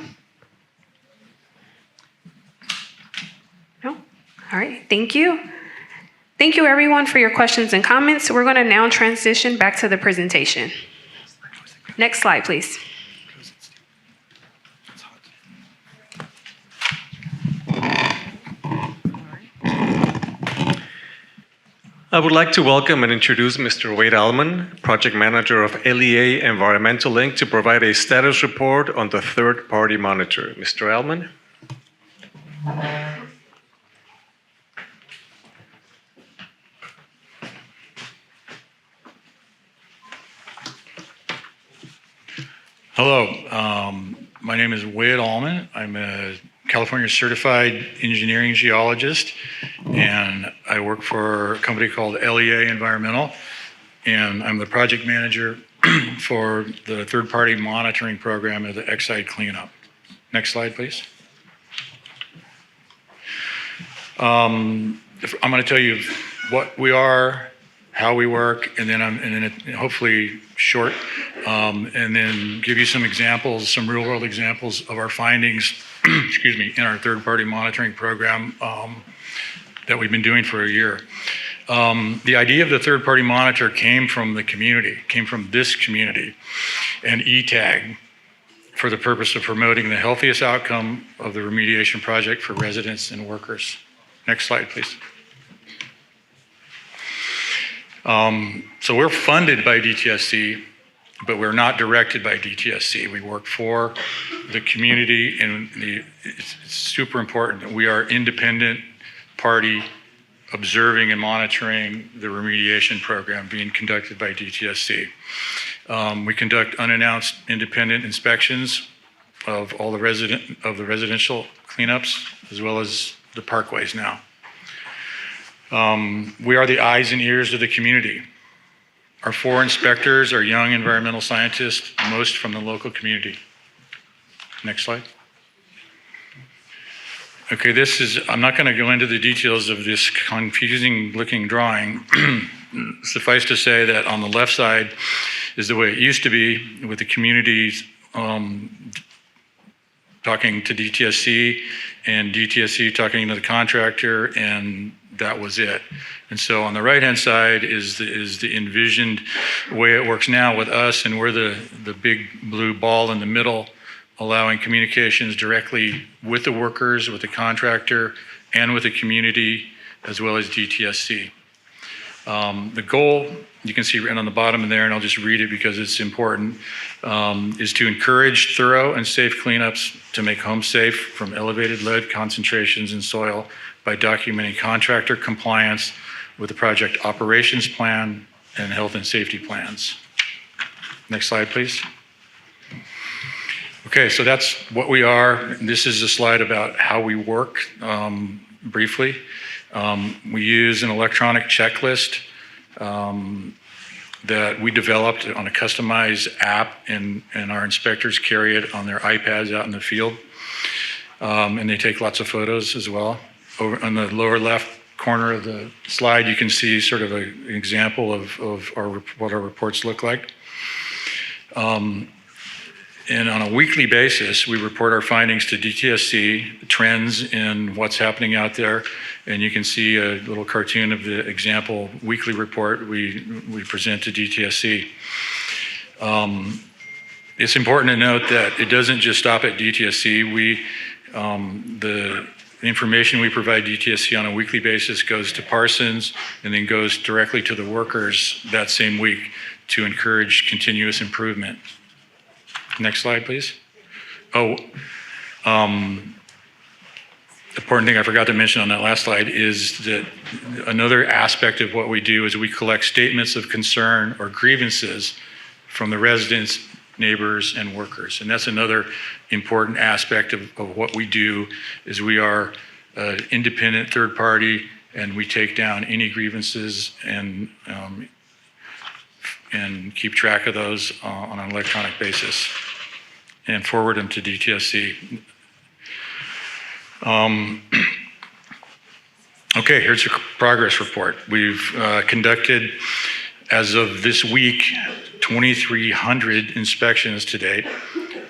[SPEAKER 1] No? All right, thank you. Thank you, everyone, for your questions and comments. We're going to now transition back to the presentation. Next slide, please.
[SPEAKER 2] I would like to welcome and introduce Mr. Wade Allman, Project Manager of LEA Environmental Link, to provide a status report on the third-party monitor. Mr. Allman?
[SPEAKER 21] Hello, my name is Wade Allman. I'm a California certified engineering geologist, and I work for a company called LEA Environmental, and I'm the project manager for the third-party monitoring program of the Exide cleanup. Next slide, please. I'm going to tell you what we are, how we work, and then hopefully short, and then give you some examples, some real-world examples of our findings, excuse me, in our third-party monitoring program that we've been doing for a year. The idea of the third-party monitor came from the community, came from this community, and ETAG, for the purpose of promoting the healthiest outcome of the remediation project for residents and workers. Next slide, please. So we're funded by DTSC, but we're not directed by DTSC. We work for the community, and it's super important. We are independent party observing and monitoring the remediation program being conducted by DTSC. We conduct unannounced independent inspections of all the residential cleanups, as well as the parkways now. We are the eyes and ears of the community. Our 4 inspectors are young environmental scientists, most from the local community. Next slide. Okay, I'm not going to go into the details of this confusing looking drawing. Suffice to say that on the left side is the way it used to be, with the communities talking to DTSC and DTSC talking to the contractor, and that was it. And so on the right-hand side is the envisioned way it works now with us, and we're the big blue ball in the middle, allowing communications directly with the workers, with the contractor, and with the community, as well as DTSC. The goal, you can see written on the bottom there, and I'll just read it because it's important, is to encourage thorough and safe cleanups to make homes safe from elevated lead concentrations in soil by documenting contractor compliance with the project operations plan and health and safety plans. Next slide, please. Okay, so that's what we are. This is a slide about how we work briefly. We use an electronic checklist that we developed on a customized app, and our inspectors carry it on their iPads out in the field. And they take lots of photos as well. Over on the lower left corner of the slide, you can see sort of an example of what our reports look like. And on a weekly basis, we report our findings to DTSC, the trends in what's happening out there. And you can see a little cartoon of the example weekly report we present to DTSC. It's important to note that it doesn't just stop at DTSC. The information we provide DTSC on a weekly basis goes to Parsons and then goes directly to the workers that same week to encourage continuous improvement. Next slide, please. Important thing I forgot to mention on that last slide is that another aspect of what we do is we collect statements of concern or grievances from the residents, neighbors, and workers. And that's another important aspect of what we do is we are an independent third party, and we take down any grievances and keep track of those on an electronic basis and forward them to DTSC. Okay, here's a progress report. We've conducted, as of this week, 2,300 inspections to date.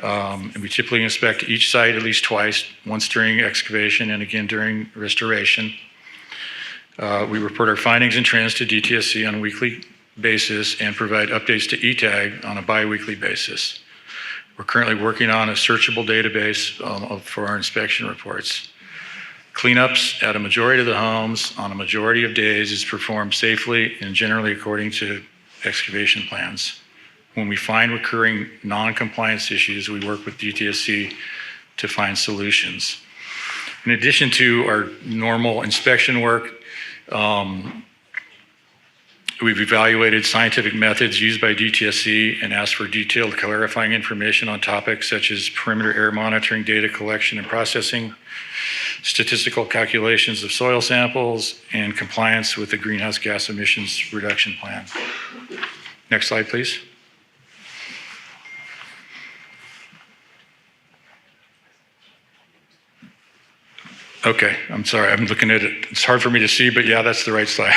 [SPEAKER 21] And we typically inspect each site at least twice, once during excavation and again during restoration. We report our findings and trends to DTSC on a weekly basis and provide updates to ETAG on a bi-weekly basis. We're currently working on a searchable database for our inspection reports. Cleanups at a majority of the homes on a majority of days is performed safely and generally according to excavation plans. When we find recurring non-compliance issues, we work with DTSC to find solutions. In addition to our normal inspection work, we've evaluated scientific methods used by DTSC and asked for detailed clarifying information on topics such as perimeter air monitoring, data collection and processing, statistical calculations of soil samples, and compliance with the greenhouse gas emissions reduction plan. Next slide, please. Okay, I'm sorry, I'm looking at it. It's hard for me to see, but yeah, that's the right slide.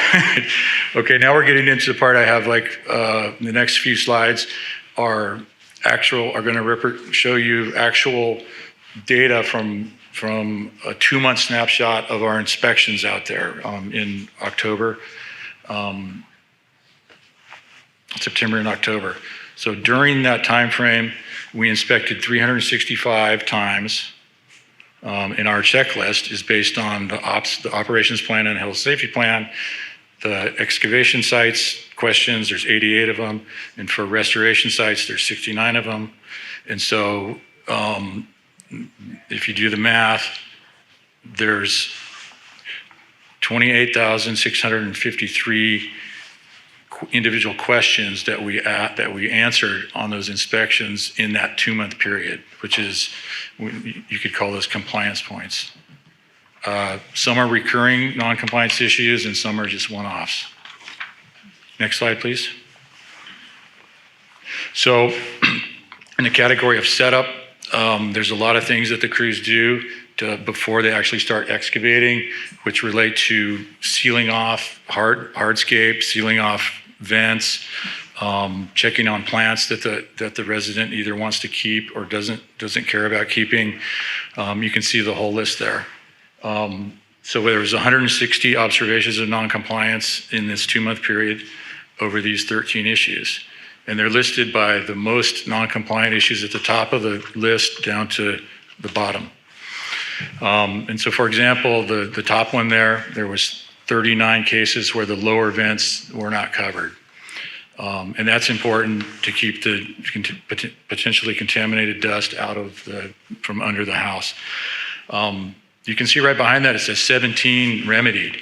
[SPEAKER 21] Okay, now we're getting into the part I have, the next few slides are going to show you actual data from a 2-month snapshot of our inspections out there in October, September and October. So during that time frame, we inspected 365 times. And our checklist is based on the operations plan and health safety plan. The excavation sites questions, there's 88 of them. And for restoration sites, there's 69 of them. And so if you do the math, there's 28,653 individual questions that we answered on those inspections in that 2-month period, which is, you could call those compliance points. Some are recurring non-compliance issues and some are just one-offs. Next slide, please. So in the category of setup, there's a lot of things that the crews do before they actually start excavating, which relate to sealing off hardscape, sealing off vents, checking on plants that the resident either wants to keep or doesn't care about keeping. You can see the whole list there. So there was 160 observations of noncompliance in this 2-month period over these 13 issues. And they're listed by the most noncompliant issues at the top of the list down to the bottom. And so, for example, the top one there was 39 cases where the lower vents were not covered. And that's important to keep the potentially contaminated dust out of from under the house. You can see right behind that it says 17 remedied.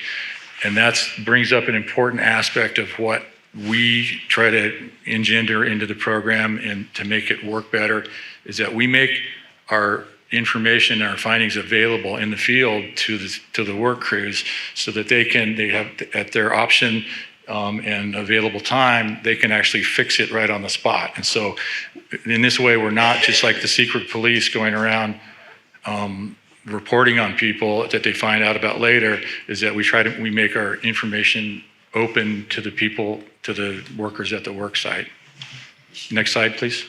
[SPEAKER 21] And that brings up an important aspect of what we try to engender into the program and to make it work better, is that we make our information and our findings available in the field to the work crews so that they have at their option and available time, they can actually fix it right on the spot. And so in this way, we're not just like the secret police going around reporting on people that they find out about later, is that we make our information open to the people, to the workers at the work site. Next slide, please.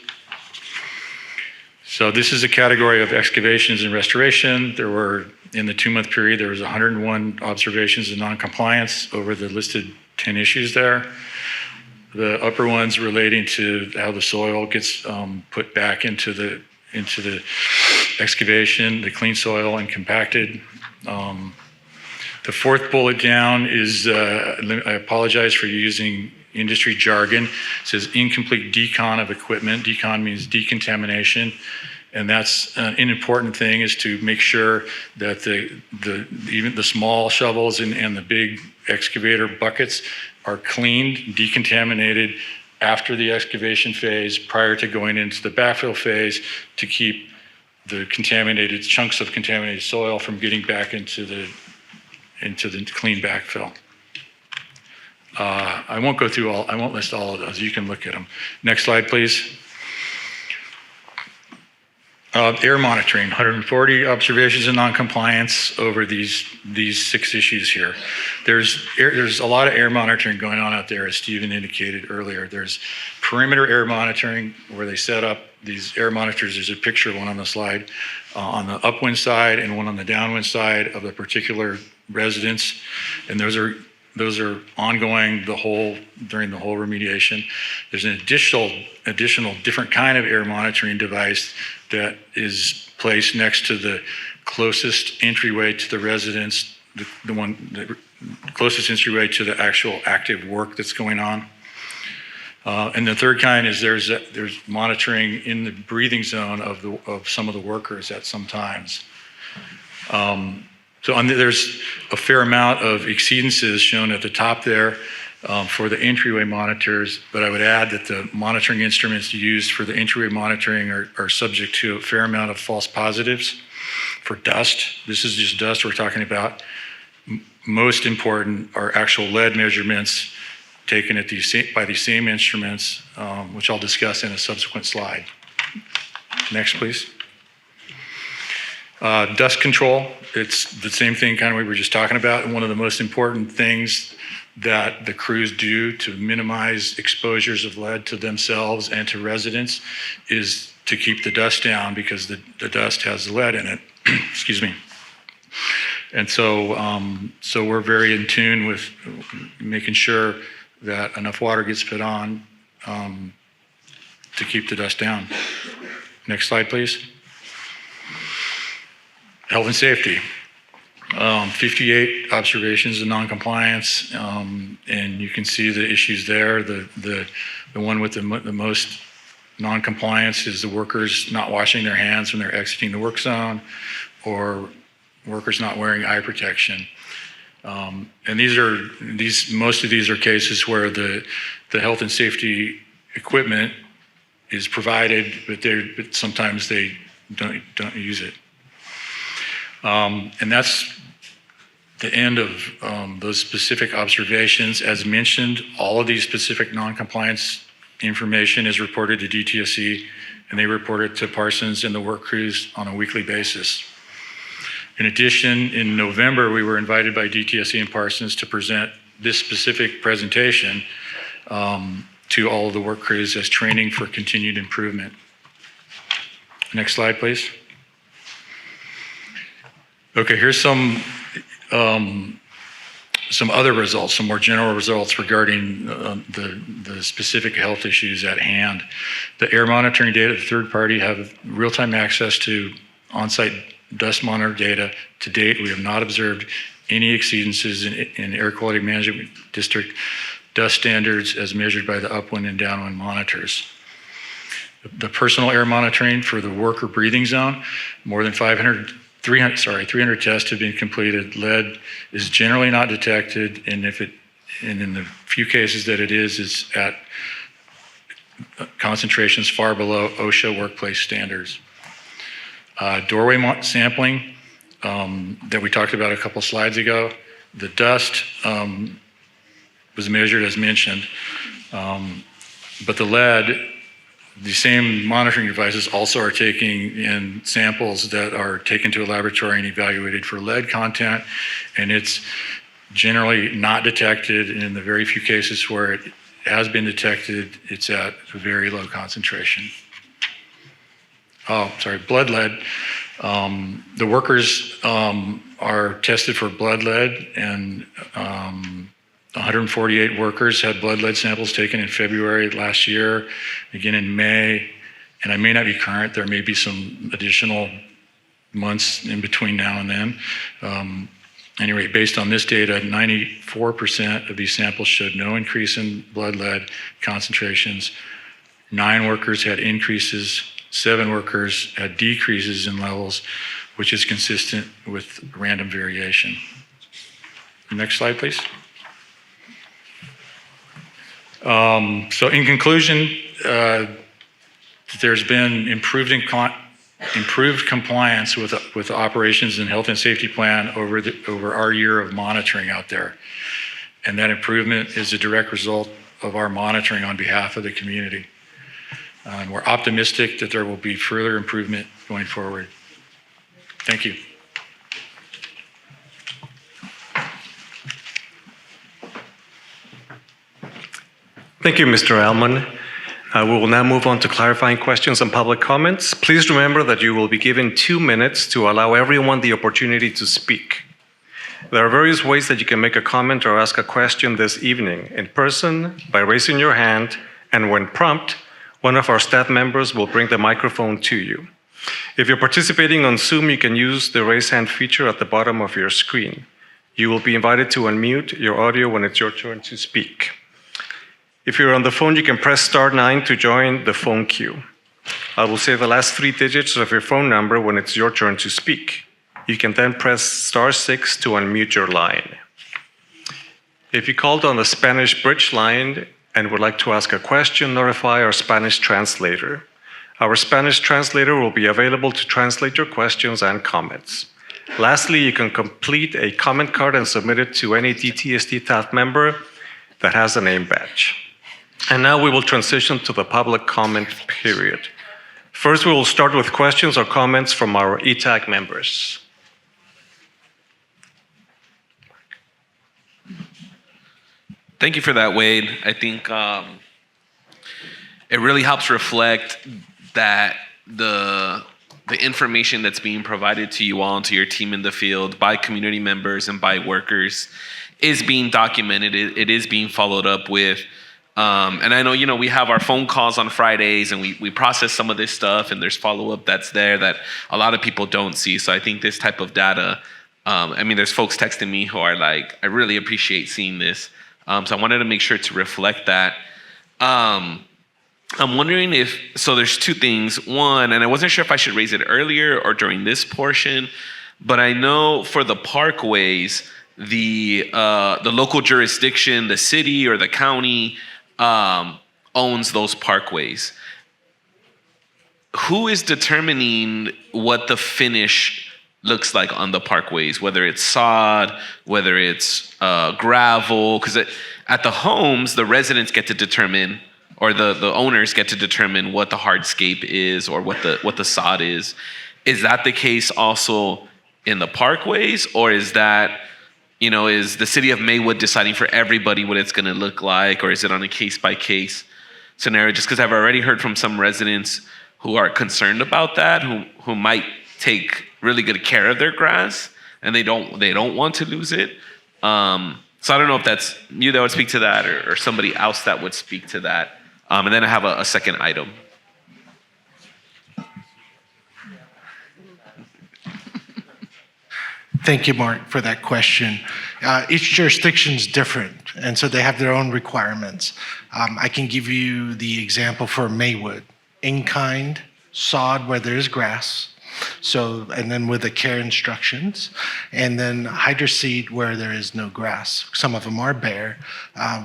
[SPEAKER 21] So this is a category of excavations and restoration. There were, in the 2-month period, there was 101 observations of noncompliance over the listed 10 issues there. The upper ones relating to how the soil gets put back into the excavation, the clean soil and compacted. The 4th bullet down is, I apologize for using industry jargon. It says incomplete decon of equipment. Decon means decontamination. And that's an important thing, is to make sure that even the small shovels and the big excavator buckets are cleaned, decontaminated after the excavation phase, prior to going into the backfill phase, to keep the contaminated chunks of contaminated soil from getting back into the clean backfill. I won't go through I won't list all of those. You can look at them. Next slide, please. Air monitoring, 140 observations of noncompliance over these 6 issues here. There's a lot of air monitoring going on out there, as Stephen indicated earlier. There's perimeter air monitoring, where they set up these air monitors. There's a picture of one on the slide, on the upwind side and one on the downwind side of a particular residence. And those are ongoing during the whole remediation. There's an additional different kind of air monitoring device that is placed next to the closest entryway to the residence, the closest entryway to the actual active work that's going on. And the third kind is there's monitoring in the breathing zone of some of the workers at some times. There's a fair amount of exceedances shown at the top there for the entryway monitors, but I would add that the monitoring instruments used for the entryway monitoring are subject to a fair amount of false positives for dust. This is just dust we're talking about. Most important are actual lead measurements taken by these same instruments, which I'll discuss in a subsequent slide. Next, please. Dust control, it's the same thing kind of we were just talking about. And one of the most important things that the crews do to minimize exposures of lead to themselves and to residents is to keep the dust down, because the dust has lead in it. Excuse me. And so we're very in tune with making sure that enough water gets put on to keep the dust down. Next slide, please. Health and safety. 58 observations of noncompliance, and you can see the issues there. The one with the most noncompliance is the workers not washing their hands when they're exiting the work zone, or workers not wearing eye protection. And most of these are cases where the health and safety equipment is provided, but sometimes they don't use it. And that's the end of those specific observations. As mentioned, all of these specific noncompliance information is reported to DTSC, and they report it to Parsons and the work crews on a weekly basis. In addition, in November, we were invited by DTSC and Parsons to present this specific presentation to all of the work crews as training for continued improvement. Next slide, please. Okay, here's some some other results, some more general results regarding the specific health issues at hand. The air monitoring data, the third party have real-time access to on-site dust monitor data. To date, we have not observed any exceedances in air quality management district dust standards as measured by the upwind and downwind monitors. The personal air monitoring for the worker breathing zone, more than 300 tests have been completed. Lead is generally not detected, and in the few cases that it is at concentrations far below OSHA workplace standards. Doorway sampling that we talked about a couple slides ago, the dust was measured as mentioned, but the lead, the same monitoring devices also are taking in samples that are taken to a laboratory and evaluated for lead content, and it's generally not detected. And in the very few cases where it has been detected, it's at a very low concentration. Blood lead. The workers are tested for blood lead, and 148 workers had blood lead samples taken in February last year, again in May, and I may not be current. There may be some additional months in between now and then. Anyway, based on this data, 94% of these samples showed no increase in blood lead concentrations. 9 workers had increases, 7 workers had decreases in levels, which is consistent with random variation. Next slide, please. So in conclusion, there's been improved compliance with the operations and health and safety plan over our year of monitoring out there. And that improvement is a direct result of our monitoring on behalf of the community. And we're optimistic that there will be further improvement going forward. Thank you.
[SPEAKER 2] Thank you, Mr. Alman. We will now move on to clarifying questions and public comments. Please remember that you will be given 2 minutes to allow everyone the opportunity to speak. There are various ways that you can make a comment or ask a question this evening: in person, by raising your hand, and when prompted, one of our staff members will bring the microphone to you. If you're participating on Zoom, you can use the raise hand feature at the bottom of your screen. You will be invited to unmute your audio when it's your turn to speak. If you're on the phone, you can press *9 to join the phone queue. I will say the last 3 digits of your phone number when it's your turn to speak. You can then press *6 to unmute your line. If you called on the Spanish bridge line and would like to ask a question, notify our Spanish translator. Our Spanish translator will be available to translate your questions and comments. Lastly, you can complete a comment card and submit it to any DTSD staff member that has a name badge. And now we will transition to the public comment period. First, we will start with questions or comments from our ETAG members.
[SPEAKER 6] Thank you for that, Wade. I think it really helps reflect that the information that's being provided to you all and to your team in the field by community members and by workers is being documented. It is being followed up with. And I know, we have our phone calls on Fridays and we process some of this stuff, and there's follow-up that's there that a lot of people don't see. So I think this type of data, there's folks texting me who are like, I really appreciate seeing this. So I wanted to make sure to reflect that. I'm wondering so there's 2 things. One, and I wasn't sure if I should raise it earlier or during this portion, but I know for the parkways, the local jurisdiction, the city or the county, owns those parkways. Who is determining what the finish looks like on the parkways, whether it's sod, whether it's gravel? Because at the homes, the residents get to determine, or the owners get to determine what the hardscape is or what the sod is. Is that the case also in the parkways, or is that, is the city of Maywood deciding for everybody what it's going to look like, or is it on a case-by-case scenario? Just because I've already heard from some residents who are concerned about that, who might take really good care of their grass and they don't want to lose it. So I don't know if that's you that would speak to that, or somebody else that would speak to that. And then I have a second item.
[SPEAKER 8] Thank you, Mark, for that question. Each jurisdiction's different, and so they have their own requirements. I can give you the example for Maywood. In-kind, sod where there's grass, and then with the care instructions, and then hydroseed where there is no grass. Some of them are bare.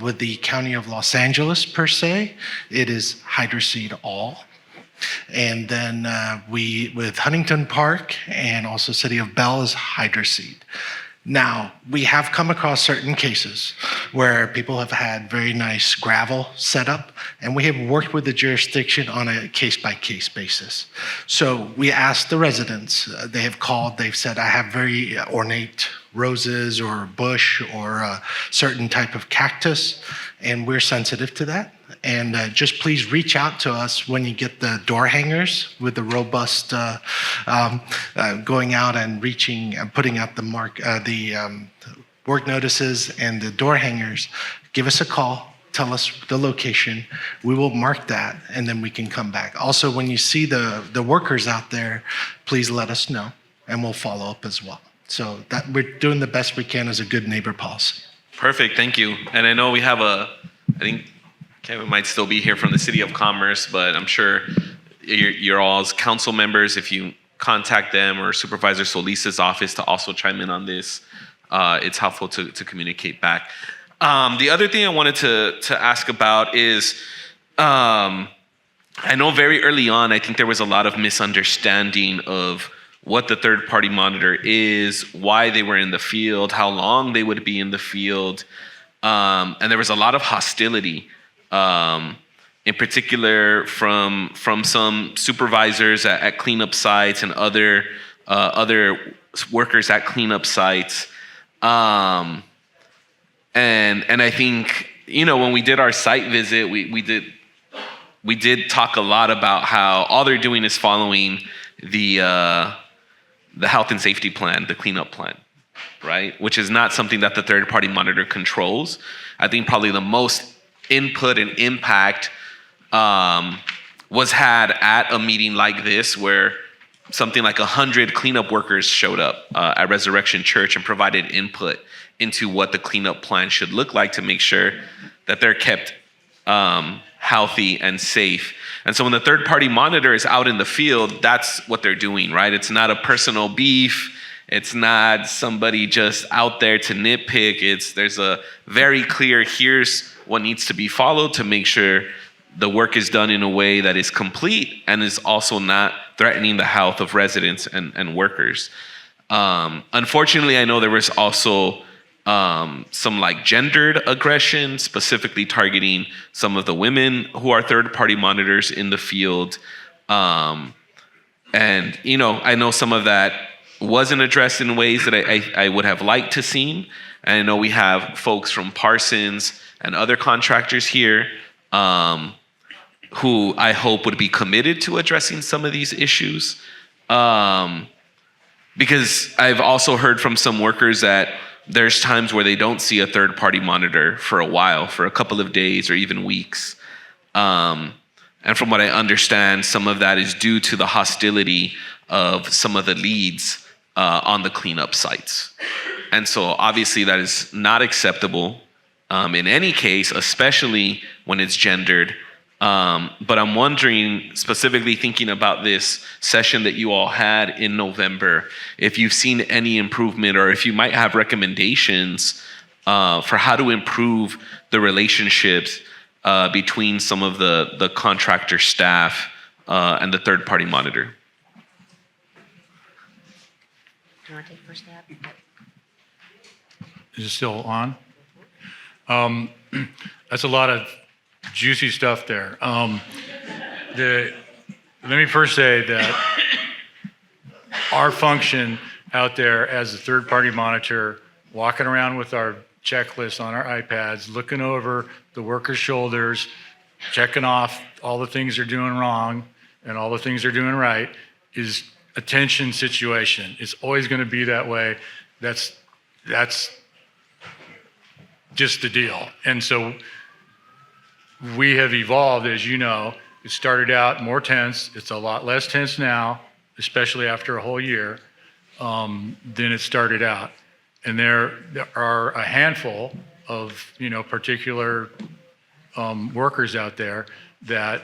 [SPEAKER 8] With the County of Los Angeles, per se, it is hydroseed all. And then with Huntington Park and also City of Bell is hydroseed. Now, we have come across certain cases where people have had very nice gravel setup, and we have worked with the jurisdiction on a case-by-case basis. So we asked the residents, they have called, they've said, I have very ornate roses or bush or a certain type of cactus, and we're sensitive to that. And just please reach out to us when you get the door hangers with the robust going out and reaching and putting out the work notices and the door hangers. Give us a call. Tell us the location. We will mark that, and then we can come back. Also, when you see the workers out there, please let us know, and we'll follow up as well. So that we're doing the best we can as a good neighbor policy.
[SPEAKER 6] Perfect, thank you. And I know we have I think Kevin might still be here from the City of Commerce, but I'm sure you're all as council members, if you contact them or Supervisor Solis's office to also chime in on this, it's helpful to communicate back. The other thing I wanted to ask about is, I know very early on, I think there was a lot of misunderstanding of what the third-party monitor is, why they were in the field, how long they would be in the field, and there was a lot of hostility. In particular from some supervisors at cleanup sites and other workers at cleanup sites. And I think, when we did our site visit, we did talk a lot about how all they're doing is following the health and safety plan, the cleanup plan, right? Which is not something that the third-party monitor controls. I think probably the most input and impact was had at a meeting like this, where something like 100 cleanup workers showed up at Resurrection Church and provided input into what the cleanup plan should look like to make sure that they're kept healthy and safe. And so when the third-party monitor is out in the field, that's what they're doing, right? It's not a personal beef. It's not somebody just out there to nitpick. There's a very clear, here's what needs to be followed to make sure the work is done in a way that is complete and is also not threatening the health of residents and workers. Unfortunately, I know there was also some gendered aggression, specifically targeting some of the women who are third-party monitors in the field. And, I know some of that wasn't addressed in ways that I would have liked to seen. And I know we have folks from Parsons and other contractors here who I hope would be committed to addressing some of these issues. Because I've also heard from some workers that there's times where they don't see a third-party monitor for a while, for a couple of days or even weeks. And from what I understand, some of that is due to the hostility of some of the leads on the cleanup sites. And so obviously that is not acceptable in any case, especially when it's gendered. But I'm wondering, specifically thinking about this session that you all had in November, if you've seen any improvement or if you might have recommendations for how to improve the relationships between some of the contractor staff and the third-party monitor.
[SPEAKER 7] Do you want to take first stab?
[SPEAKER 21] Is it still on? That's a lot of juicy stuff there. Let me first say that our function out there as a third-party monitor, walking around with our checklist on our iPads, looking over the workers' shoulders, checking off all the things they're doing wrong and all the things they're doing right, is a tension situation. It's always going to be that way. That's just the deal. And so we have evolved, as you know. It started out more tense. It's a lot less tense now, especially after a whole year, than it started out. And there are a handful of, particular workers out there that,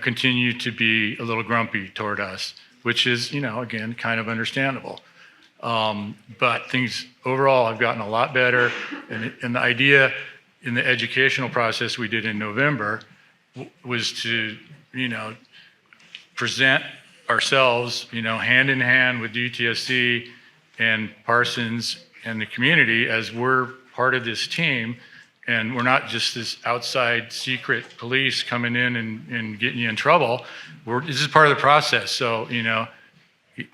[SPEAKER 21] continue to be a little grumpy toward us, which is, again, kind of understandable. But things overall have gotten a lot better. And the idea in the educational process we did in November was to, present ourselves, hand in hand with DTSC and Parsons and the community as we're part of this team. And we're not just this outside secret police coming in and getting you in trouble. This is part of the process. So,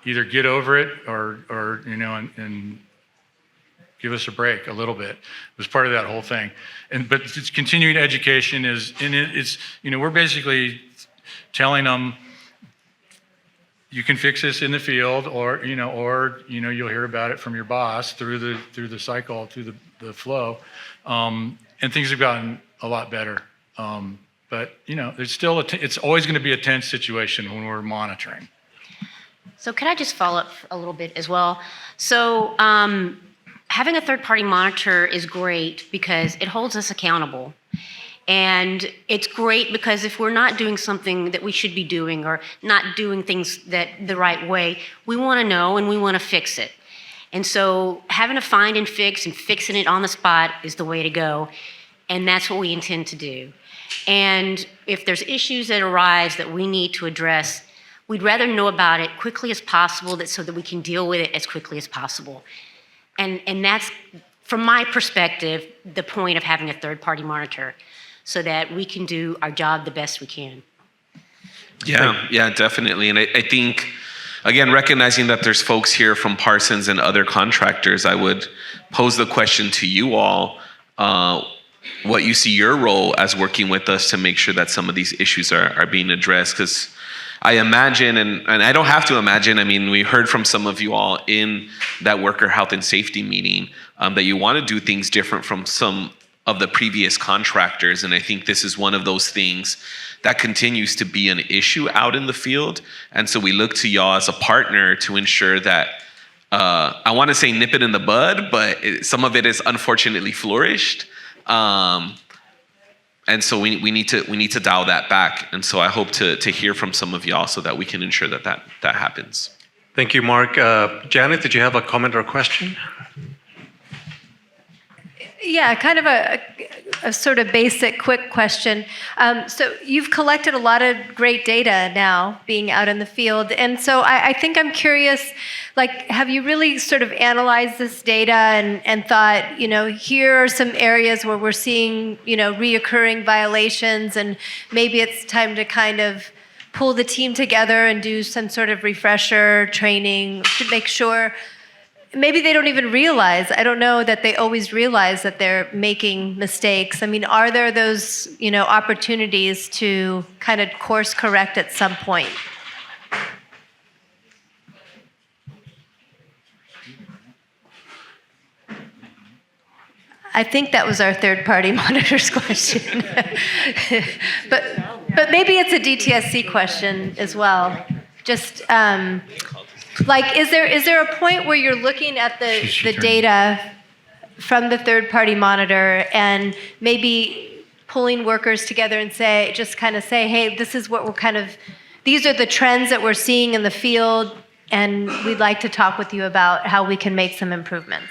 [SPEAKER 21] either get over it or and give us a break a little bit. It was part of that whole thing. But it's continuing education it's we're basically telling them you can fix this in the field, or you'll hear about it from your boss through the cycle, through the flow. And things have gotten a lot better. But there's still it's always going to be a tense situation when we're monitoring.
[SPEAKER 7] So could I just follow up a little bit as well? So having a third-party monitor is great because it holds us accountable. And it's great because if we're not doing something that we should be doing or not doing things the right way, we want to know and we want to fix it. And so having to find and fixing it on the spot is the way to go. And that's what we intend to do. And if there's issues that arise that we need to address, we'd rather know about it quickly as possible so that we can deal with it as quickly as possible. And that's, from my perspective, the point of having a third-party monitor, so that we can do our job the best we can.
[SPEAKER 6] Yeah, definitely. And I think, again, recognizing that there's folks here from Parsons and other contractors, I would pose the question to you all, what you see your role as working with us to make sure that some of these issues are being addressed. Because I imagine, and I don't have to imagine, we heard from some of you all in that worker health and safety meeting that you want to do things different from some of the previous contractors. And I think this is one of those things that continues to be an issue out in the field. And so we look to y'all as a partner to ensure that, I want to say nip it in the bud, but some of it is unfortunately flourished. And so we need to dial that back. And so I hope to hear from some of y'all so that we can ensure that happens.
[SPEAKER 2] Thank you, Mark. Janet, did you have a comment or question?
[SPEAKER 9] Yeah, kind of a sort of basic, quick question. So you've collected a lot of great data now, being out in the field. And so I think I'm curious, have you really sort of analyzed this data and thought, here are some areas where we're seeing, reoccurring violations, and maybe it's time to kind of pull the team together and do some sort of refresher training to make sure. Maybe they don't even realize, I don't know that they always realize that they're making mistakes. Are there those, opportunities to kind of course correct at some point? I think that was our third-party monitor's question. but maybe it's a DTSC question as well. Just, is there a point where you're looking at the data from the third-party monitor and maybe pulling workers together and say, hey, this is what these are the trends that we're seeing in the field, and we'd like to talk with you about how we can make some improvements?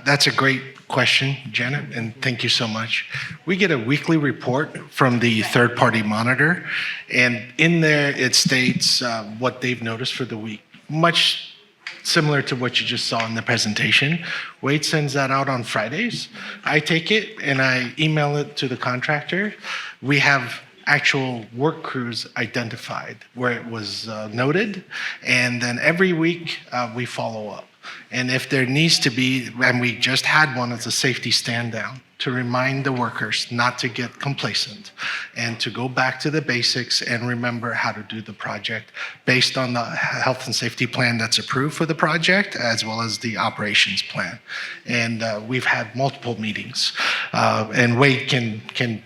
[SPEAKER 8] That's a great question, Janet, and thank you so much. We get a weekly report from the third-party monitor, and in there it states what they've noticed for the week. Much similar to what you just saw in the presentation. Wade sends that out on Fridays. I take it and I email it to the contractor. We have actual work crews identified where it was noted, and then every week we follow up. And if there needs to be, and we just had one as a safety stand down to remind the workers not to get complacent and to go back to the basics and remember how to do the project based on the health and safety plan that's approved for the project, as well as the operations plan. And we've had multiple meetings. And Wade can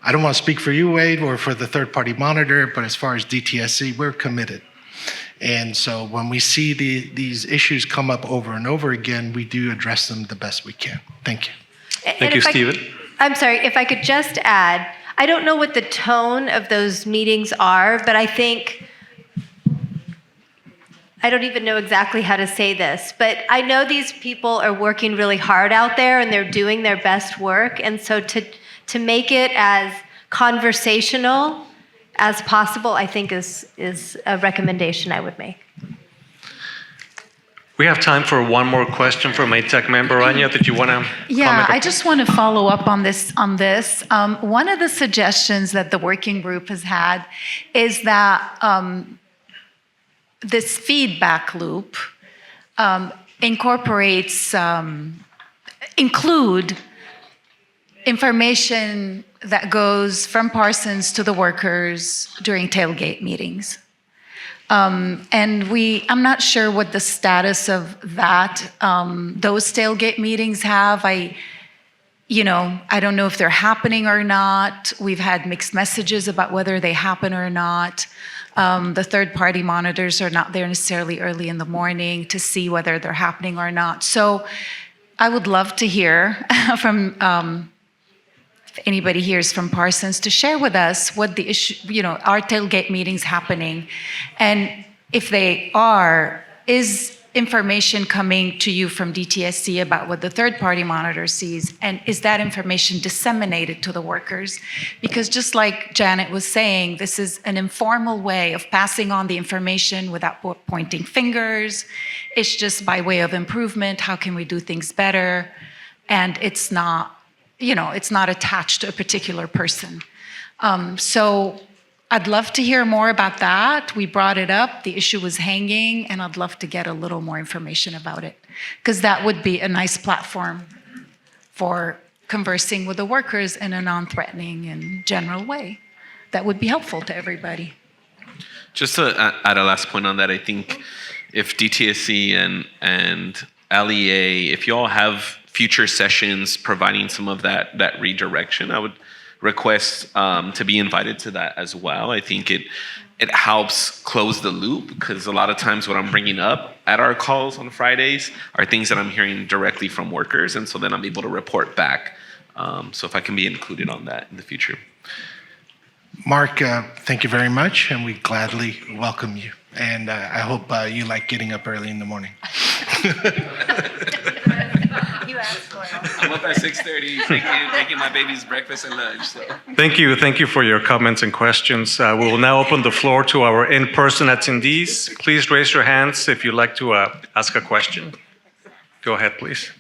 [SPEAKER 8] I don't want to speak for you, Wade, or for the third-party monitor, but as far as DTSC, we're committed. And so when we see these issues come up over and over again, we do address them the best we can. Thank you.
[SPEAKER 2] Thank you, Stephen.
[SPEAKER 9] I'm sorry, if I could just add, I don't know what the tone of those meetings are, but I think, I don't even know exactly how to say this, but I know these people are working really hard out there and they're doing their best work. And so to make it as conversational as possible, I think is a recommendation I would make.
[SPEAKER 2] We have time for one more question from ETAG member. Anya, did you want to
[SPEAKER 16] Yeah,
[SPEAKER 2] comment?
[SPEAKER 16] I just want to follow up on this. One of the suggestions that the working group has had is that this feedback loop include information that goes from Parsons to the workers during tailgate meetings. And I'm not sure what the status of that, those tailgate meetings have. I don't know if they're happening or not. We've had mixed messages about whether they happen or not. The third-party monitors are not there necessarily early in the morning to see whether they're happening or not. So I would love to hear from if anybody here is from Parsons, to share with us what the issue, are tailgate meetings happening? And if they are, is information coming to you from DTSC about what the third-party monitor sees? And is that information disseminated to the workers? Because just like Janet was saying, this is an informal way of passing on the information without pointing fingers. It's just by way of improvement. How can we do things better? And it's not attached to a particular person. So I'd love to hear more about that. We brought it up, the issue was hanging, and I'd love to get a little more information about it, because that would be a nice platform for conversing with the workers in a non-threatening and general way. That would be helpful to everybody.
[SPEAKER 6] Just to add a last point on that, I think if DTSC and LEA, if you all have future sessions providing some of that redirection, I would request to be invited to that as well. I think it helps close the loop, because a lot of times what I'm bringing up at our calls on Fridays are things that I'm hearing directly from workers, and so then I'm able to report back. So if I can be included on that in the future.
[SPEAKER 8] Mark, thank you very much, and we gladly welcome you. And I hope you like getting up early in the morning.
[SPEAKER 6] I'm up at 6:30 making my baby's breakfast and lunch. So.
[SPEAKER 2] Thank you for your comments and questions. We will now open the floor to our in-person attendees. Please raise your hands if you'd like to ask a question. Go ahead, please.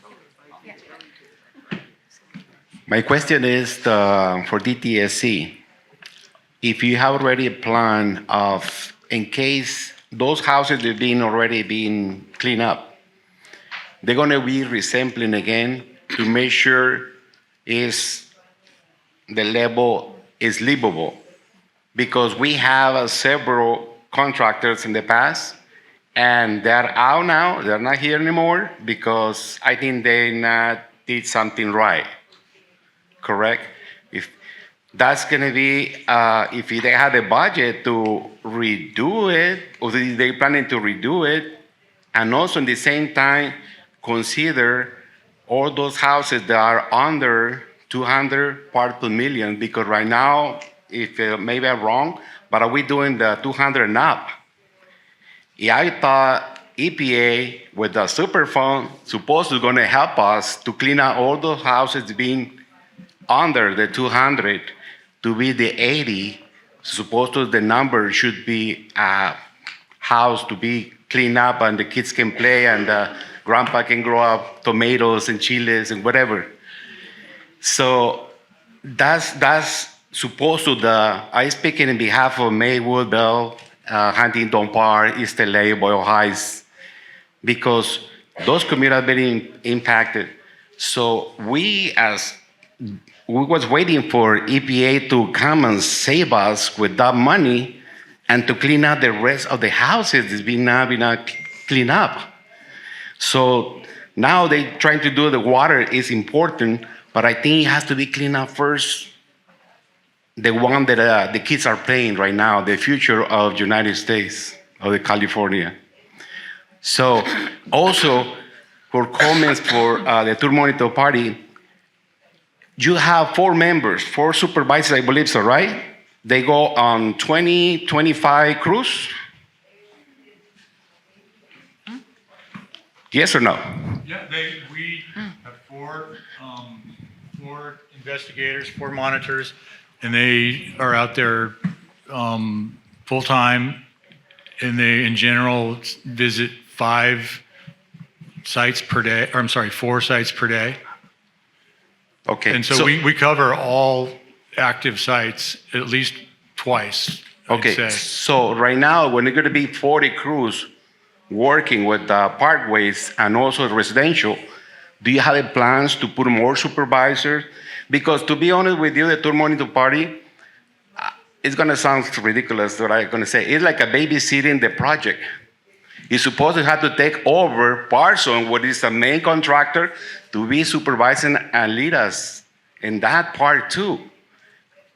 [SPEAKER 3] My question is for DTSC. If you have already a plan of, in case those houses that already been cleaned up, they're going to be resampling again to make sure the level is livable. Because we have several contractors in the past, and they're out now. They're not here anymore because I think they not did something right. Correct? If that's going to be, if they have the budget to redo it, or they're planning to redo it, and also at the same time, consider all those houses that are under 200 parts per million, because right now, if maybe I'm wrong, but are we doing the 200 and up? Yeah, I thought EPA with the Superfund supposed to going to help us to clean out all those houses being under the 200 to be the 80. Supposed to the number should be a house to be cleaned up and the kids can play and grandpa can grow up tomatoes and chiles and whatever. So that's supposed to I speaking on behalf of Maywood, Bell, Huntington Park, East LA, Boyle Heights, because those communities are being impacted. So we as we was waiting for EPA to come and save us with that money and to clean up the rest of the houses that's been not cleaned up. So now they trying to do the water is important, but I think it has to be cleaned up first. The one that the kids are playing right now, the future of United States, of the California. So also for comments for the tour monitor party, you have 4 members, 4 supervisors, I believe so, right? They go on 20, 25 cruise? Yes or no?
[SPEAKER 21] Yeah, we have 4 investigators, 4 monitors, and they are out there full-time, and they, in general, visit 5 sites per day, or I'm sorry, 4 sites per day.
[SPEAKER 3] Okay.
[SPEAKER 21] And so we cover all active sites at least twice, I'd say.
[SPEAKER 3] So right now, when there are going to be 40 crews working with the parkways and also residential, do you have plans to put more supervisors? Because to be honest with you, the tour monitor party, it's going to sound ridiculous what I'm going to say. It's like a babysitting the project. You're supposed to have to take over Parson, what is the main contractor, to be supervising and lead us in that part too.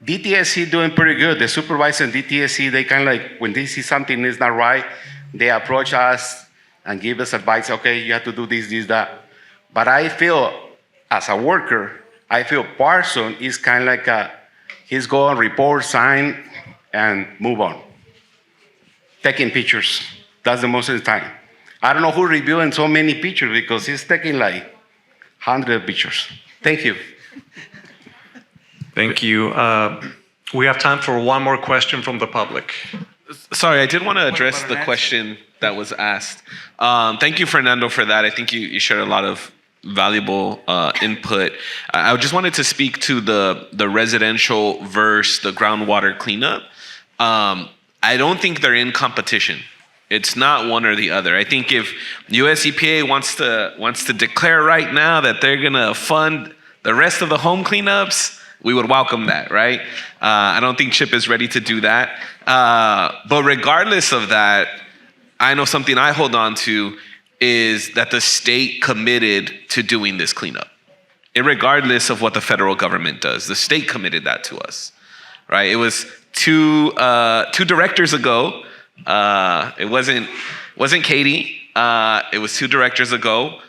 [SPEAKER 3] DTSC doing pretty good. The supervisor and DTSC, they kind of like, when they see something is not right, they approach us and give us advice, okay, you have to do this, this, that. But I feel, as a worker, I feel Parson is kind of like he's going, report, sign, and move on. Taking pictures. That's the most of the time. I don't know who's reviewing so many pictures because he's taking like 100 pictures. Thank you.
[SPEAKER 2] Thank you. We have time for one more question from the public.
[SPEAKER 6] Sorry, I did want to address the question that was asked. Thank you, Fernando, for that. I think you shared a lot of valuable input. I just wanted to speak to the residential versus the groundwater cleanup. I don't think they're in competition. It's not one or the other. I think if US EPA wants to declare right now that they're gonna fund the rest of the home cleanups, we would welcome that, right? I don't think CHIP is ready to do that. But regardless of that, I know something I hold on to is that the state committed to doing this cleanup. Irregardless of what the federal government does, the state committed that to us, right? It was two directors ago. It wasn't Katie. It was 2 directors ago,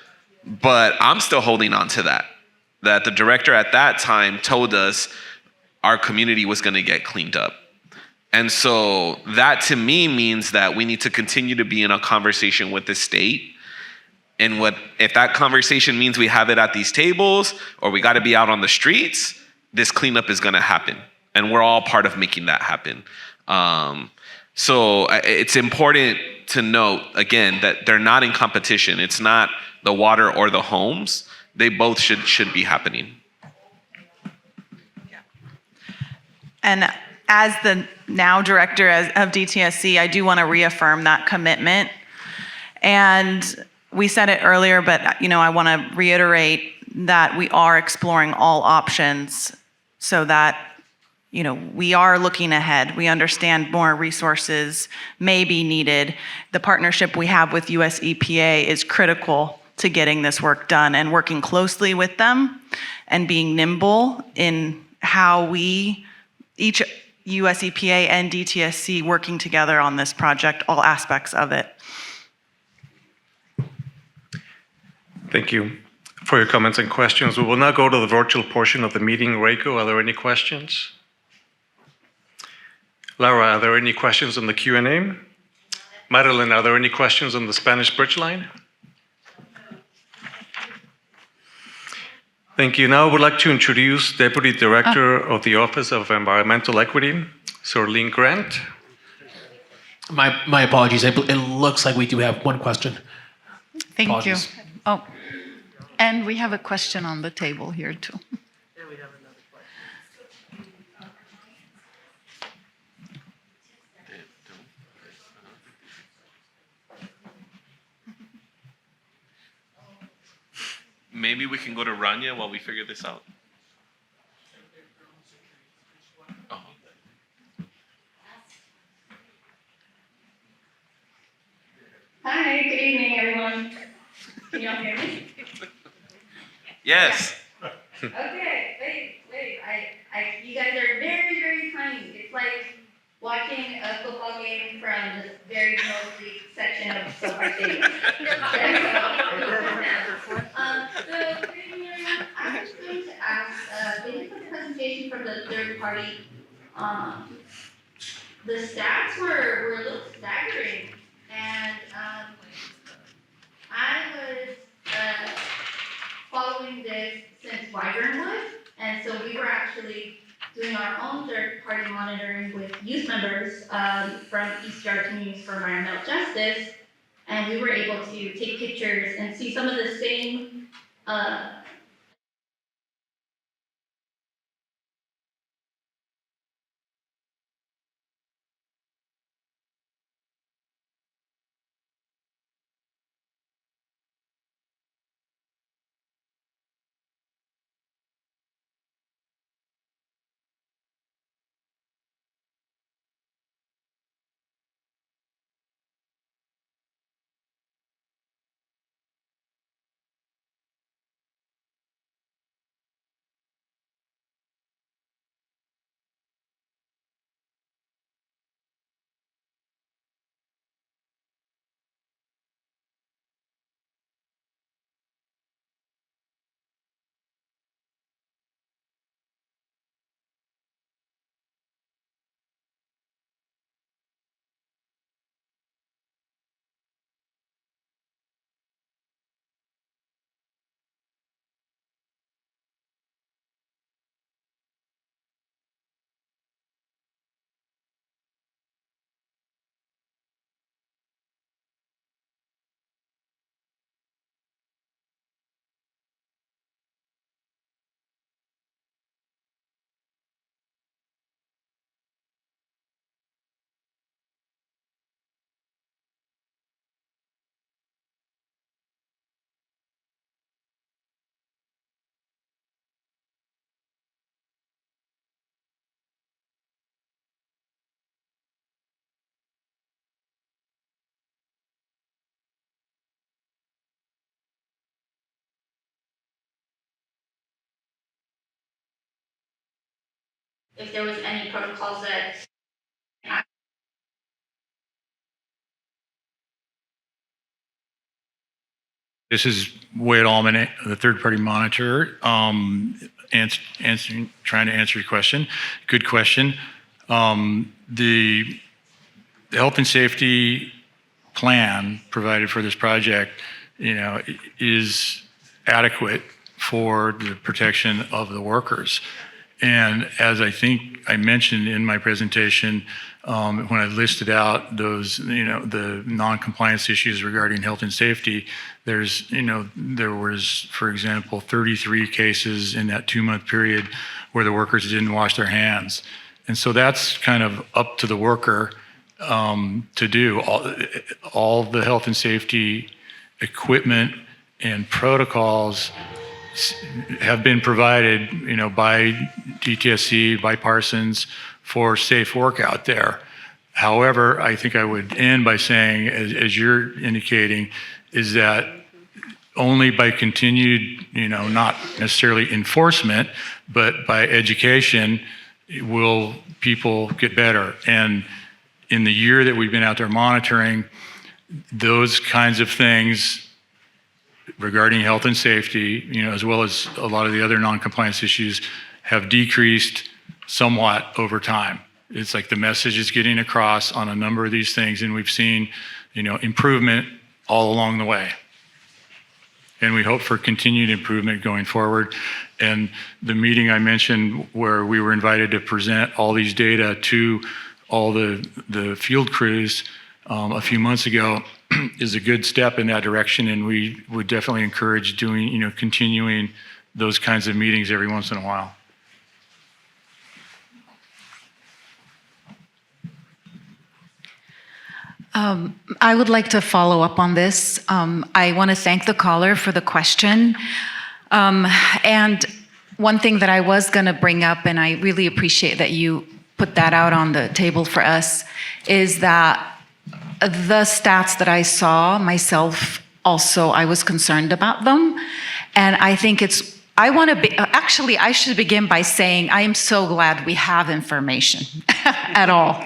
[SPEAKER 6] but I'm still holding on to that the director at that time told us our community was going to get cleaned up. And so that to me means that we need to continue to be in a conversation with the state. And if that conversation means we have it at these tables or we got to be out on the streets, this cleanup is going to happen. And we're all part of making that happen. So it's important to note, again, that they're not in competition. It's not the water or the homes. They both should be happening.
[SPEAKER 5] And as the now director of DTSC, I do want to reaffirm that commitment. And we said it earlier, but I want to reiterate that we are exploring all options so that we are looking ahead. We understand more resources may be needed. The partnership we have with US EPA is critical to getting this work done and working closely with them and being nimble in how each US EPA and DTSC working together on this project, all aspects of it.
[SPEAKER 2] Thank you for your comments and questions. We will now go to the virtual portion of the meeting. Reiko, are there any questions? Laura, are there any questions on the Q&A? Madeline, are there any questions on the Spanish Bridge line? Thank you. Now I would like to introduce Deputy Director of the Office of Environmental Equity, Sorlene Grant.
[SPEAKER 15] My apologies. It looks like we do have one question.
[SPEAKER 16] Thank
[SPEAKER 15] Apologies.
[SPEAKER 16] you. Oh, and we have a question on the table here too.
[SPEAKER 6] Maybe we can go to Rania while we figure this out.
[SPEAKER 4] y'all hear me?
[SPEAKER 6] Yes.
[SPEAKER 4] Okay, wait. You guys are very, very tiny. It's like watching a football game from this very nosy section of SoFi Stadium. I'm just going to ask, based on the presentation from the third party, the stats were a little staggering, and I was following this since Wyvernwood, and so we were actually doing our own third-party monitoring with youth members from East Yard Communities for Environmental Justice, and we were able to take pictures and see some of the same if there was any protocols that
[SPEAKER 21] This is Wade Allman, the third-party monitor, trying to answer your question. Good question. The health and safety plan provided for this project, is adequate for the protection of the workers. And as I think I mentioned in my presentation, when I listed out those, the non-compliance issues regarding health and safety, there was, for example, 33 cases in that 2-month period where the workers didn't wash their hands. And so that's kind of up to the worker to do. All the health and safety equipment and protocols have been provided, by DTSC, by Parsons for safe work out there. However, I think I would end by saying, as you're indicating, is that only by continued, not necessarily enforcement, but by education, will people get better. And in the year that we've been out there monitoring, those kinds of things regarding health and safety, as well as a lot of the other non-compliance issues, have decreased somewhat over time. It's like the message is getting across on a number of these things, and we've seen, improvement all along the way. And we hope for continued improvement going forward. And the meeting I mentioned where we were invited to present all these data to all the field crews a few months ago is a good step in that direction, and we would definitely encourage doing, continuing those kinds of meetings every once in a while.
[SPEAKER 16] I would like to follow up on this. I want to thank the caller for the question. And one thing that I was going to bring up, and I really appreciate that you put that out on the table for us, is that the stats that I saw myself also I was concerned about them. And I think I should begin by saying I am so glad we have information at all.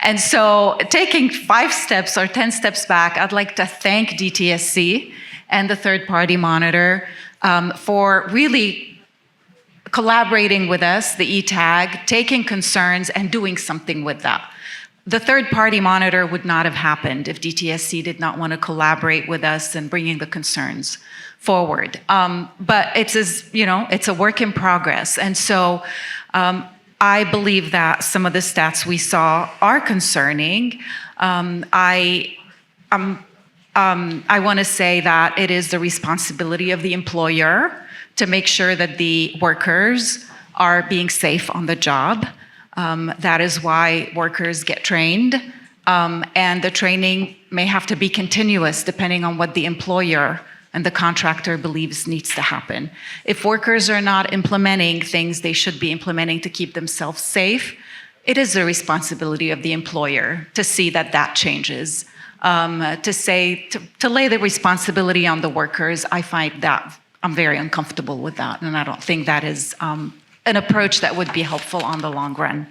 [SPEAKER 16] And so taking 5 steps or 10 steps back, I'd like to thank DTSC and the third-party monitor for really collaborating with us, the ETAG, taking concerns and doing something with that. The third-party monitor would not have happened if DTSC did not want to collaborate with us and bringing the concerns forward. But it's a work in progress. And so I believe that some of the stats we saw are concerning. I want to say that it is the responsibility of the employer to make sure that the workers are being safe on the job. That is why workers get trained. And the training may have to be continuous depending on what the employer and the contractor believes needs to happen. If workers are not implementing things they should be implementing to keep themselves safe, it is the responsibility of the employer to see that that changes. To lay the responsibility on the workers, I find that I'm very uncomfortable with that, and I don't think that is an approach that would be helpful on the long run.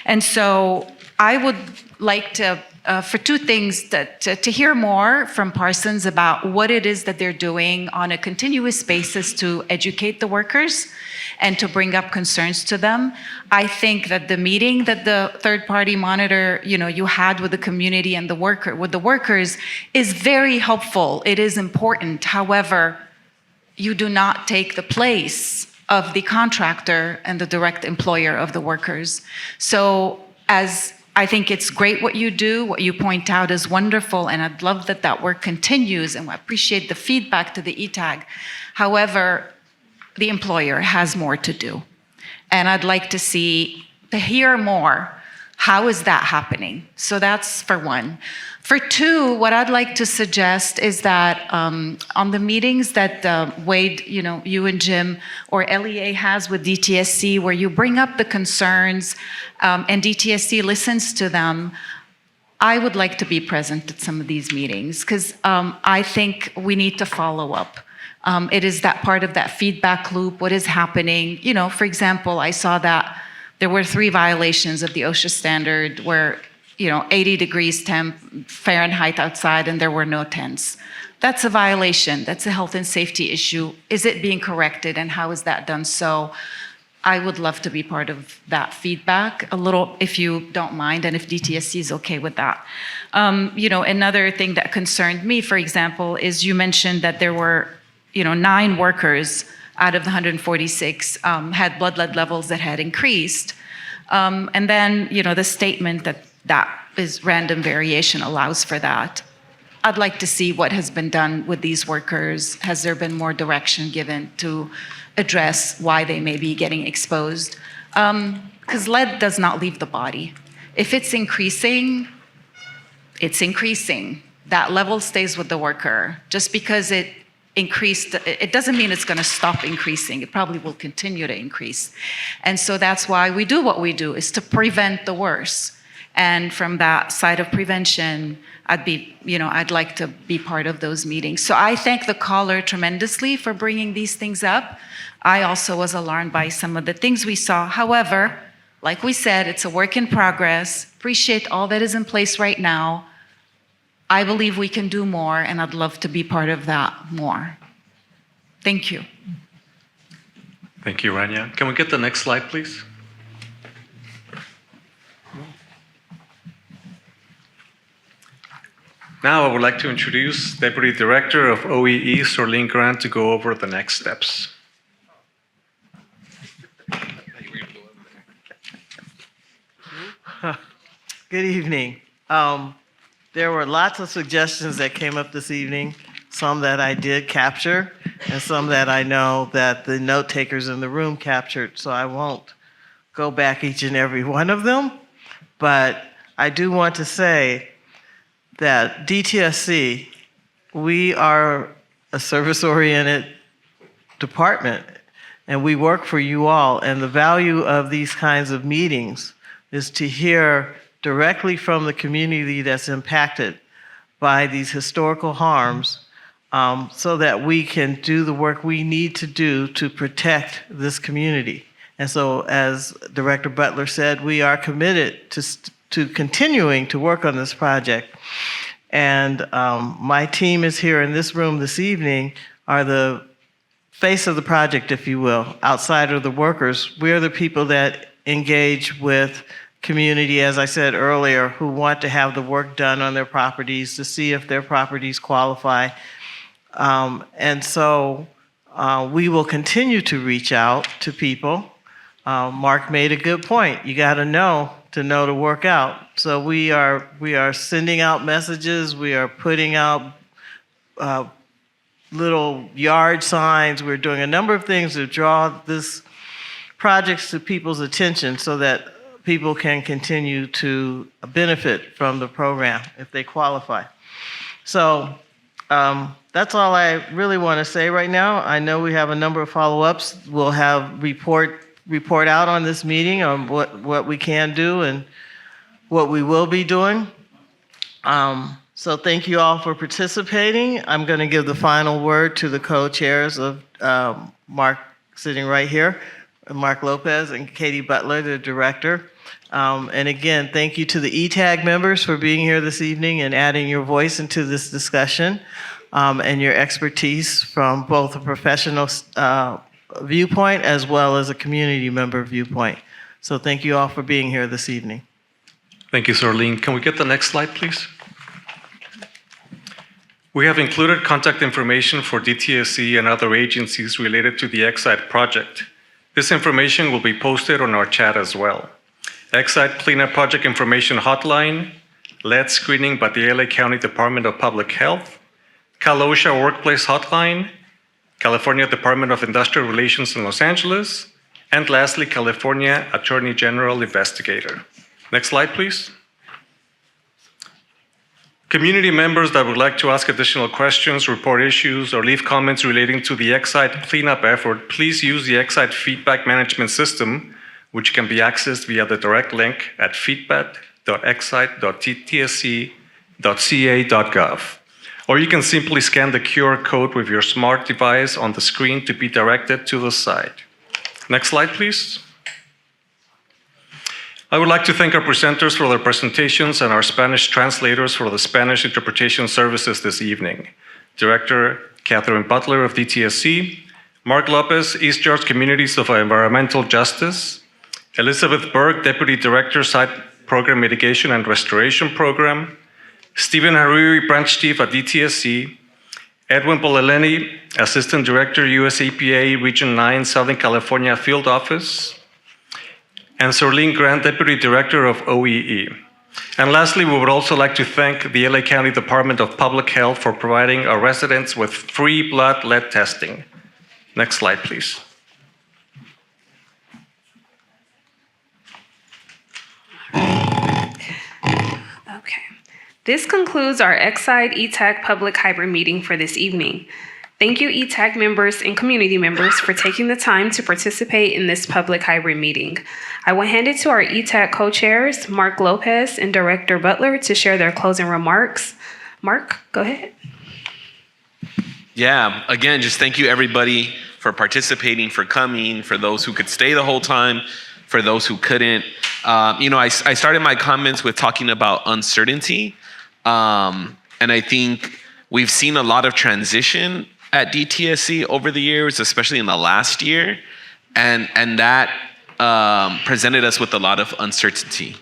[SPEAKER 16] And so I would like to, for 2 things, to hear more from Parsons about what it is that they're doing on a continuous basis to educate the workers and to bring up concerns to them. I think that the meeting that the third-party monitor, you had with the community and with the workers is very helpful. It is important. However, you do not take the place of the contractor and the direct employer of the workers. So as I think it's great what you do, what you point out is wonderful, and I'd love that that work continues, and I appreciate the feedback to the ETAG. However, the employer has more to do. And I'd like to hear more. How is that happening? So that's for 1. For 2, what I'd like to suggest is that on the meetings that Wade, you and Jim or LEA has with DTSC, where you bring up the concerns and DTSC listens to them, I would like to be present at some of these meetings because I think we need to follow up. It is that part of that feedback loop, what is happening. For example, I saw that there were 3 violations of the OSHA standard where 80 degrees temp Fahrenheit outside and there were no tents. That's a violation. That's a health and safety issue. Is it being corrected and how is that done? So I would love to be part of that feedback a little, if you don't mind, and if DTSC is okay with that. Another thing that concerned me, for example, is you mentioned that there were 9 workers out of the 146 had blood lead levels that had increased. And then, the statement that is random variation allows for that. I'd like to see what has been done with these workers. Has there been more direction given to address why they may be getting exposed? Because lead does not leave the body. If it's increasing, it's increasing. That level stays with the worker. Just because it increased, it doesn't mean it's going to stop increasing. It probably will continue to increase. And so that's why we do what we do, is to prevent the worst. And from that side of prevention, I'd like to be part of those meetings. So I thank the caller tremendously for bringing these things up. I also was alarmed by some of the things we saw. However, like we said, it's a work in progress. Appreciate all that is in place right now. I believe we can do more, and I'd love to be part of that more. Thank you.
[SPEAKER 2] Thank you, Rania. Can we get the next slide, please? Now I would like to introduce Deputy Director of OEE, Sorlene Grant, to go over the next steps.
[SPEAKER 14] Good evening. There were lots of suggestions that came up this evening, some that I did capture, and some that I know that the note takers in the room captured, so I won't go back each and every one of them. But I do want to say that DTSC, we are a service-oriented department, and we work for you all, and the value of these kinds of meetings is to hear directly from the community that's impacted by these historical harms, so that we can do the work we need to do to protect this community. And so, as Director Butler said, we are committed to continuing to work on this project. And my team is here in this room this evening, are the face of the project, if you will. Outside of the workers, we're the people that engage with community, as I said earlier, who want to have the work done on their properties to see if their properties qualify. And so we will continue to reach out to people. Mark made a good point. You got to know to work out. So we are sending out messages. We are putting out little yard signs. We're doing a number of things to draw this projects to people's attention so that people can continue to benefit from the program if they qualify. So that's all I really want to say right now. I know we have a number of follow-ups. We'll have report out on this meeting on what we can do and what we will be doing. So thank you all for participating. I'm going to give the final word to the co-chairs of Mark sitting right here, Mark Lopez and Katie Butler, the director. And again, thank you to the ETAG members for being here this evening and adding your voice into this discussion and your expertise from both a professional viewpoint as well as a community member viewpoint. So thank you all for being here this evening.
[SPEAKER 2] Thank you, Sorleen. Can we get the next slide, please? We have included contact information for DTSC and other agencies related to the Exide project. This information will be posted on our chat as well. Exide Cleanup Project Information Hotline, lead screening by the LA County Department of Public Health, Cal OSHA Workplace Hotline, California Department of Industrial Relations in Los Angeles, and lastly, California Attorney General Investigator. Next slide, please. Community members that would like to ask additional questions, report issues, or leave comments relating to the Exide cleanup effort, please use the Exide feedback management system, which can be accessed via the direct link at feedback.exide.ttsc.ca.gov. Or you can simply scan the QR code with your smart device on the screen to be directed to the site. Next slide, please. I would like to thank our presenters for their presentations and our Spanish translators for the Spanish interpretation services this evening. Director Catherine Butler of DTSC, Mark Lopez, East Yards Communities of Environmental Justice, Elizabeth Berg, Deputy Director, Site Program Mitigation and Restoration Program, Stephen Hariri, Branch Chief at DTSC, Edwin Poleleni, Assistant Director, US EPA Region 9, Southern California Field Office, and Sorleen Grant, Deputy Director of OEE. And lastly, we would also like to thank the LA County Department of Public Health for providing our residents with free blood lead testing. Next slide, please.
[SPEAKER 1] Okay. This concludes our Exide ETAG public hybrid meeting for this evening. Thank you, ETAG members and community members, for taking the time to participate in this public hybrid meeting. I will hand it to our ETAG co-chairs, Mark Lopez and Director Butler, to share their closing remarks. Mark, go ahead.
[SPEAKER 6] Yeah, again, just thank you everybody for participating, for coming, for those who could stay the whole time, for those who couldn't. I started my comments with talking about uncertainty. And I think we've seen a lot of transition at DTSC over the years, especially in the last year. And that presented us with a lot of uncertainty.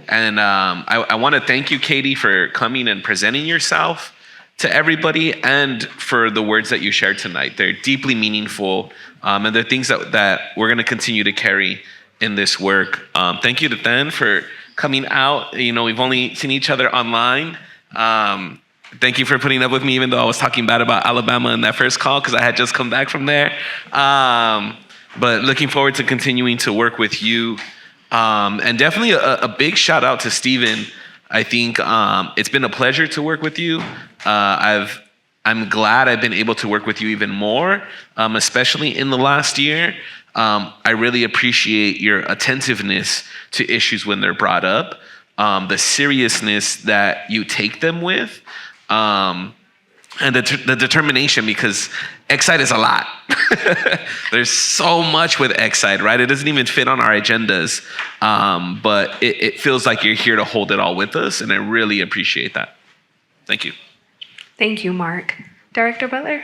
[SPEAKER 6] And I want to thank you, Katie, for coming and presenting yourself to everybody and for the words that you shared tonight. They're deeply meaningful, and they're things that we're going to continue to carry in this work. Thank you to Dan for coming out. We've only seen each other online. Thank you for putting up with me, even though I was talking bad about Alabama in that first call, because I had just come back from there. But looking forward to continuing to work with you. And definitely a big shout out to Stephen. I think it's been a pleasure to work with you. I'm glad I've been able to work with you even more, especially in the last year. I really appreciate your attentiveness to issues when they're brought up, the seriousness that you take them with, and the determination, because Exide is a lot. There's so much with Exide, right? It doesn't even fit on our agendas, but it feels like you're here to hold it all with us, and I really appreciate that. Thank you.
[SPEAKER 1] Thank you, Mark. Director Butler?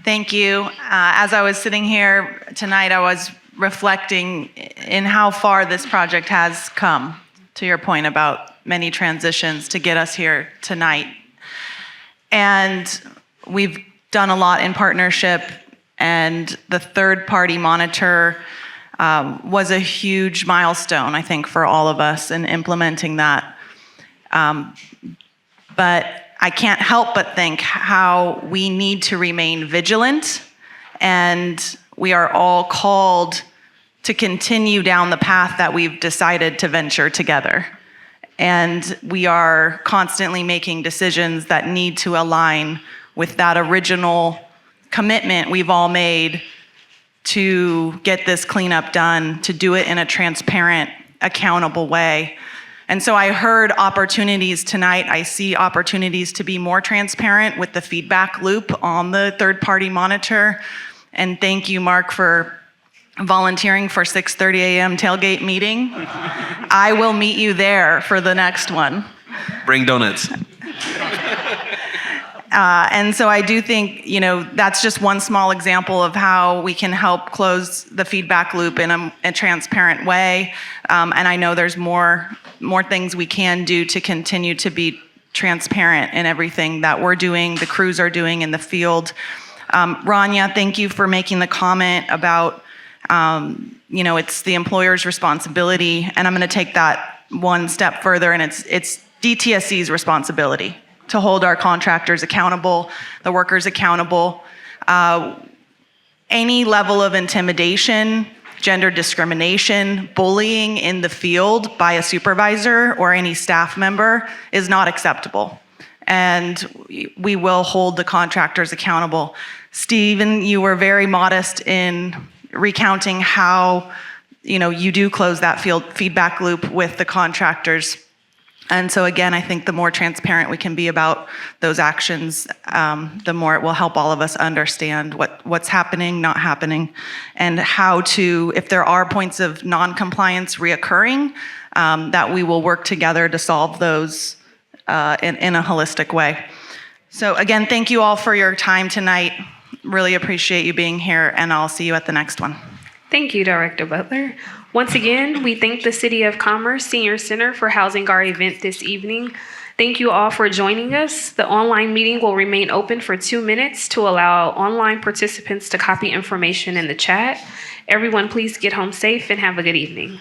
[SPEAKER 5] Thank you. As I was sitting here tonight, I was reflecting in how far this project has come, to your point about many transitions to get us here tonight. And we've done a lot in partnership, and the third-party monitor was a huge milestone, I think, for all of us in implementing that. But I can't help but think how we need to remain vigilant, and we are all called to continue down the path that we've decided to venture together. And we are constantly making decisions that need to align with that original commitment we've all made to get this cleanup done, to do it in a transparent, accountable way. And so I heard opportunities tonight. I see opportunities to be more transparent with the feedback loop on the third-party monitor. And thank you, Mark, for volunteering for 6:30 a.m. tailgate meeting. I will meet you there for the next one.
[SPEAKER 6] Bring donuts.
[SPEAKER 5] And so I do think, that's just one small example of how we can help close the feedback loop in a transparent way. And I know there's more things we can do to continue to be transparent in everything that we're doing, the crews are doing in the field. Rania, thank you for making the comment about, it's the employer's responsibility. And I'm going to take that one step further, and it's DTSC's responsibility to hold our contractors accountable, the workers accountable. Any level of intimidation, gender discrimination, bullying in the field by a supervisor or any staff member is not acceptable. And we will hold the contractors accountable. Stephen, you were very modest in recounting how you do close that field feedback loop with the contractors. And so again, I think the more transparent we can be about those actions, the more it will help all of us understand what's happening, not happening, and how to, if there are points of non-compliance reoccurring, that we will work together to solve those in a holistic way. So again, thank you all for your time tonight. Really appreciate you being here, and I'll see you at the next one.
[SPEAKER 1] Thank you, Director Butler. Once again, we thank the City of Commerce Senior Center for housing our event this evening. Thank you all for joining us. The online meeting will remain open for 2 minutes to allow online participants to copy information in the chat. Everyone, please get home safe and have a good evening.